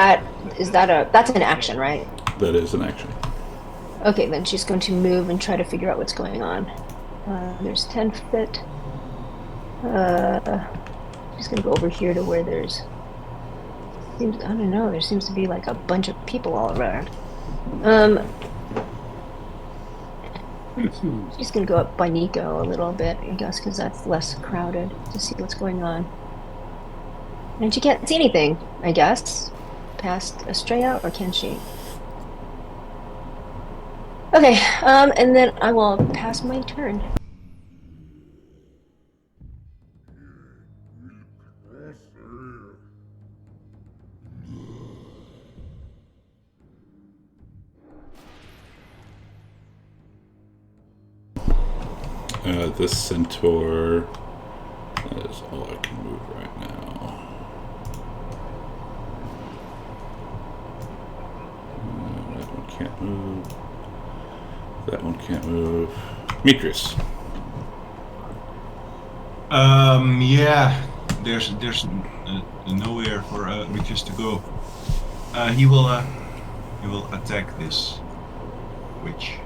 B: an action, right?
A: That is an action.
B: Okay, then she's going to move and try to figure out what's going on. There's 10 foot. She's gonna go over here to where there seems to be like a bunch of people all around. She's gonna go up by Nico a little bit, I guess, because that's less crowded, to see what's going on. And she can't see anything, I guess, past Estrella, or can she? Okay, and then I will pass my turn.
A: This centaur is all I can move right now. That one can't move. That one can't move. Demetrius.
C: Yeah. There's nowhere for Riches to go. He will attack this witch.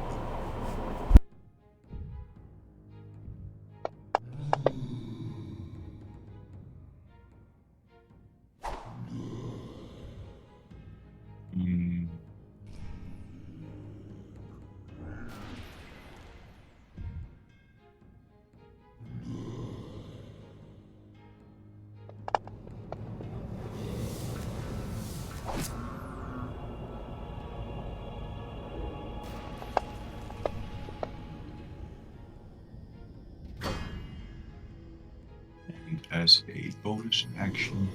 C: As a bonus action,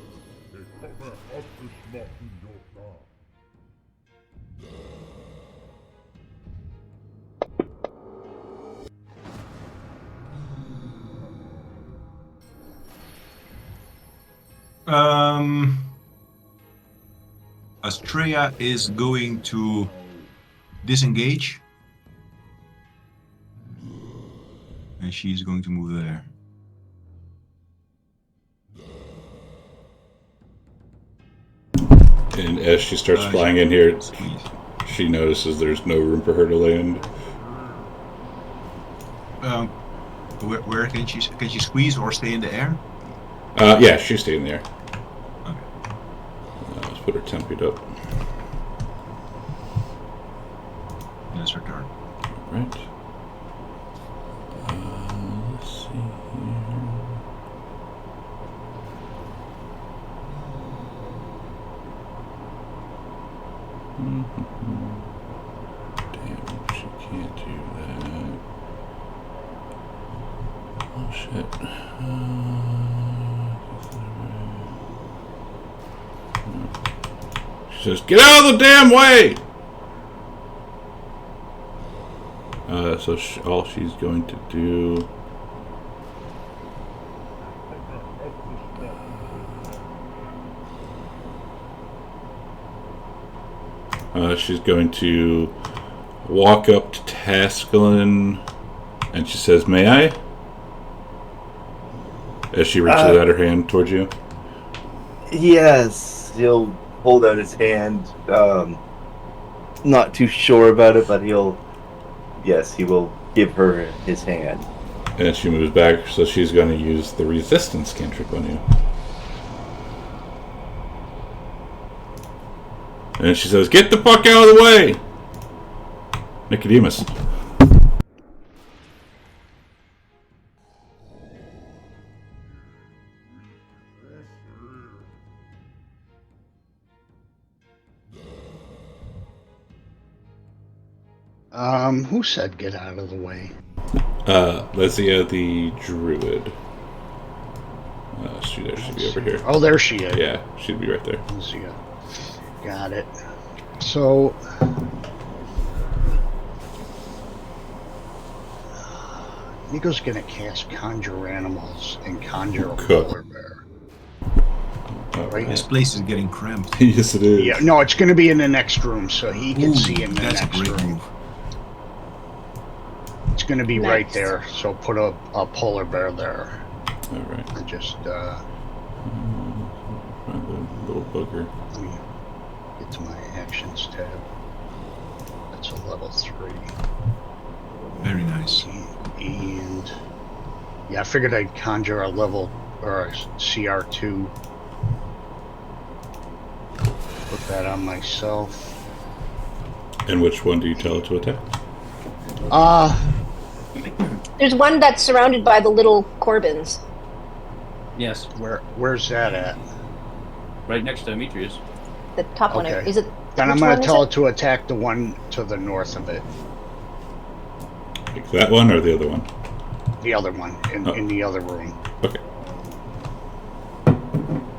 C: Estrella is going to disengage, and she's going to move there.
A: And as she starts flying in here, she notices there's no room for her to land.
C: Where can she squeeze or stay in the air?
A: Yeah, she's staying there.
C: Okay.
A: Let's put her 10 feet up.
C: That's her turn.
A: Right. Let's see here. Damn, she can't do that. Oh shit. She says, "Get out of the damn way!" So all she's going to do. She's going to walk up to Tascalin, and she says, "May I?" As she reaches out her hand towards you.
F: Yes, you'll hold out his hand. Not too sure about it, but he will give her his hand.
A: And she moves back, so she's going to use the resistance cantrip on you. And she says, "Get the fuck out of the way!" Nicodemus.
D: Who said get out of the way?
A: Lesia the druid. She should be over here.
D: Oh, there she is.
A: Yeah, she'd be right there.
D: Lesia. Got it. So, Nico's gonna cast Conjure Animals and Conjure a
A: Cool.
D: Polar Bear.
A: Right.
C: This place is getting cramped.
A: Yes, it is.
D: Yeah, no, it's gonna be in the next room, so he can see in the
C: That's a
D: next
C: great
D: room.
C: move.
D: It's gonna be right
B: Nice.
D: there, so put a Polar Bear there.
A: All right.
D: And just,
A: Find the little booger.
D: let me get to my Actions tab. That's a level 3.
C: Very nice.
D: And yeah, I figured I'd conjure a level or a CR2. Put that on myself.
A: And which one do you tell it to attack?
B: There's one that's surrounded by the little Corbins.
E: Yes,
D: Where's that at?
E: right next to Demetrius.
B: The top one.
D: Okay.
B: Is it?
D: Then I'm
B: Which
D: gonna
B: one is
D: tell
B: it?
D: it to attack the one to the north of it.
A: Like that one or the other one?
D: The other one in
A: Oh.
D: the other room.
A: Okay.
D: And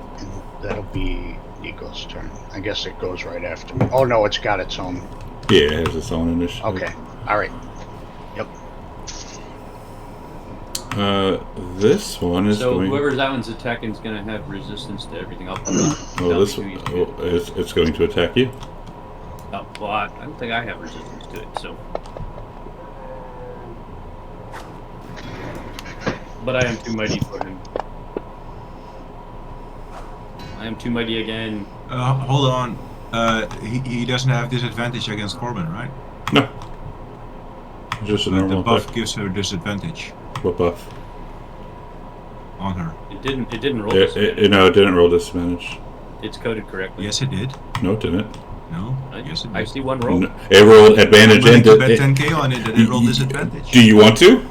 D: that'll be Nico's turn. I guess it goes right after me. Oh no, it's got its own.
A: Yeah, it has its own initiative.
D: Okay. Alright. Yep.
A: This one is
E: So
A: going.
E: whoever that one's attacking is going to have resistance to everything. I'll
A: Well, this one, it's going to attack you.
E: Oh, well, I don't think I have resistance to it, so. But I am too mighty for him. I am too mighty again.
C: Hold on. He doesn't have disadvantage against Corbin, right?
A: No. Just a
C: But the
A: normal
C: buff
A: attack.
C: gives her disadvantage
A: What buff?
C: on her.
E: It didn't roll
A: It didn't roll disadvantage.
E: It's coded correctly.
C: Yes, it did.
A: No, it didn't.
C: No. Yes, it
E: I
C: did.
E: see one roll.
A: No, it rolled advantage
C: I'm
A: and
C: willing to bet 10k on it that it rolled disadvantage.
A: Do you want to?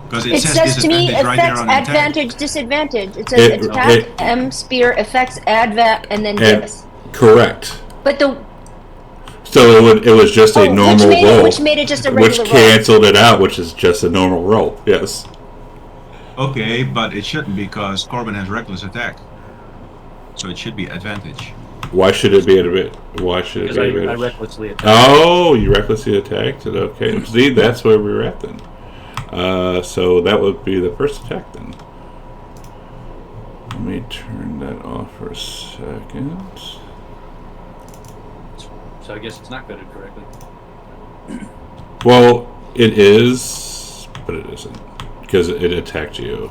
C: Because it
B: It
C: says
B: says to me
C: disadvantage right there
B: effects
C: on the tag.
B: advantage disadvantage. It says
A: It-
B: attack
A: it-
B: M spear effects advat and then
A: And-
B: this.
A: Correct.
B: But the
A: So it was just a normal roll,
B: which made it just a
A: which
B: regular roll.
A: canceled it out, which is just a normal roll. Yes.
C: Okay, but it shouldn't because Corbin has reckless attack. So it should be advantage.
A: Why should it be a bit? Why should it
E: Because
A: be
E: I
A: advantage?
E: recklessly attacked.
A: Oh, you recklessly attacked it. Okay. See, that's where we were at then. So that would be the first attack then. Let me turn that off for a second.
E: So I guess it's not coded correctly.
A: Well, it is, but it isn't because it attacked you.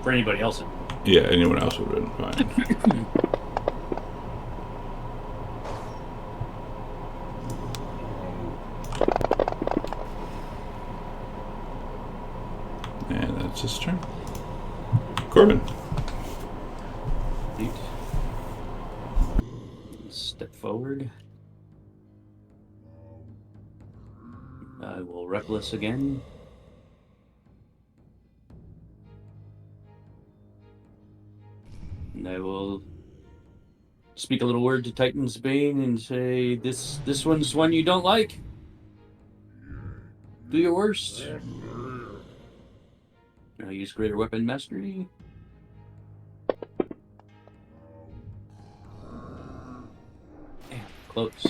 E: For anybody else.
A: Yeah, anyone else would have been fine. And that's his turn. Corbin.
E: Neat. Step forward. I will reckless again. And I will speak a little word to Titan's Bane and say, this one's one you don't like. Do your worst. I'll use Greater Weapon Mastery. Damn, close.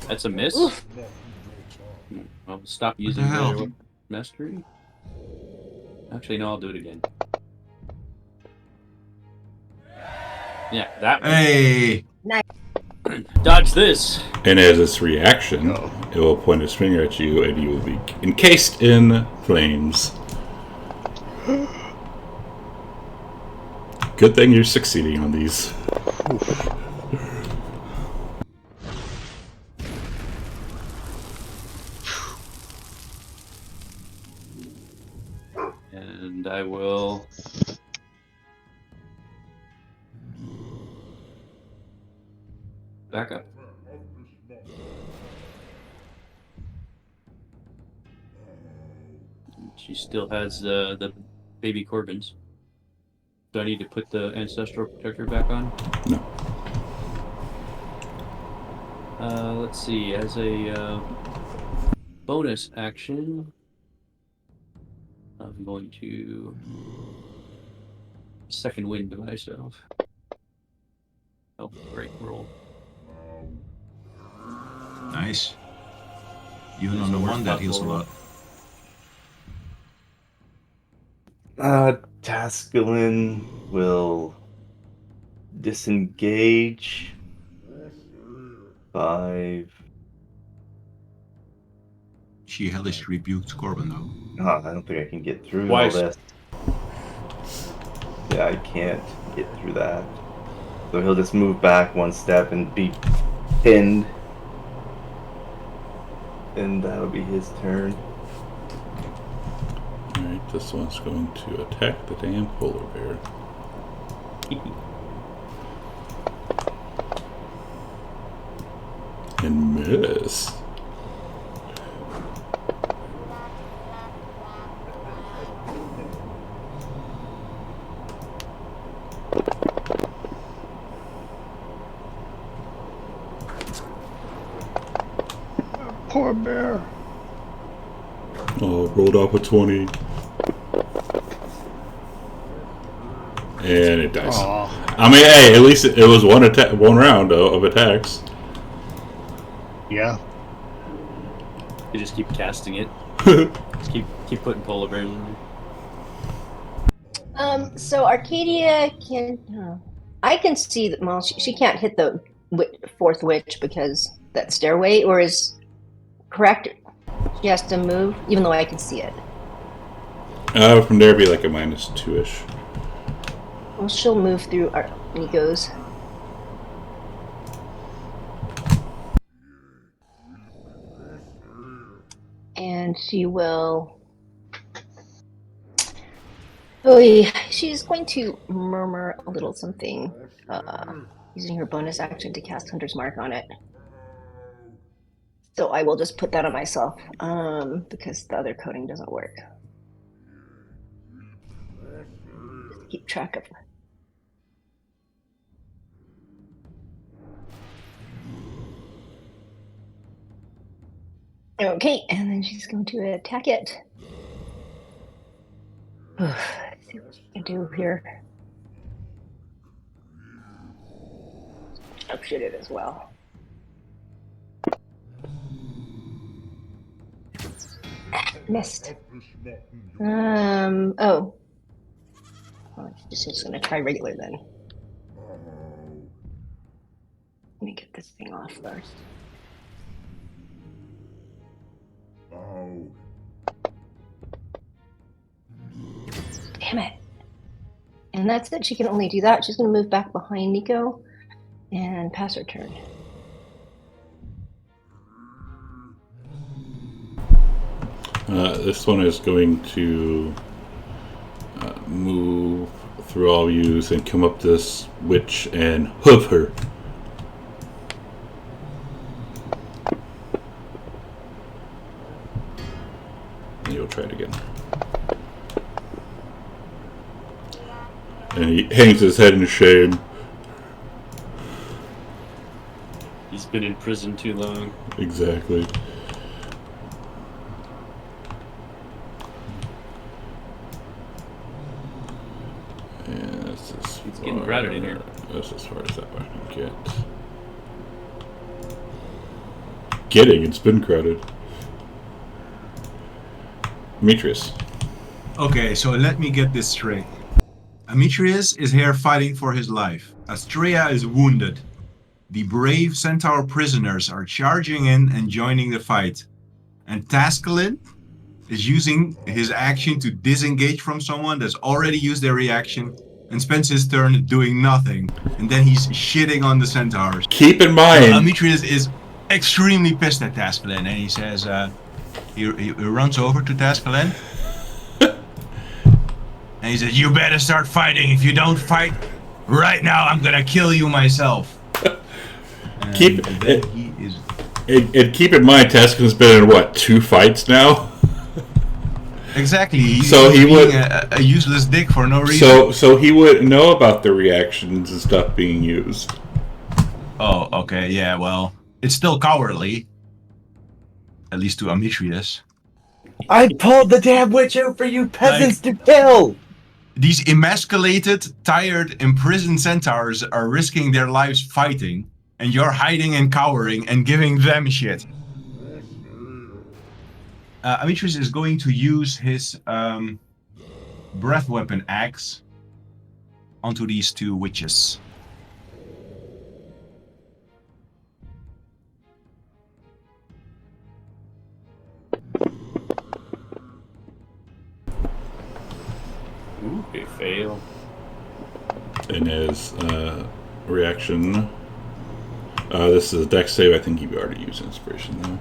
E: That's a miss.
B: Oof.
E: I'll stop using
C: the hell?
E: Greater Weapon Mastery. Actually, no, I'll do it again. Yeah, that one.
C: Hey!
E: Dodge this.
A: And as its reaction,
D: Oh.
A: it will point its finger at you and you will be encased in flames. Good thing you're succeeding on these.
D: Oof.
E: And I will back up. She still has the baby Corbins. Do I need to put the ancestral protector back on?
A: No.
E: Let's see. As a bonus action, I'm going to second wind to myself. Oh, great roll.
C: Nice. Even
E: There's
C: on the
E: the worst
C: one that heals a
E: possible
C: lot.
F: Tascalin will disengage. 5.
C: She hellish rebuked Corbin, though.
F: Oh, I don't think I can get through
E: Twice.
F: all this. Yeah, I can't get through that. So he'll just move back one step and be pinned. And that'll be his turn.
A: Alright, this one's going to attack the damn polar bear. And miss.
D: Poor bear.
A: Oh, rolled off a 20. And it dies.
D: Aw.
A: I mean, hey, at least it was one round of attacks.
D: Yeah.
E: You just keep casting it. Just keep putting polar bears in there.
B: So Arcadia can. I can see that. Well, she can't hit the fourth witch because that stairway, or is correct. She has to move, even though I can see it.
A: From there, it'd be like a -2-ish.
B: Well, she'll move through Nico's. And she will. Oh, yeah. She's going to murmur a little something, using her bonus action to cast Hunter's Mark on it. So I will just put that on myself, because the other coding doesn't work. Just keep track of. Okay, and then she's going to attack it. Let's see what she can do here. Sharpshoot it as well. Missed. Oh. Well, she's just gonna try regular then. Let me get this thing off first. Damn it. And that's it. She can only do that. She's gonna move back behind Nico and pass her turn.
A: This one is going to move through all yous and come up this witch and hoof her. And you'll try it again. And he hangs his head in shame.
E: He's been in prison too long.
A: Exactly. And that's as
E: It's getting crowded in here.
A: That's as far as that one can get. Getting, it's been crowded. Demetrius.
C: Okay, so let me get this straight. Demetrius is here fighting for his life. Astrea is wounded. The brave centaur prisoners are charging in and joining the fight. And Tascalin is using his action to disengage from someone that's already used their reaction and spends his turn doing nothing. And then he's shitting on the centaurs.
A: Keep in mind,
C: Amitrius is extremely pissed at Taskelen, and he says, he runs over to Taskelen, and he says, "You better start fighting. If you don't fight right now, I'm gonna kill you myself." And
A: keep
C: then he is.
A: and keep in mind, Taskin's been in what, 2 fights now?
C: Exactly. He's
A: So he
C: being
A: would-
C: a useless dick for no reason.
A: So he would know about the reactions and stuff being used.
C: Oh, okay, yeah, well, it's still cowardly. At least to Amitrius.
F: I pulled the damn witch out for you peasants to kill!
C: These emasculated, tired, imprisoned centaurs are risking their lives fighting, and you're hiding and cowering and giving them shit. Amitrius is going to use his breath weapon axe onto these 2 witches.
E: Ooh, they fail.
A: In his reaction. This is a dex save. I think you've already used inspiration though.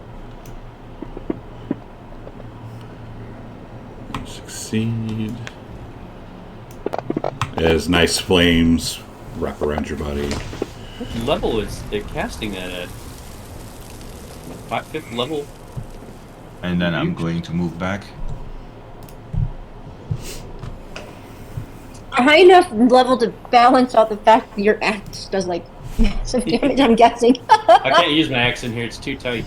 A: You succeed. As nice flames wrap around your body.
E: What level is they casting that at? 5th level?
C: And then I'm going to move back.
B: High enough level to balance out the fact that your axe does like massive damage, I'm guessing.
E: I can't use my axe in here, it's too tight.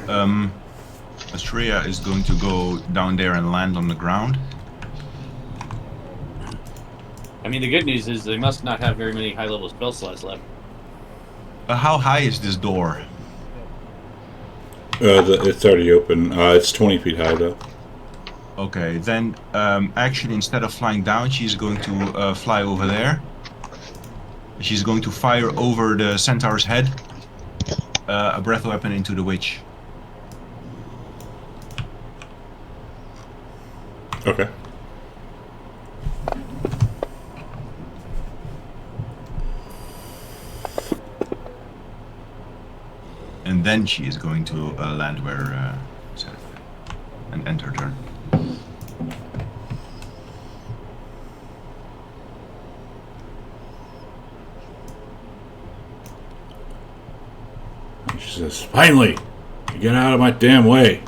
C: Astrea is going to go down there and land on the ground.
E: I mean, the good news is they must not have very many high-level spell slots left.
C: How high is this door?
A: It's already open. It's 20 feet high though.
C: Okay, then actually instead of flying down, she's going to fly over there. She's going to fire over the centaur's head a breath weapon into the witch.
A: Okay.
C: And then she is going to land where and end her turn.
A: She says, "Finally, you get out of my damn way."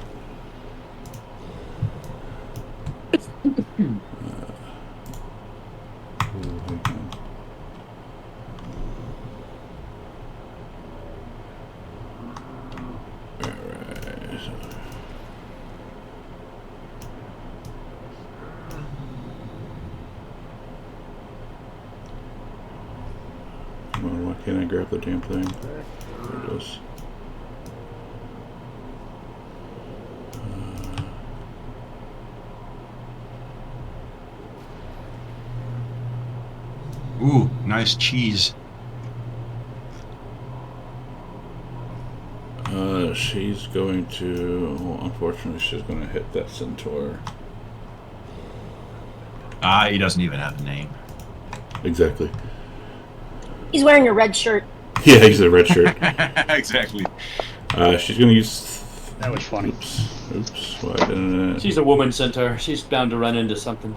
A: Why can't I grab the damn thing? There it is.
C: Ooh, nice cheese.
A: She's going to... Well, unfortunately, she's going to hit that centaur.
C: He doesn't even have a name.
A: Exactly.
B: He's wearing a red shirt.
A: Yeah, he's a red shirt.
C: Exactly.
A: She's going to use...
D: That was funny.
A: Oops. Why didn't it...
E: She's a woman centaur. She's bound to run into something.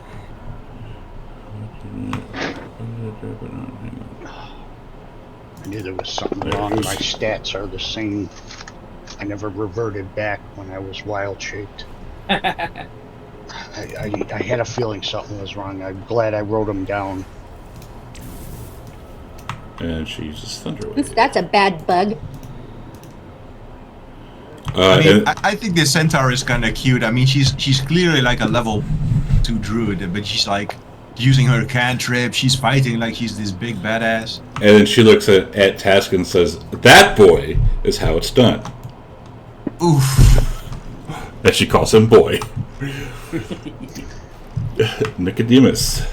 D: I knew there was something wrong. My stats are the same. I never reverted back when I was wild shaped. I had a feeling something was wrong. I'm glad I wrote them down.
A: And she uses Thunder Wave.
B: That's a bad bug.
C: I think this centaur is kind of cute. I mean, she's clearly like a level 2 druid, but she's like using her cantrip. She's fighting like she's this big badass.
A: And then she looks at Task and says, "That boy is how it's done."
C: Oof.
A: And she calls him boy. Nicodemus.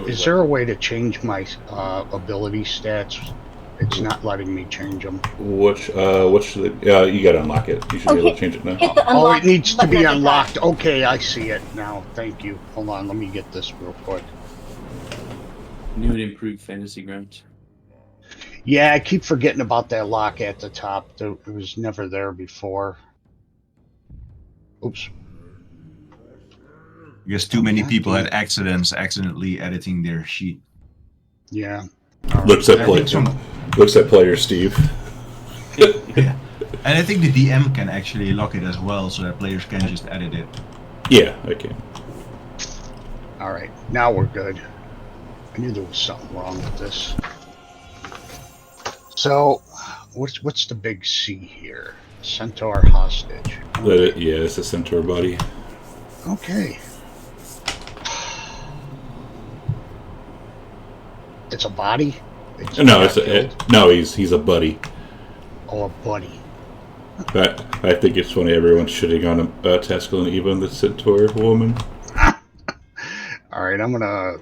D: Is there a way to change my ability stats? It's not letting me change them.
A: What should they, you gotta unlock it. You should be able to change it now.
B: Hit the
D: Oh,
B: unlock
D: it needs to
B: button
D: be
B: at the top.
D: unlocked. Okay, I see it now. Thank you. Hold on, let me get this real quick.
E: New and improved fantasy grounds.
D: Yeah, I keep forgetting about that lock at the top. It was never there before. Oops.
C: I guess too many
D: God
C: people
D: damn
C: had
D: it.
C: accidents accidentally editing their sheet.
D: Yeah.
A: Looks at
C: I
A: play.
C: think some,
A: Looks at player Steve.
C: yeah. And I think the DM can actually lock it as well, so that players can just edit it.
A: Yeah, I can.
D: All right. Now we're good. I knew there was something wrong with this. So, what's the big C here? Centaur hostage. Okay.
A: Yeah, it's a centaur body.
D: Okay. It's a body?
A: No, he's a buddy.
D: Oh, a buddy.
A: But I think it's funny everyone's shitting on Tascal and Eva, the centaur woman.
D: All right, I'm gonna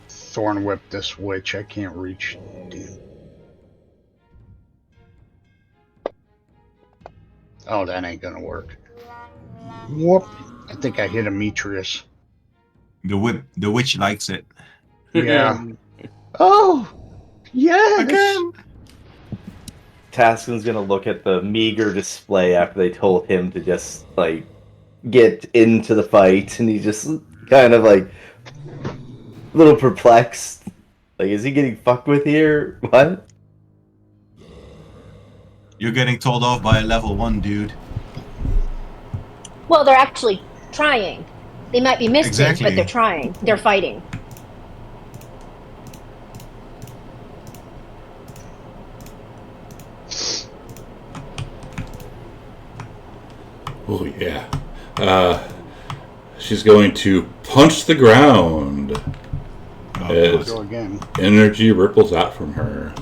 D: thorn whip this witch. I can't reach. Damn. Oh, that ain't gonna work. Whoop! I think I hit Demetrius.
C: The witch likes it.
D: Yeah. Oh, yes.
C: Again.
F: Taskin's gonna look at the meager display after they told him to just like get into the fight, and he's just kind of like a little perplexed. Like, is he getting fucked with here? What?
C: You're getting told off by a level 1 dude.
B: Well, they're actually trying. They might be missing,
C: Exactly.
B: but they're trying. They're fighting.
A: Oh yeah. She's going to punch the ground. As
D: Go again.
A: energy ripples out from her.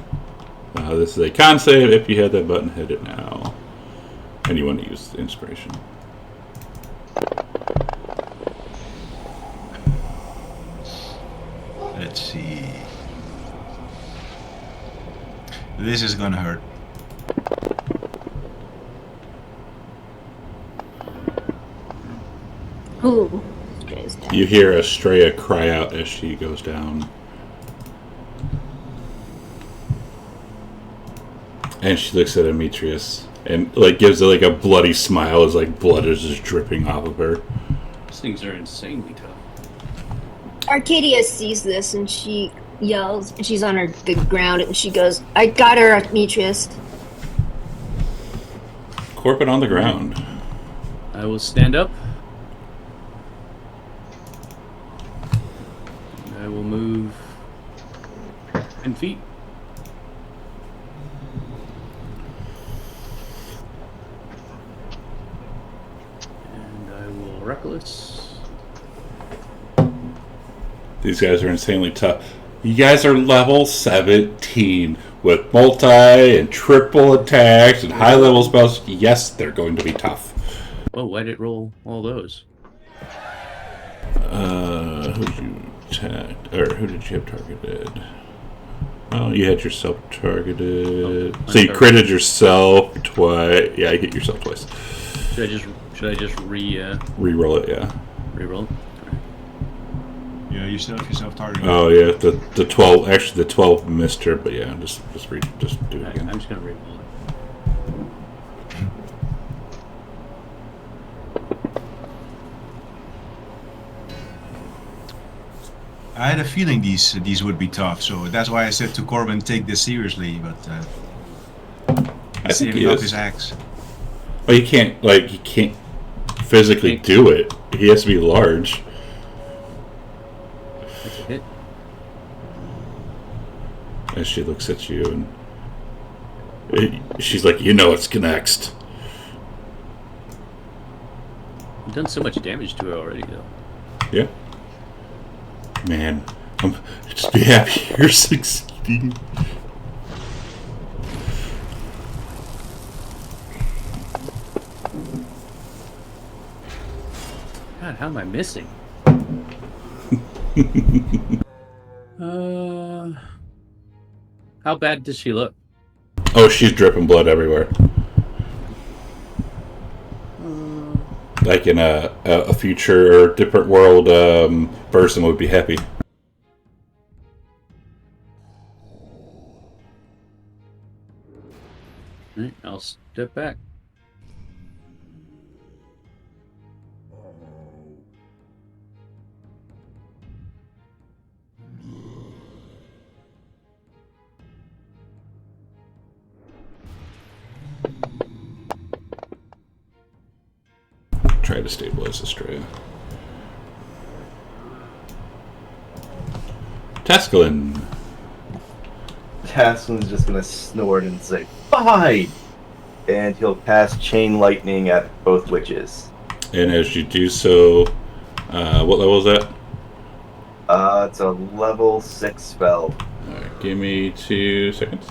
A: This is a con save. If you had that button, hit it now. And you want to use the inspiration.
C: Let's see. This is gonna hurt.
B: Ooh. Stray's dead.
A: You hear Estrella cry out as she goes down. And she looks at Demetrius and like gives it like a bloody smile as like blood is just dripping off of her.
E: These things are insanely tough.
B: Arcadia sees this and she yells, and she's on the ground, and she goes, "I got her, Demetrius."
A: Corbin on the ground.
E: I will stand up. I will move 10 feet. And I will reckless.
A: These guys are insanely tough. You guys are level 17 with multi and triple attacks and high level spells. Yes, they're going to be tough.
E: Oh, why did it roll all those?
A: Who did you attack? Or who did you have targeted? Oh, you had yourself targeted.
E: Oh,
A: So you critted yourself twice. Yeah, you hit yourself twice.
E: Should I just
A: Reroll it, yeah.
E: re-roll? All right.
C: Yeah, you still have yourself targeted.
A: Oh yeah, the 12. Actually, the 12 missed her, but yeah, just do it again.
E: I'm just gonna re-roll it.
C: I had a feeling these would be tough, so that's why I said to Corbin, take this seriously. But
A: I think he
C: saving up
A: is.
C: his axe.
A: But he can't physically do it. He has to be large.
E: That's a hit.
A: As she looks at you and she's like, it's next.
E: You've done so much damage to her already, though.
A: Yeah. Man, just be happy you're succeeding.
E: God, how am I missing? How bad does she look?
A: Oh, she's dripping blood everywhere. Like in a future or different world, person would be happy.
E: Alright, I'll step back.
A: Try to stabilize Estrella. Tascalin.
F: Tasman's just gonna snort and say, "Fine!" And he'll cast Chain Lightning at both witches.
A: And as you do so, what level is that?
F: It's a level 6 spell.
A: Alright, give me 2 seconds.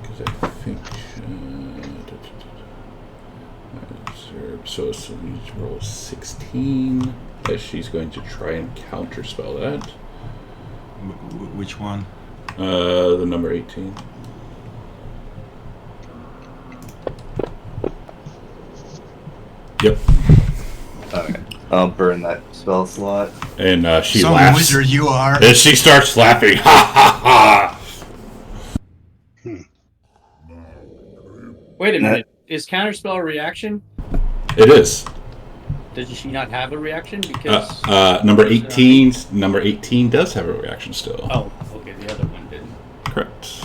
A: Because I think... so you roll 16. As she's going to try and counterspell that.
C: Which one?
A: The number 18. Yep.
F: Okay. I'll burn that spell slot.
A: And she
C: Some
A: laughs.
C: wizard you are.
A: And she starts laughing. Ha ha ha!
E: Wait a minute. Is counterspell a reaction?
A: It is.
E: Does she not have a reaction? Because
A: Number 18. Number 18 does have a reaction still.
E: oh, okay, the other one didn't.
A: Correct.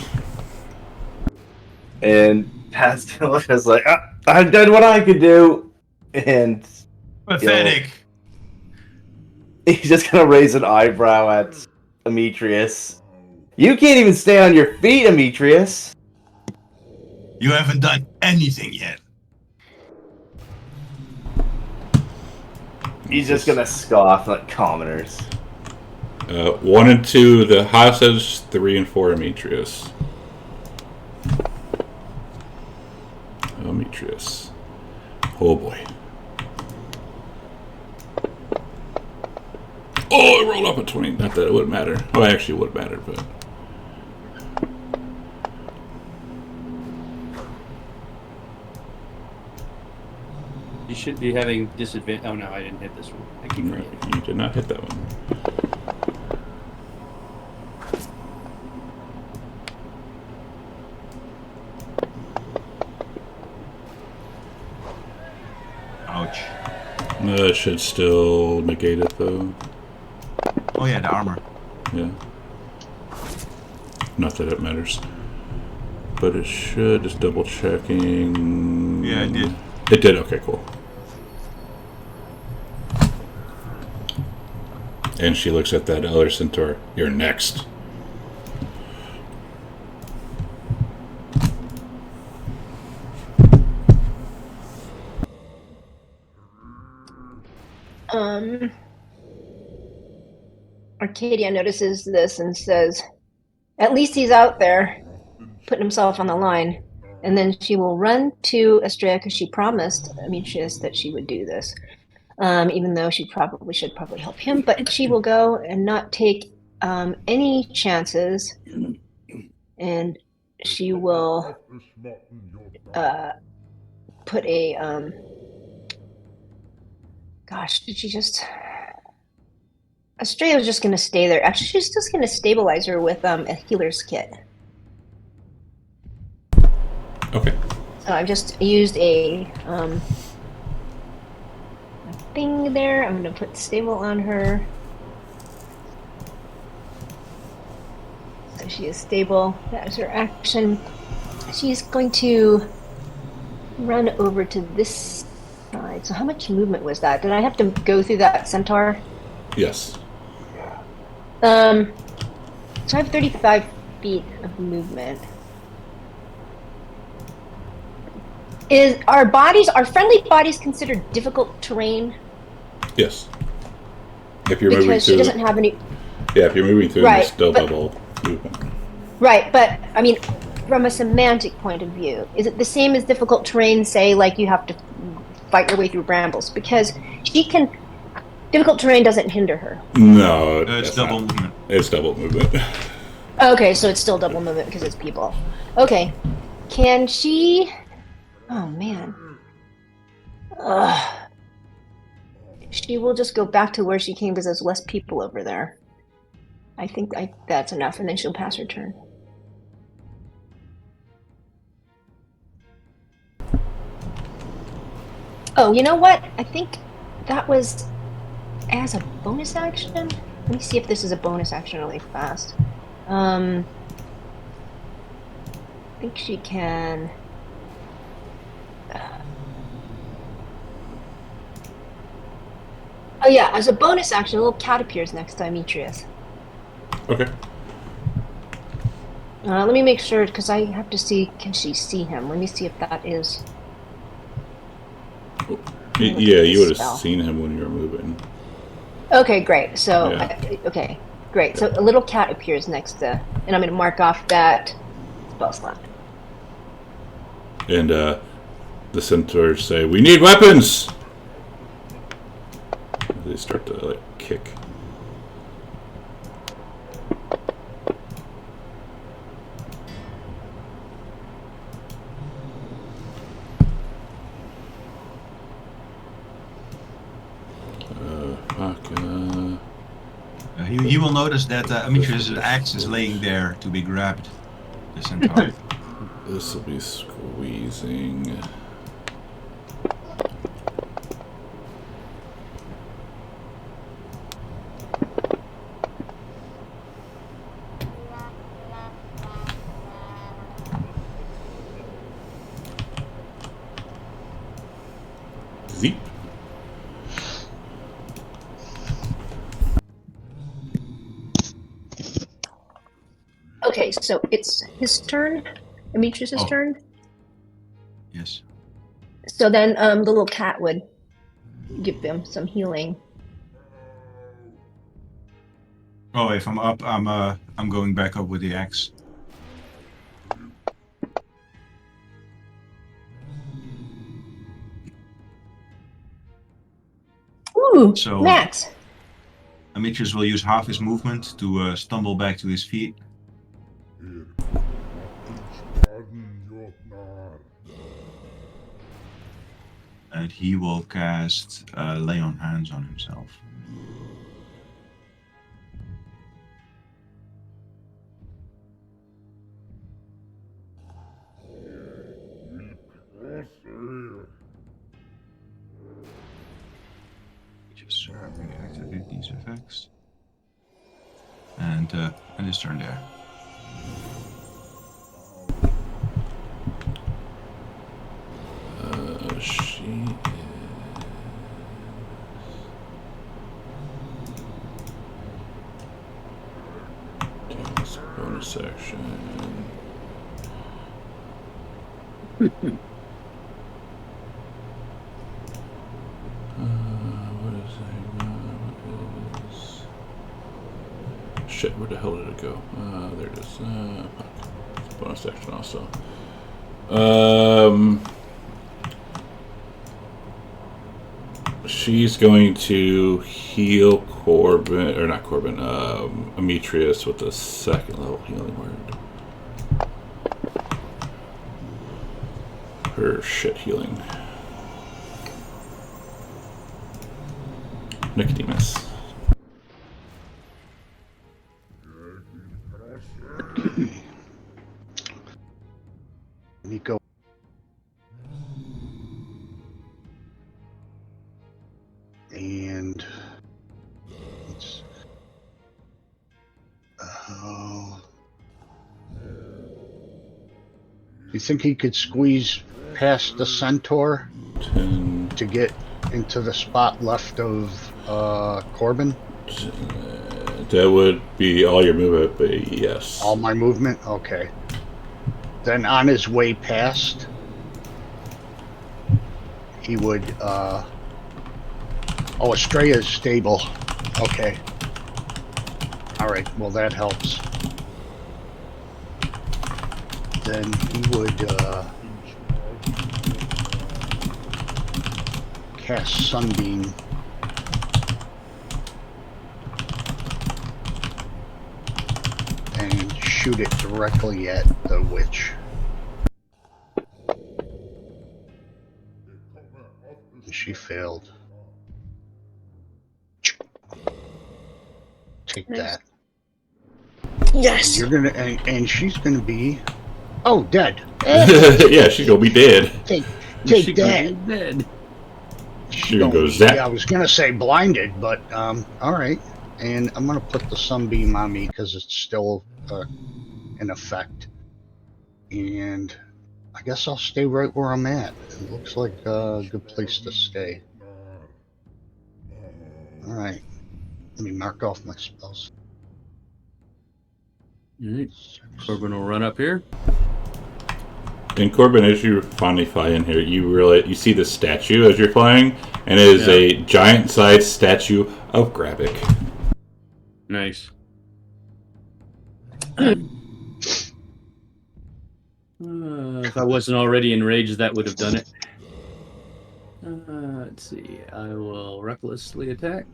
F: And Pascal is like, I've done what I could do. And
C: Pathetic.
F: he's just gonna raise an eyebrow at Demetrius. You can't even stay on your feet, Demetrius.
C: You haven't done anything yet.
F: He's just gonna scoff like commoners.
A: 1 and 2, the houses. 3 and 4, Demetrius. Demetrius. Oh boy. Oh, I rolled up a 20. Not that it would matter. Oh, actually, it would matter, but.
E: You should be having disadvantage. Oh no, I didn't hit this one. I keep
A: No,
E: forgetting.
A: you did not hit that one.
C: Ouch.
A: It should still negate it, though.
C: Oh yeah, the armor.
A: Yeah. Not that it matters. But it should. Just double checking.
C: Yeah, it did.
A: It did? Okay, cool. And she looks at that other centaur. You're next.
B: Arcadia notices this and says, at least he's out there putting himself on the line. And then she will run to Estrella because she promised Demetrius that she would do this. Even though she should probably help him, but she will go and not take any chances, and she will put a gosh, did she just? Estrella's just going to stay there. Actually, she's just going to stabilize her with a healer's kit.
A: Okay.
B: So I've just used a thing there. I'm going to put stable on her. So she is stable. That is her action. She's going to run over to this side. So how much movement was that? Did I have to go through that centaur?
A: Yes.
B: So I have 35 feet of movement. Are friendly bodies considered difficult terrain?
A: Yes. If you're moving
B: Because
A: through,
B: she doesn't have any.
A: yeah, if you're moving through,
B: Right,
A: it's still
B: but-
A: double movement.
B: Right, but I mean, from a semantic point of view, is it the same as difficult terrain? Say, like you have to fight your way through brambles, because she can. Difficult terrain doesn't hinder her.
A: No,
C: It's
A: that's
C: double
A: not.
C: movement.
A: It's double movement.
B: Okay, so it's still double movement because it's people. Okay, can she? Oh man. Ugh. She will just go back to where she came because there's less people over there. I think that's enough, and then she'll pass her turn. Oh, you know what? I think that was as a bonus action. Let me see if this is a bonus action really fast. I think she can. Oh yeah, as a bonus action, a little cat appears next to Demetrius.
A: Okay.
B: Let me make sure because I have to see. Can she see him? Let me see if that is.
A: Yeah, you would have seen him when you were moving.
B: Okay, great. So,
A: Yeah.
B: okay, great. So a little cat appears next to, and I'm going to mark off that spell slot.
A: And the centaurs say, "We need weapons!" They start to, like, kick.
C: You will notice that Demetrius' axe is laying there to be grabbed. The centaur.
A: This will be squeezing. Zeep.
B: Okay, so it's his turn, Demetrius' turn.
C: Yes.
B: So then the little cat would give him some healing.
C: Oh, if I'm up, I'm going back up with the axe.
B: Ooh,
C: So
B: Max.
C: Demetrius will use half his movement to stumble back to his feet. And he will cast Lay on Hands on himself. Just activate these effects. And his turn there.
A: She is... Damn, it's a bonus action. What is it? Shit, where the hell did it go? There it is. Fuck. It's a bonus action also. She's going to heal Corbin, or not Corbin, Demetrius with a second level healing word. Her shit healing. Nicodemus.
D: Nico. And it's you think he could squeeze past the centaur
A: 10,
D: to get into the spot left of Corbin?
A: That would be all your movement, but yes.
D: All my movement? Okay. Then on his way past, he would oh, Estrella's stable. Okay. Alright, well that helps. Then he would cast Sunbeam. And shoot it directly at the witch. She failed. Take that.
B: Yes.
D: You're gonna and she's gonna be dead.
A: Yeah, she's gonna be dead.
D: Take
E: She
D: that.
E: could be dead.
A: You're gonna go zap.
D: Yeah, I was gonna say blinded, but all right. And I'm gonna put the sunbeam on me because it's still in effect. And I guess I'll stay right where I'm at. It looks like a good place to stay. All right. Let me mark off my spells.
E: All right. Corbin will run up here.
A: And Corbin, as you finally fly in here, you see the statue as you're flying, and it is a giant-sized statue of Gravic.
E: Nice. If I wasn't already enraged, that would have done it. Let's see. I will recklessly attack.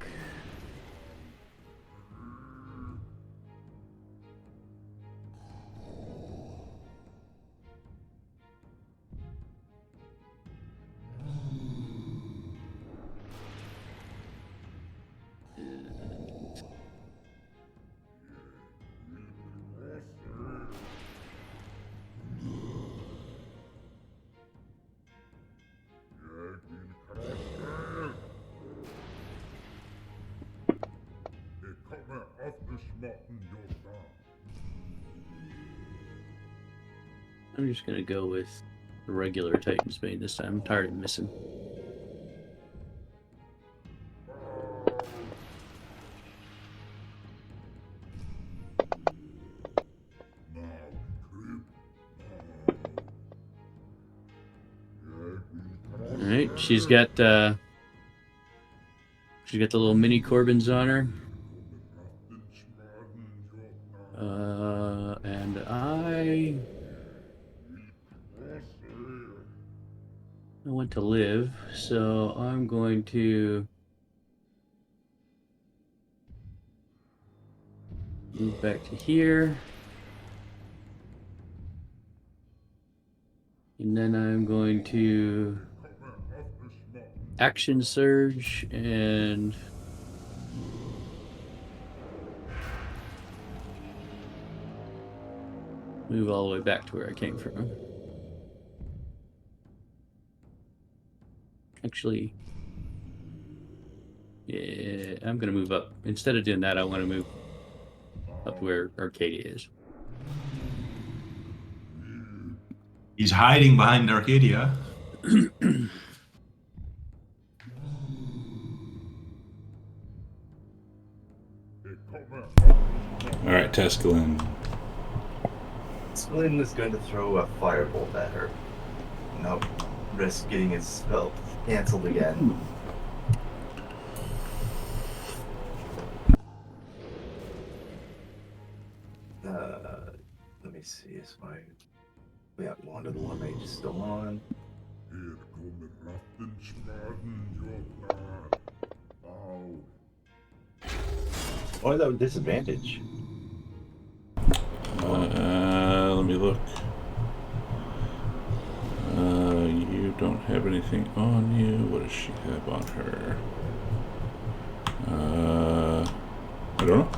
E: I'm just gonna go with the regular Titan's Bane this time. I'm tired of missing. Alright, she's got the little mini Corbins on her. And I want to live, so I'm going to move back to here. And then I'm going to action surge and move all the way back to where I came from. Actually, yeah, I'm going to move up. Instead of doing that, I want to move up where Arcadia is.
C: He's hiding behind Arcadia.
A: All right, Tescalin.
F: Splin is going to throw a firebolt at her. Nope. Risk getting his spell canceled again. Let me see. Is my Wand of the War Mage still on? Why is that with disadvantage?
A: Let me look. You don't have anything on you. What does she have on her? I don't know.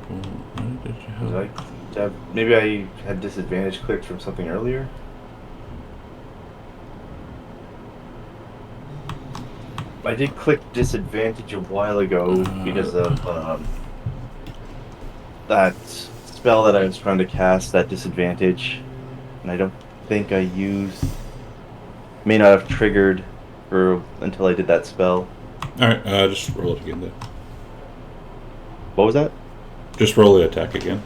A: What did you have?
F: Maybe I had disadvantage clicked from something earlier? I did click disadvantage a while ago because of that spell that I was trying to cast, that disadvantage. And I don't think I used... May not have triggered until I did that spell.
A: Alright, just roll it again then.
F: What was that?
A: Just roll the attack again.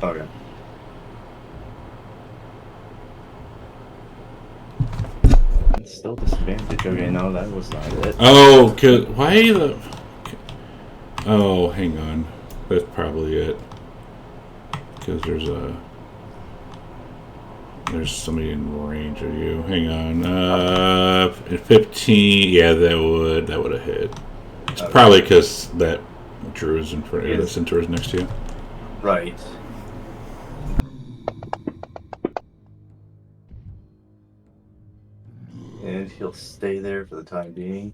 F: Okay. It's still disadvantage. Okay, no, that was not it.
A: Oh, why the... Oh, hang on. That's probably it. Because there's somebody in range of you. Hang on. 15. Yeah, that would have hit. It's probably because that Drew is in front of you. The centaur is next to you.
F: Right. And he'll stay there for the time being.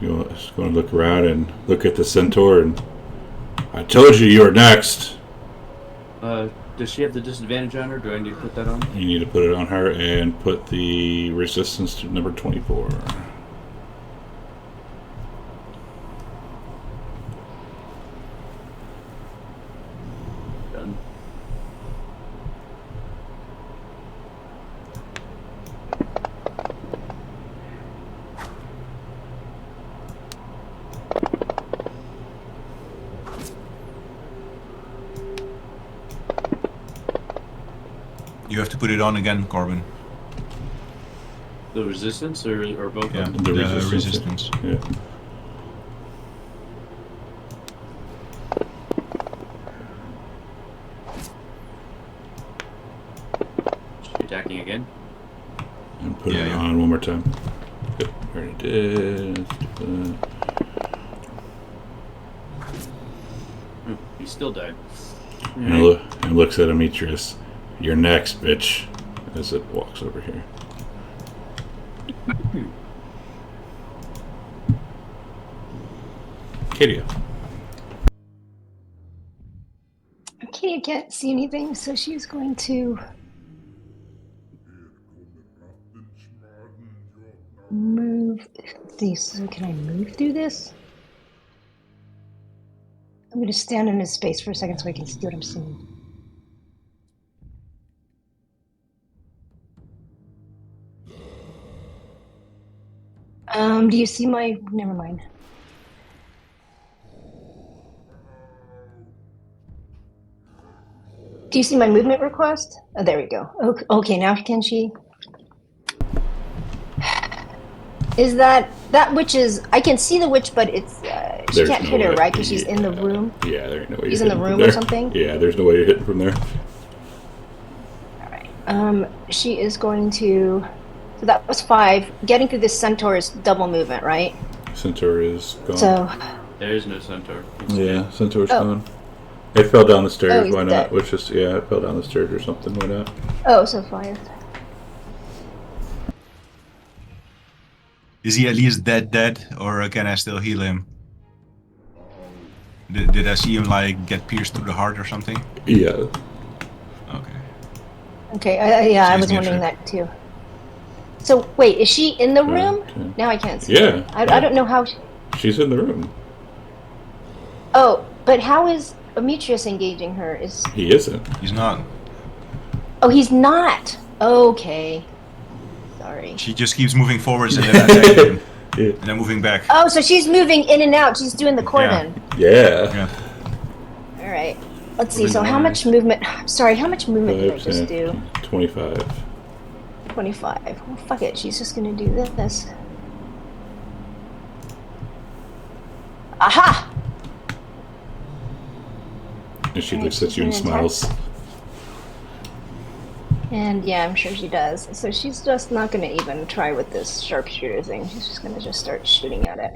A: Just going to look around and look at the centaur, and I told you were next.
E: Does she have the disadvantage on her? Do I need to put that on?
A: You need to put it on her and put the resistance to number 24.
E: Done.
C: You have to put it on again, Corbin.
E: The resistance or both?
C: Yeah,
E: of them?
A: The
C: the
A: resistance.
C: resistance.
A: Yeah.
E: She attacking again?
A: And put
C: Yeah,
A: it
C: yeah.
A: on one more time. Good. Already did.
E: He still died.
A: And looks at Demetrius. You're next, bitch. As it walks over here. Katia.
B: Katie can't see anything, so she's going to move. Let's see, so can I move through this? I'm going to stand in this space for a second so I can see what I'm seeing. Do you see my... Never mind. Do you see my movement request? Oh, there we go. Okay, now can she... Is that witch is... I can see the witch, but it's... she
A: There's
B: can't
A: no
B: hit her,
A: way.
B: right? Because she's in the room.
A: Yeah, there ain't no way
B: She's
A: you're
B: in the
A: hitting
B: room
A: from
B: or
A: there.
B: something?
A: Yeah, there's no way you're hitting from there.
B: All right. She is going to... So that was 5. Getting through this centaur is double movement, right?
A: Centaur is gone.
B: So...
E: There is no centaur. It's
A: Yeah,
E: dead.
A: Centaur's
B: Oh.
A: gone. It fell down the
B: Oh,
A: stairs,
B: he's
A: why not?
B: dead.
A: Which is, yeah, it fell down the stairs or something, why not?
B: Oh, so 5.
C: Is he at least dead, or can I still heal him? Did I see him like get pierced through the heart or something?
A: Yeah.
C: Okay.
B: Okay, yeah, I
C: She's
B: was wondering
C: neutral.
B: that too. So, wait, is she in the
A: Five,
B: room?
A: 10.
B: Now I can't see.
A: Yeah.
B: her. I don't know how...
A: She's in the room.
B: Oh, but how is Demetrius engaging her? Is...
A: He isn't.
C: He's not.
B: Oh, he's not. Okay. Sorry.
C: She just keeps moving forwards and then attacking,
A: Yeah.
C: and then moving back.
B: Oh, so she's moving in and out. She's doing the cordon.
A: Yeah.
C: Yeah.
B: All right. Let's see.
E: Moving
B: So how
E: around.
B: much movement? Sorry, how much movement did I
A: 5,
B: just
A: 10,
B: do?
A: 25.
B: 25. Well, fuck it. She's just gonna do this. Aha!
A: And she
B: Right,
A: looks at
B: she's
A: you and
B: gonna attack.
A: smiles.
B: And yeah, I'm sure she does. So she's just not gonna even try with this sharpshooter thing. She's just gonna just start shooting at it.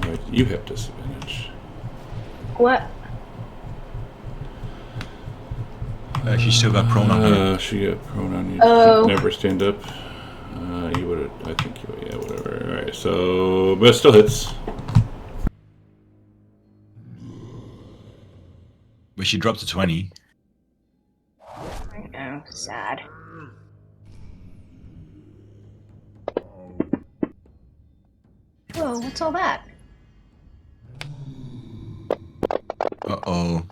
A: Right, you have disadvantage.
B: What?
C: She still got prone on her.
A: She got prone on you.
B: Oh.
A: Never stand up. You would have, I think you would, yeah, whatever. Alright, so, but it still hits.
C: But she dropped to 20.
B: I know, sad. Whoa, what's all that?
C: Uh-oh.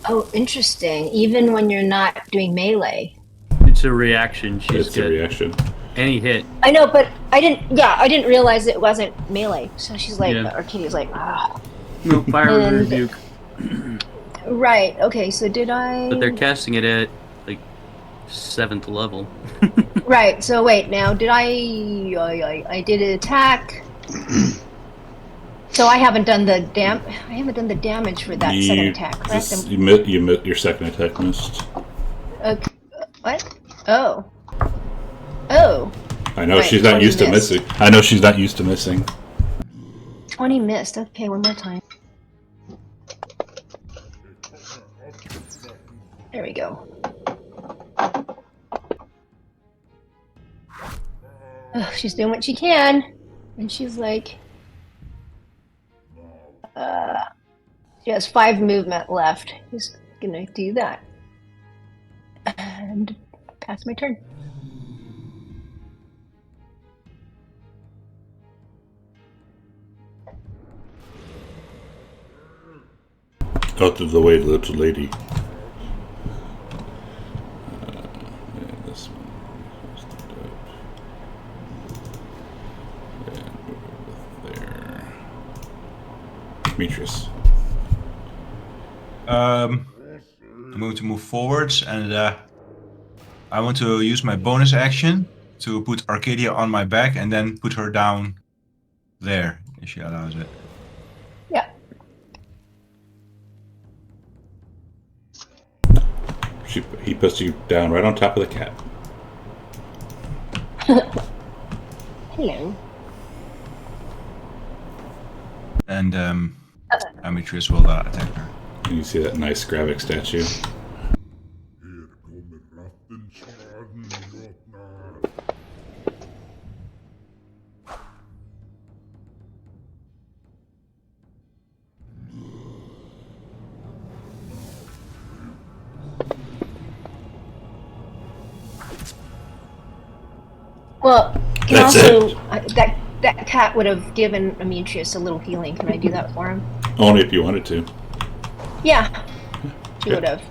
B: Oh, interesting. Even when you're not doing melee.
E: It's a reaction. She's
A: It's a
E: good.
A: reaction.
E: Any hit.
B: I know, but I didn't realize it wasn't melee. So she's like,
E: Yeah.
B: or Katie's like, ah.
E: No, fire
B: And-
E: rebuke.
B: Right, okay, so did I...
E: But they're casting it at, like, 7th level.
B: Right, so wait, now, did I did an attack. So I haven't done the damage for that second attack, correct?
A: Just, you missed, your second attack missed.
B: Okay, what? Oh. Oh.
A: I know
B: Right,
A: she's not
B: 20
A: used to
B: missed.
A: missing. I know she's not used to missing.
B: 20 missed. Okay, one more time. There we go. Oh, she's doing what she can. And she's like, she has 5 movement left. Who's gonna do that? And pass my turn.
A: Out of the way, little lady. And this one. And over there. Demetrius.
C: I'm going to move forwards, and I want to use my bonus action to put Arcadia on my back and then put her down there, if she allows it.
B: Yeah.
A: He puts you down right on top of the cat.
B: Hello.
C: And Demetrius will attack her.
A: And you see that nice Gravik statue.
B: Well, can
A: That's
B: also
A: it.
B: that cat would have given Demetrius a little healing. Can I do that for him?
A: Only if you wanted to.
B: Yeah, she
A: Yeah.
B: would have.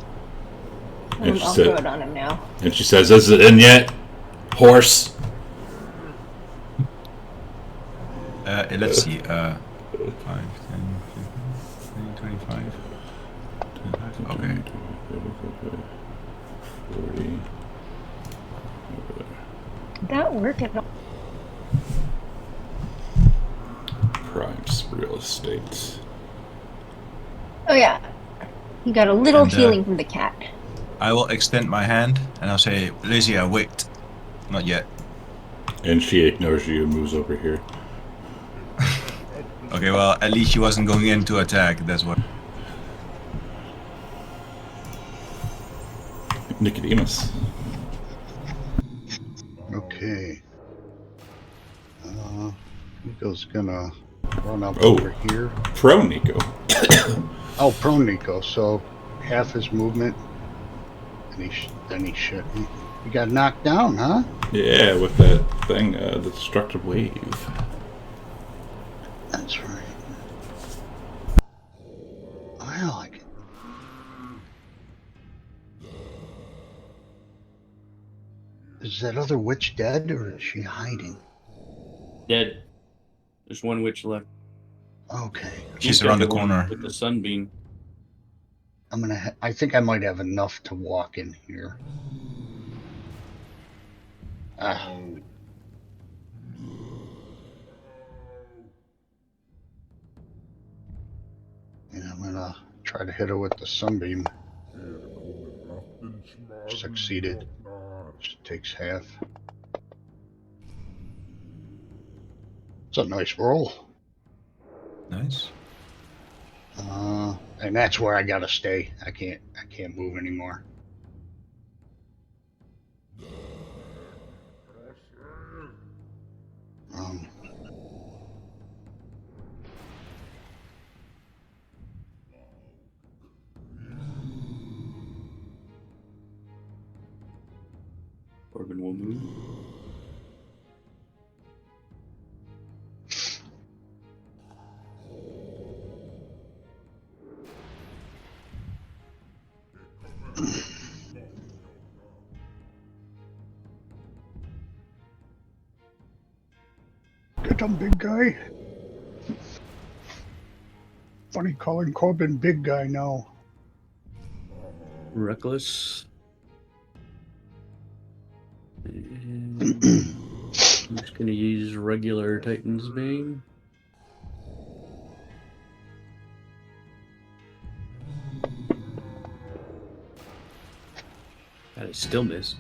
A: And she
B: I'll
A: said-
B: throw it on him now.
A: And she says, "Is it in yet, horse?"
C: Let's see. 5, 10, 15, 20, 25. 25. Okay.
A: 40.
B: Did that work at all?
A: Prime's real estate.
B: Oh yeah, he got a little
C: And,
B: healing from the cat.
C: I will extend my hand and I'll say, Lysia, wait. Not yet.
A: And she ignores you and moves over here.
C: Okay, well, at least she wasn't going in to attack. That's what.
A: Nicodemus.
D: Okay. Nico's gonna run up
A: Oh.
D: over here.
A: Pro Nico.
D: Oh, prone Nico. So half his movement, and then he should. He got knocked down, huh?
A: Yeah, with that thing, the destructive wave.
D: That's right. Well, I can. Is that other witch dead, or is she hiding?
E: Dead. There's one witch left.
D: Okay.
C: She's
E: got
C: around the
E: one
C: corner.
E: with the sunbeam.
D: I'm gonna. I think I might have enough to walk in here. Ah. And I'm gonna try to hit her with the sunbeam. Succeeded. She takes half. It's a nice roll.
C: Nice.
D: And that's where I gotta stay. I can't move anymore. Um,
E: Corbin will move.
D: Get him, big guy. Funny calling Corbin big guy now.
E: Reckless. And I'm just gonna use regular Titan's Bane. God, I still miss.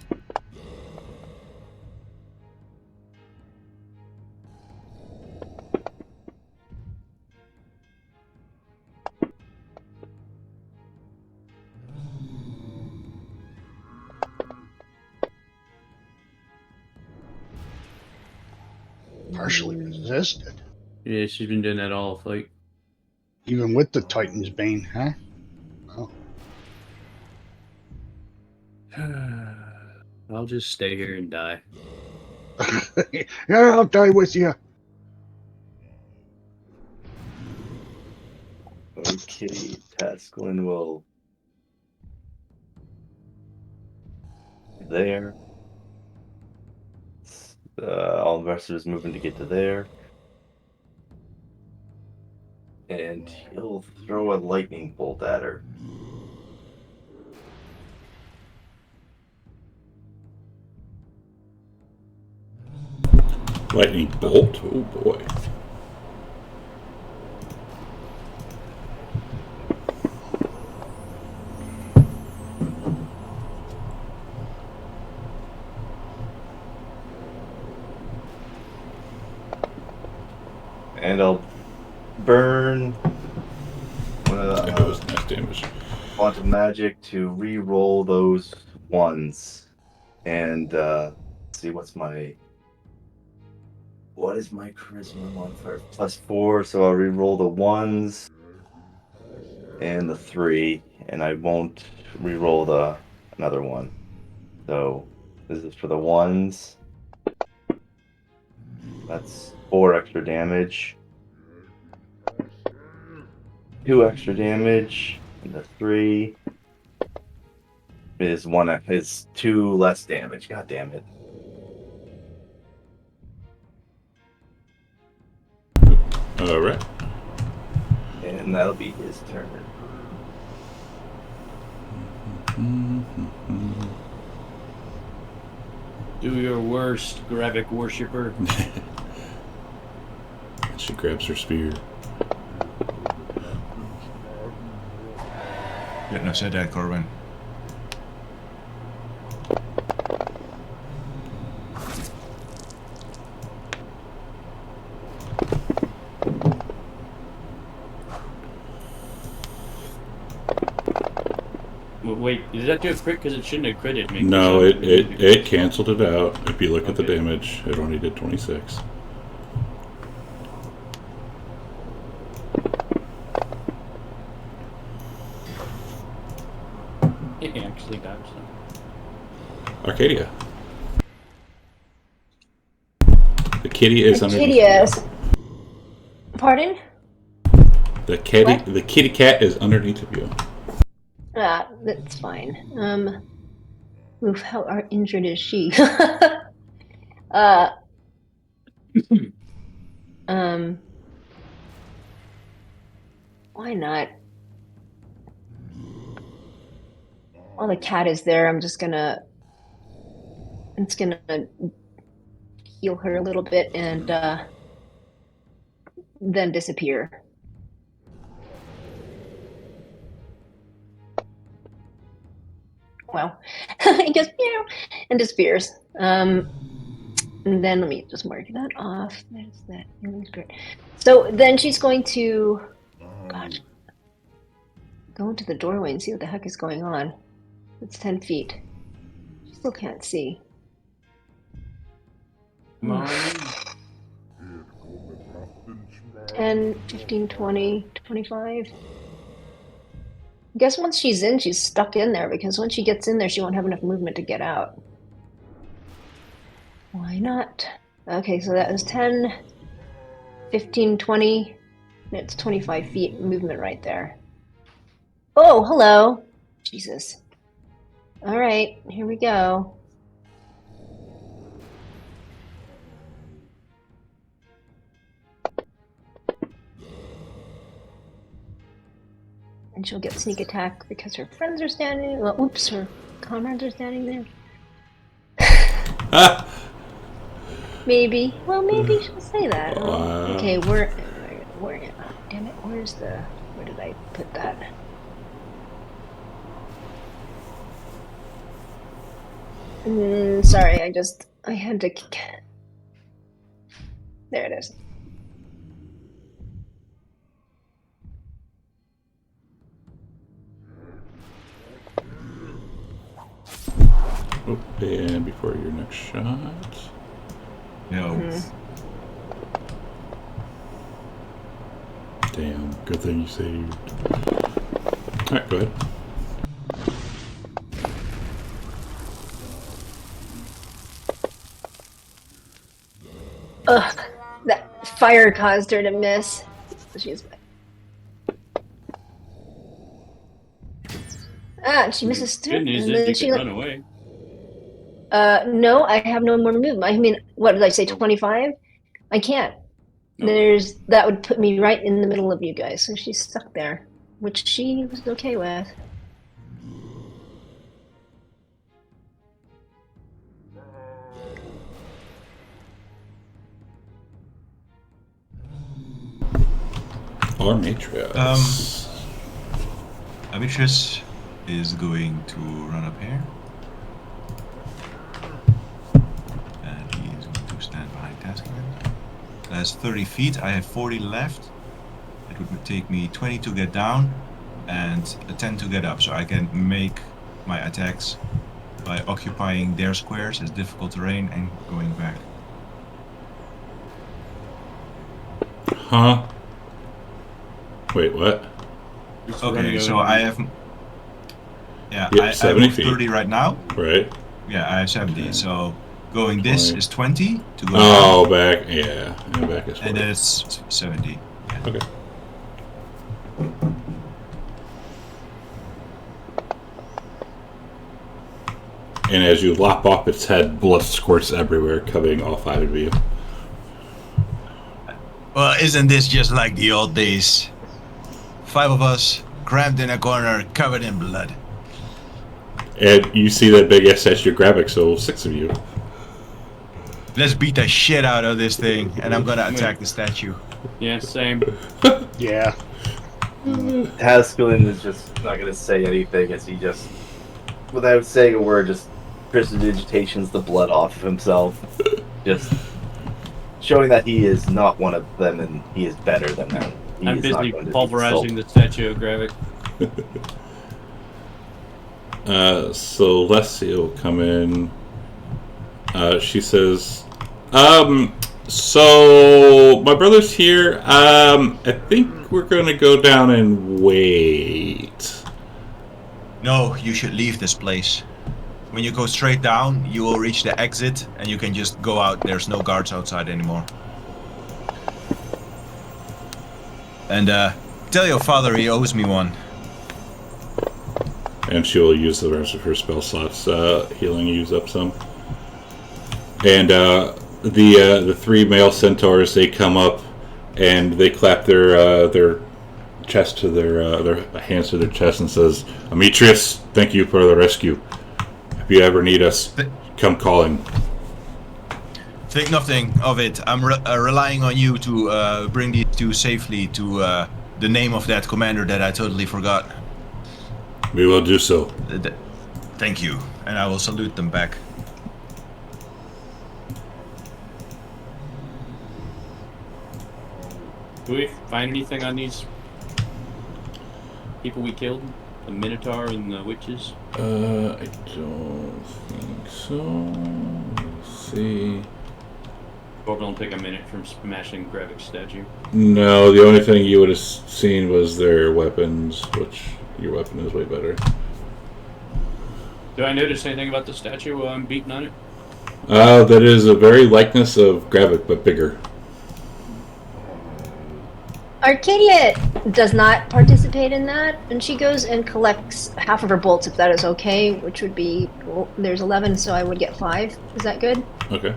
D: partially resisted.
E: Yeah, she's been doing that all fight.
D: Even with the Titan's Bane, huh? Oh.
E: I'll just stay here and die.
D: Yeah, I'll die with you.
F: Okay, Tasklin will there. All the rest of us moving to get to there. And he'll throw a lightning bolt at her.
A: Lightning bolt? Oh boy.
F: And I'll burn
A: That was nice damage.
F: quantum magic to re-roll those ones. And see what is my charisma modifier? +4, so I'll re-roll the ones and the 3, and I won't re-roll another one. So this is for the ones. That's 4 extra damage. 2 extra damage, and the 3 is 2 less damage. God damn it.
A: Alright.
F: And that'll be his turn.
E: Do your worst, Gravik worshipper.
A: She grabs her spear.
C: Shouldn't have said that, Corbin.
E: Wait, did that do a crit? Because it shouldn't have critted me.
A: No, it canceled it out. If you look at the damage, it only did 26.
E: It actually got some.
A: Arcadia. The kitty is underneath
B: Arcadia's.
A: you.
B: Pardon?
A: The kitty, the kitty cat is underneath of you.
B: Ah, that's fine. Oof, how injured is she? Why not? While the cat is there, it's gonna heal her a little bit and then disappear. Well, I guess, and disappears. And then let me just mark that off. There's that. Healing spirit. So then she's going to, gosh, go into the doorway and see what the heck is going on. It's 10 feet. She still can't see.
E: Come on.
B: 10, 15, 20, 25. I guess once she's in, she's stuck in there, because once she gets in there, she won't have enough movement to get out. Why not? Okay, so that was 10, 15, 20. It's 25 feet movement right there. Oh, hello. Jesus. All right, here we go. And she'll get sneak attack because her friends are standing. Well, oops, her comrades are standing there. Maybe. Well, maybe she'll say that. Okay, where? Damn it! Where did I put that? Sorry, I had to. There it is.
A: Oh, and before your next shot.
C: No.
A: Damn, good thing you saved. Alright, go ahead.
B: Ugh, that fire caused her to miss. So she's she misses too.
E: Good news
B: And
E: is
B: then
E: you
B: she
E: can run away.
B: no, I have no more movement. I mean, what did I say? 25? I can't.
E: No.
B: That would put me right in the middle of you guys. So she's stuck there, which she was okay with.
A: Or Matrix.
C: Amitris is going to run up here. And he is going to stand behind Taskman. That's 30 feet. I have 40 left. It would take me 20 to get down and a 10 to get up. So I can make my attacks by occupying their squares as difficult terrain and going back.
A: Huh? Wait, what?
E: Just
C: Okay,
E: running
C: so
E: over.
C: I have... Yeah,
A: Yep,
C: I
A: 70
C: moved
A: feet.
C: 30 right now.
A: Right?
C: Yeah, I have 70.
A: Okay.
C: So going this
A: 20.
C: is 20 to go
A: Oh,
C: down.
A: back. Yeah. And back is 40.
C: And then it's 70. Yeah.
A: Okay. And as you lop off its head, blood squirts everywhere, covering all 5 of you.
C: Well, isn't this just like the old days? 5 of us, crammed in a corner, covered in blood.
A: And you see that big ass statue graphic, so 6 of you.
C: Let's beat the shit out of this thing, and I'm gonna attack the statue.
E: Yeah, same.
D: Yeah.
F: Tascalin is just not gonna say anything as he just, without saying a word, just prestidigitations the blood off of himself. Just showing that he is not one of them and he is better than them. He
E: I'm
F: is not
E: busy
F: going to be
E: pulverizing
F: insulted.
E: the statue of Gravik.
A: So Leslie will come in. She says, so my brother's here. I think we're gonna go down and wait.
C: No, you should leave this place. When you go straight down, you will reach the exit, and you can just go out. There's no guards outside anymore. And tell your father he owes me one.
A: And she'll use the rest of her spell slots, healing, use up some. And the 3 male centaurs, they come up and they clap their chest to their hands to their chest and says, "Amitris, thank you for the rescue. If you ever need us, come calling."
C: Think nothing of it. I'm relying on you to bring these 2 safely to the name of that commander that I totally forgot.
A: We will do so.
C: Thank you, and I will salute them back.
E: Do we find anything on these people we killed? The Minotaur and the witches?
A: I don't think so. Let's see.
E: Hope it don't take a minute from smashing Gravik's statue.
A: No, the only thing you would have seen was their weapons, which your weapon is way better.
E: Do I notice anything about the statue while I'm beating on it?
A: That is a very likeness of Gravik, but bigger.
B: Arcadia does not participate in that, and she goes and collects half of her bolts, if that is okay, which would be, well, there's 11, so I would get 5. Is that good?
A: Okay.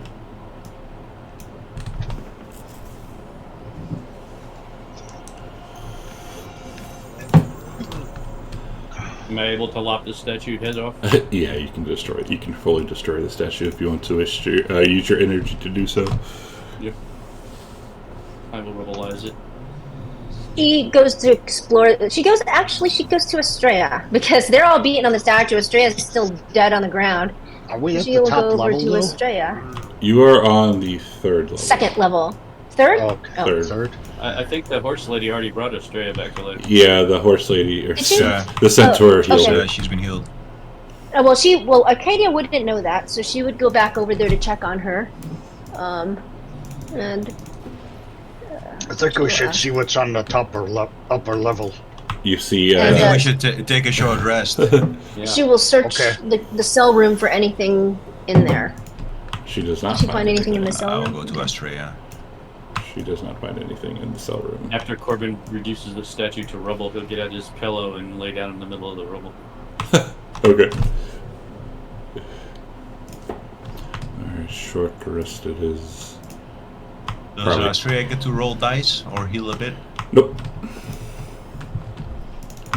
E: Am I able to lop this statue head off?
A: Yeah, you can destroy it. You can fully destroy the statue if you want to use your energy to do so.
E: Yep. I will rebelize it.
B: She goes to explore. She goes to Estrella, because they're all beating on the statue. Estrella's still dead on the ground.
D: Are we at
B: She
D: the
B: will
D: top
B: go over
D: level,
B: to
D: though?
B: Estrella.
A: You are on the 3rd level.
B: 2nd level. 3rd?
D: Okay.
B: Oh.
A: Third.
D: Third?
E: I think the horse lady already brought Estrella back to life.
A: Yeah, the horse lady, or
B: Did she?
A: the centaur
B: Oh,
A: healed
B: okay.
A: her.
C: She's been healed.
B: Well, Arcadia wouldn't know that, so she would go back over there to check on her. And
D: I think we should see what's on the upper level.
A: You see,
B: And,
C: I think we should take a short rest.
E: Yeah.
B: She will search
D: Okay.
B: the cell room for anything in there.
A: she does not
B: Did she find anything in the cell
C: I will
B: room?
C: go to Australia.
A: She does not find anything in the cell room.
E: After Corbin reduces the statue to rubble, he'll get out his pillow and lay down in the middle of the rubble.
A: Okay. Alright, short rest it is.
C: Does
A: Probably.
C: Australia get to roll dice or heal a bit?
A: Nope.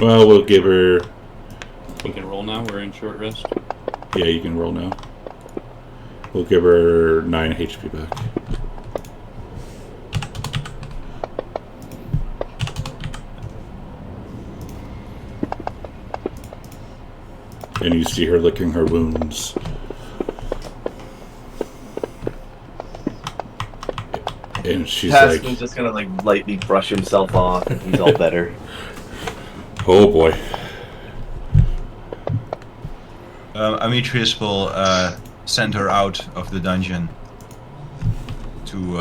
A: Well, we'll give her.
E: We can roll now. We're in short rest.
A: Yeah, you can roll now. We'll give her 9 HP back. And you see her licking her wounds. And she's
F: Tasman's
A: like,
F: just gonna like lightly brush himself off, and he's all better.
A: oh boy.
C: Amitrius will send her out of the dungeon to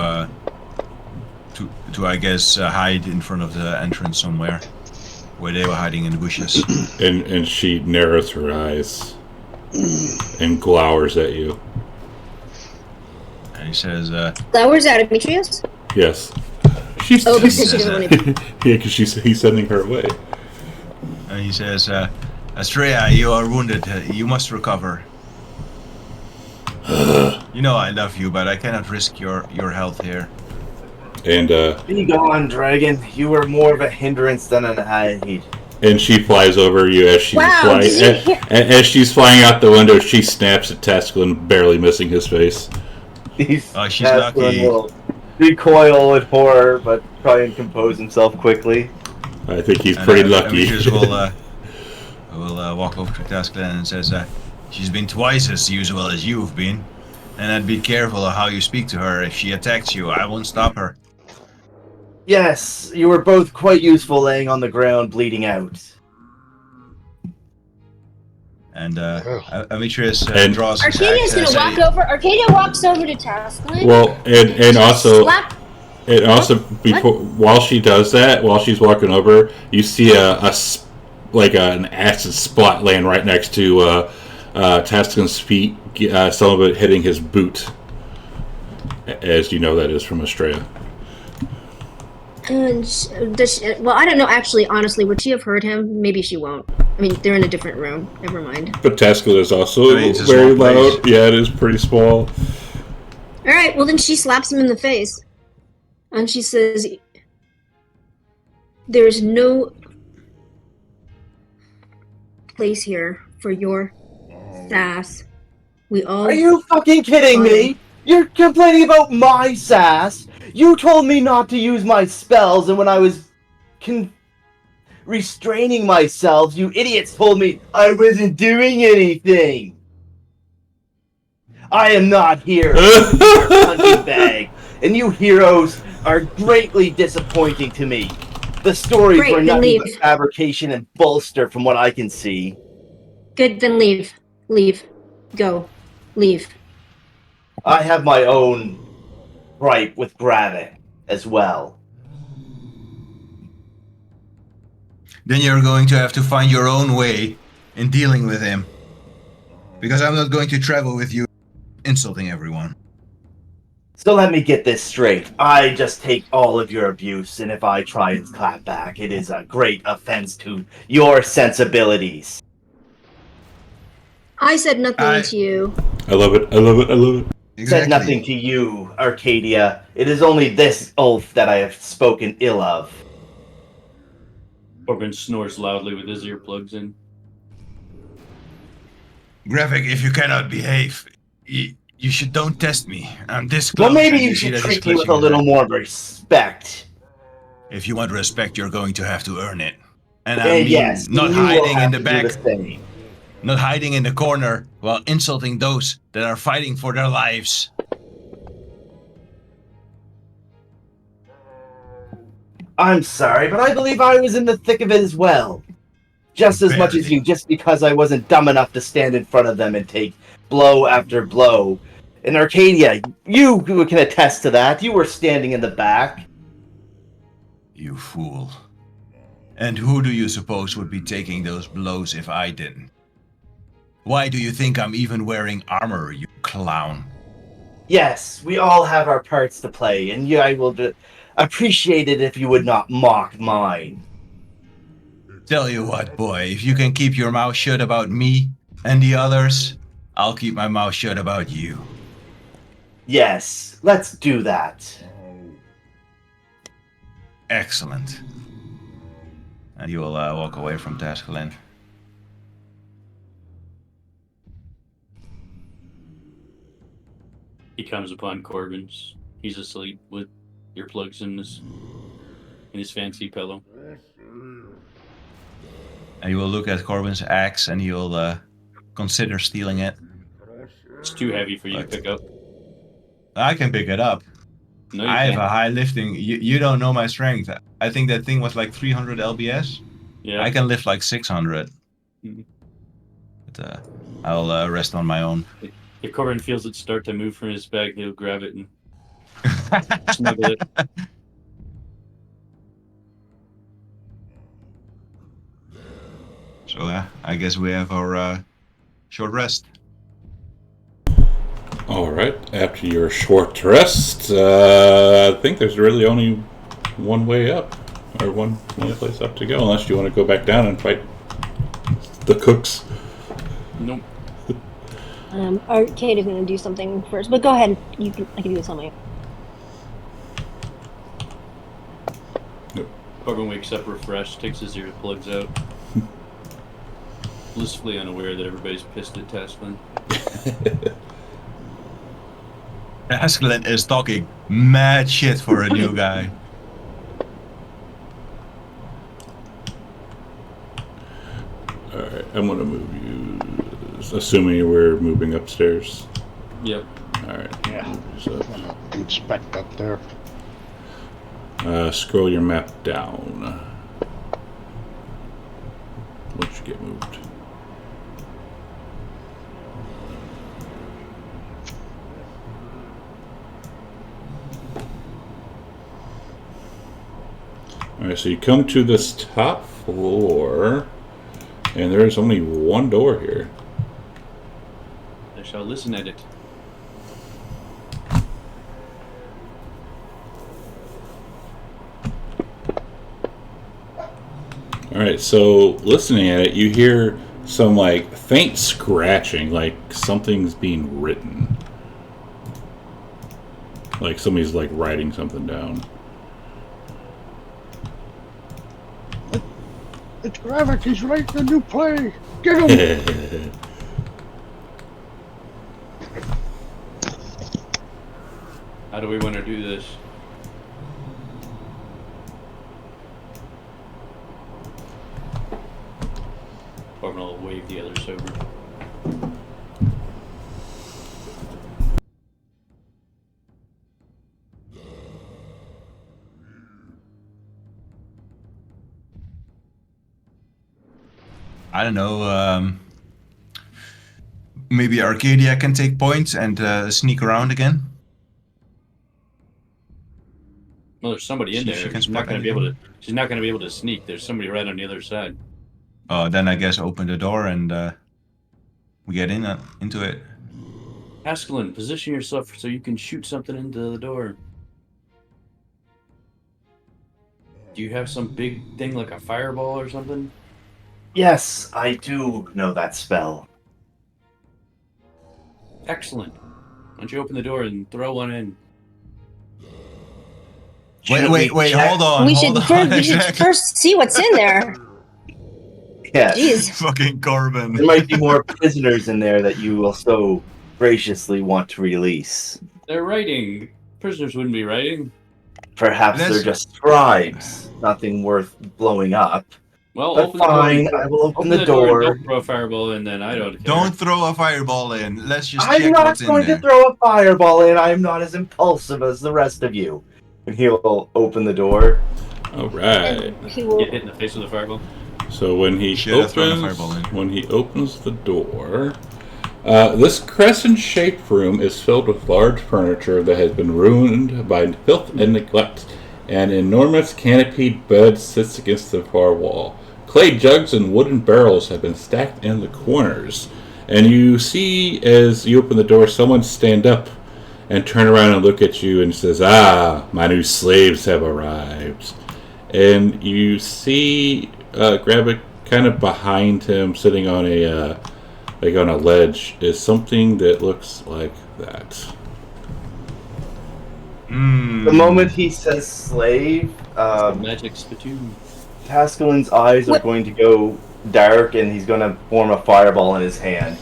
C: I guess hide in front of the entrance somewhere where they were hiding in the bushes.
A: And she narrows her eyes and glowers at you.
C: And he says,
B: Flowers out of Demetrius?
A: Yes. She's
B: Oh, because she doesn't want to.
A: yeah, because he's sending her away.
C: Astrea, you are wounded. You must recover. You know I love you, but I cannot risk your health here.
A: And
F: Be gone, dragon. You are more of a hindrance than an aid.
A: and she flies over you as she's
B: Wow,
A: flying.
B: did you hear-
A: As she's flying out the window, she snaps at Tascalin, barely missing his face.
F: He's
C: Oh, she's lucky.
F: will recoil in horror, but try and compose himself quickly.
A: I think he's pretty lucky.
C: Amitrius will walk over to Tasclan and says, she's been twice as useful as you've been. And I'd be careful of how you speak to her. If she attacks you, I won't stop her.
F: Yes, you were both quite useful laying on the ground bleeding out.
C: And Amitrius
A: And-
C: draws his
B: Arcadia's
C: axe
B: gonna
C: and
B: walk over. Arcadia walks over to Tasklin.
A: Well, and also.
B: Slap.
A: And also, before while she does that, while she's walking over, you see an acid spot laying right next to Taskin's feet. Some of it hitting his boot, as you know that is from Australia.
B: And well, I don't know. Actually, honestly, would she have heard him? Maybe she won't. I mean, they're in a different room. Never mind.
A: But Taskin is also
C: I mean, it's a
A: very
C: small place.
A: loud. Yeah, it is pretty small.
B: All right. Well, then she slaps him in the face, and she says, "There is no place here for your sass. We all."
F: Are you fucking kidding me? You're complaining about my sass? You told me not to use my spells, and when I was restraining myself, you idiots told me I wasn't doing anything. I am not here for your punching bag, and you heroes are greatly disappointing to me. The stories
B: Great,
F: were
B: then
F: nothing but
B: leave.
F: fabrication and bolster from what I can see.
B: Good. Then leave. Leave. Go. Leave.
F: I have my own gripe with Gravik as well.
C: Then you're going to have to find your own way in dealing with him. Because I'm not going to travel with you insulting everyone.
F: So let me get this straight. I just take all of your abuse, and if I try and clap back, it is a great offense to your sensibilities.
B: I said nothing to you.
A: I love it. I love it. I love it.
F: Said nothing to you, Arcadia. It is only this oath that I have spoken ill of.
E: Corbin snores loudly with his earplugs in.
C: Graphic, if you cannot behave, you should don't test me. I'm this close.
F: Well, maybe
C: and
F: you
C: see
F: should
C: that
F: treat
C: he's
F: me with a
C: clutching
F: little
C: his-
F: more respect.
C: If you want respect, you're going to have to earn it. And I mean,
F: Yes,
C: not
F: you will
C: hiding in
F: have
C: the
F: to
C: back,
F: do the same.
C: not hiding in the corner while insulting those that are fighting for their lives.
F: I'm sorry, but I believe I was in the thick of it as well. Just as much as
C: Barely.
F: you, just because I wasn't dumb enough to stand in front of them and take blow after blow. In Arcadia, you can attest to that. You were standing in the back.
C: You fool. And who do you suppose would be taking those blows if I didn't? Why do you think I'm even wearing armor, you clown?
F: Yes, we all have our parts to play, and I will appreciate it if you would not mock mine.
C: Tell you what, boy, if you can keep your mouth shut about me and the others, I'll keep my mouth shut about you.
F: Yes, let's do that.
C: Excellent. And you will walk away from Tascalin.
E: He comes upon Corbin's. He's asleep with earplugs in his fancy pillow.
C: And you will look at Corbin's axe and you'll consider stealing it.
E: It's too heavy for you to pick up.
C: I can pick it up.
E: No, you
C: I have
E: can't.
C: a high lifting. You don't know my strength. I think that thing was like 300 lbs.
E: Yeah.
C: I can lift like 600.
E: Mhm.
C: But I'll rest on my own.
E: If Corbin feels it start to move from his bag, he'll grab it and snuggle it.
C: So I guess we have our short rest.
A: All right. After your short rest, I think there's really only one way up, or one place up to go, unless you want to go back down and fight the cooks.
E: Nope.
B: Arcade is going to do something first, but go ahead. I can do something.
E: Corbin wakes up refreshed, takes his earplugs out. Blissfully unaware that everybody's pissed at Tascalin.
C: Tascalin is talking mad shit for a new guy.
A: Alright, I'm going to move you, assuming we're moving upstairs.
E: Yep.
A: Alright.
D: Yeah.
A: So,
D: Inspect up there.
A: scroll your map down. Once you get moved. Alright, so you come to this top floor, and there's only one door here.
E: I shall listen at it.
A: Alright, so listening at it, you hear some like faint scratching, like something's being written. Like somebody's like writing something down.
D: It's Gravik, he's writing a new play. Get him!
E: How do we want to do this? Corbin will wave the others over.
C: I don't know. Maybe Arcadia can take points and sneak around again.
E: Well, there's somebody in
C: See if
E: there.
C: she can
E: She's not
C: spot
E: going to be able
C: anything.
E: to. She's not going to be able to sneak. There's somebody right on the other side.
C: Then I guess open the door and we get into it.
E: Tascalin, position yourself so you can shoot something into the door. Do you have some big thing like a fireball or something?
F: Yes, I do know that spell.
E: Excellent. Why don't you open the door and throw one in?
F: Should
C: Wait,
F: check?
C: hold on.
B: we
C: hold
B: should
C: on a
B: first,
C: second.
B: first see what's in there.
F: Yes.
B: Jeez.
C: Fucking Corbin.
F: There might be more prisoners in there that you will so graciously want to release.
E: They're writing. Prisoners wouldn't be writing.
F: Perhaps
C: That's-
F: they're just scribes. Nothing worth blowing up.
E: Well,
F: But
E: open the door.
F: fine, I will open the
E: and
F: door.
E: don't throw a fireball in, then I don't care.
C: Don't throw a fireball in. Let's just
F: I'm
C: check
F: not
C: what's in
F: going
C: there.
F: to throw a fireball in. I am not as impulsive as the rest of you. And he'll open the door.
A: Alright.
B: And he will.
E: Get hit in the face with a fireball.
A: So when he
C: Should have thrown a fireball in.
A: opens the door, this crescent-shaped room is filled with large furniture that has been ruined by filth and neglect, An enormous canopied bed sits against the far wall. Clay jugs and wooden barrels have been stacked in the corners. And you see, as you open the door, someone stand up and turn around and look at you and says, "Ah, my new slaves have arrived." And you see Gravic kind of behind him, sitting on a on a ledge, is something that looks like that.
F: The moment he says slave,
E: Magic spittoon.
F: Tascalin's eyes are
B: What?
F: going to go dark, and he's going to form a fireball in his hand.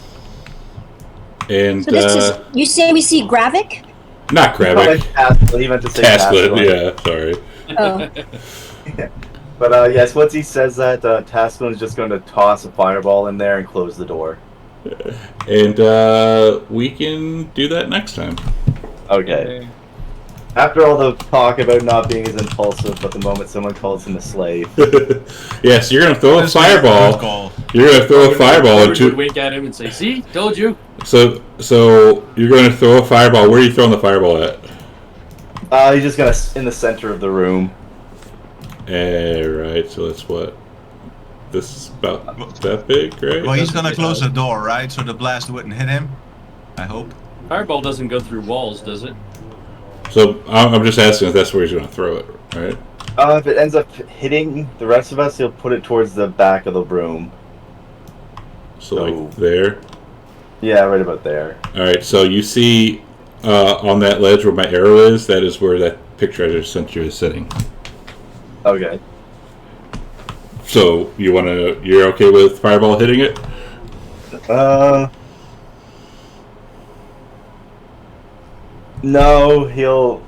A: And
B: So this is, you say we see Gravic?
A: not
F: He
A: Gravic,
F: meant to say
A: Tasklin.
F: Tascalin.
A: Yeah, sorry.
F: But yes, once he says that, Tascalin is just going to toss a fireball in there and close the door.
A: And we can do that next time.
F: Okay. After all the talk about not being as impulsive, but the moment someone calls him a slave.
A: Yeah, so you're gonna throw a
C: This is a good
A: fireball.
C: call.
A: You're gonna throw a fireball
E: Would
A: into.
E: wink at him and say, "See, told you."
A: So you're gonna throw a fireball. Where are you throwing the fireball at?
F: He's just gonna in the center of the room.
A: Right. So that's what. This is about that big, right?
C: Well, he's gonna close the door, right? So the blast wouldn't hit him. I hope.
E: Fireball doesn't go through walls, does it?
A: So I'm just asking if that's where he's gonna throw it, right?
F: If it ends up hitting the rest of us, he'll put it towards the back of the room.
A: So like there.
F: Yeah, right about there.
A: All right. So you see on that ledge where my arrow is. That is where that picture I just sent you is sitting.
F: Okay.
A: So you're okay with fireball hitting it?
F: No, he'll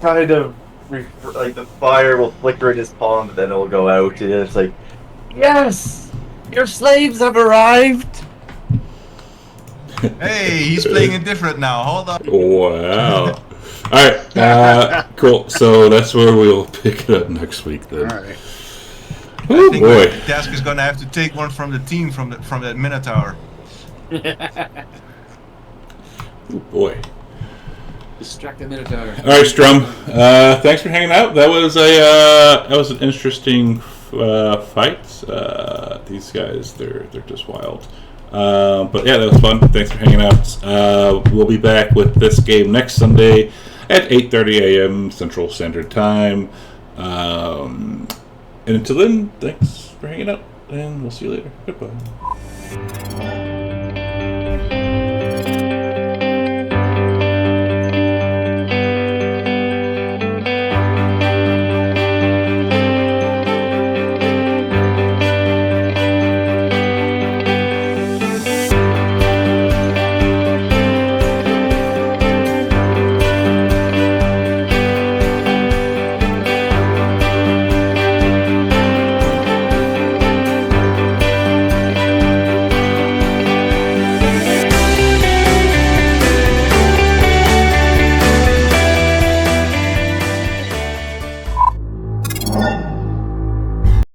F: kind of like the fire will flicker in his palm, but then it'll go out, and it's like, yes, your slaves have arrived.
C: Hey, he's playing it different now. Hold on.
A: Wow. All right. Cool. So that's where we'll pick it up next week then.
D: All right.
A: Oh
C: I think
A: boy.
C: Task is gonna have to take one from the team from that Minotaur.
A: Oh boy.
E: Distract the Minotaur.
A: All right, Strum. Thanks for hanging out. That was an interesting fight. These guys, they're just wild. But yeah, that was fun. Thanks for hanging out. We'll be back with this game next Sunday at 8:30 a.m. Central Standard Time. And until then, thanks for hanging out, and we'll see you later. Goodbye.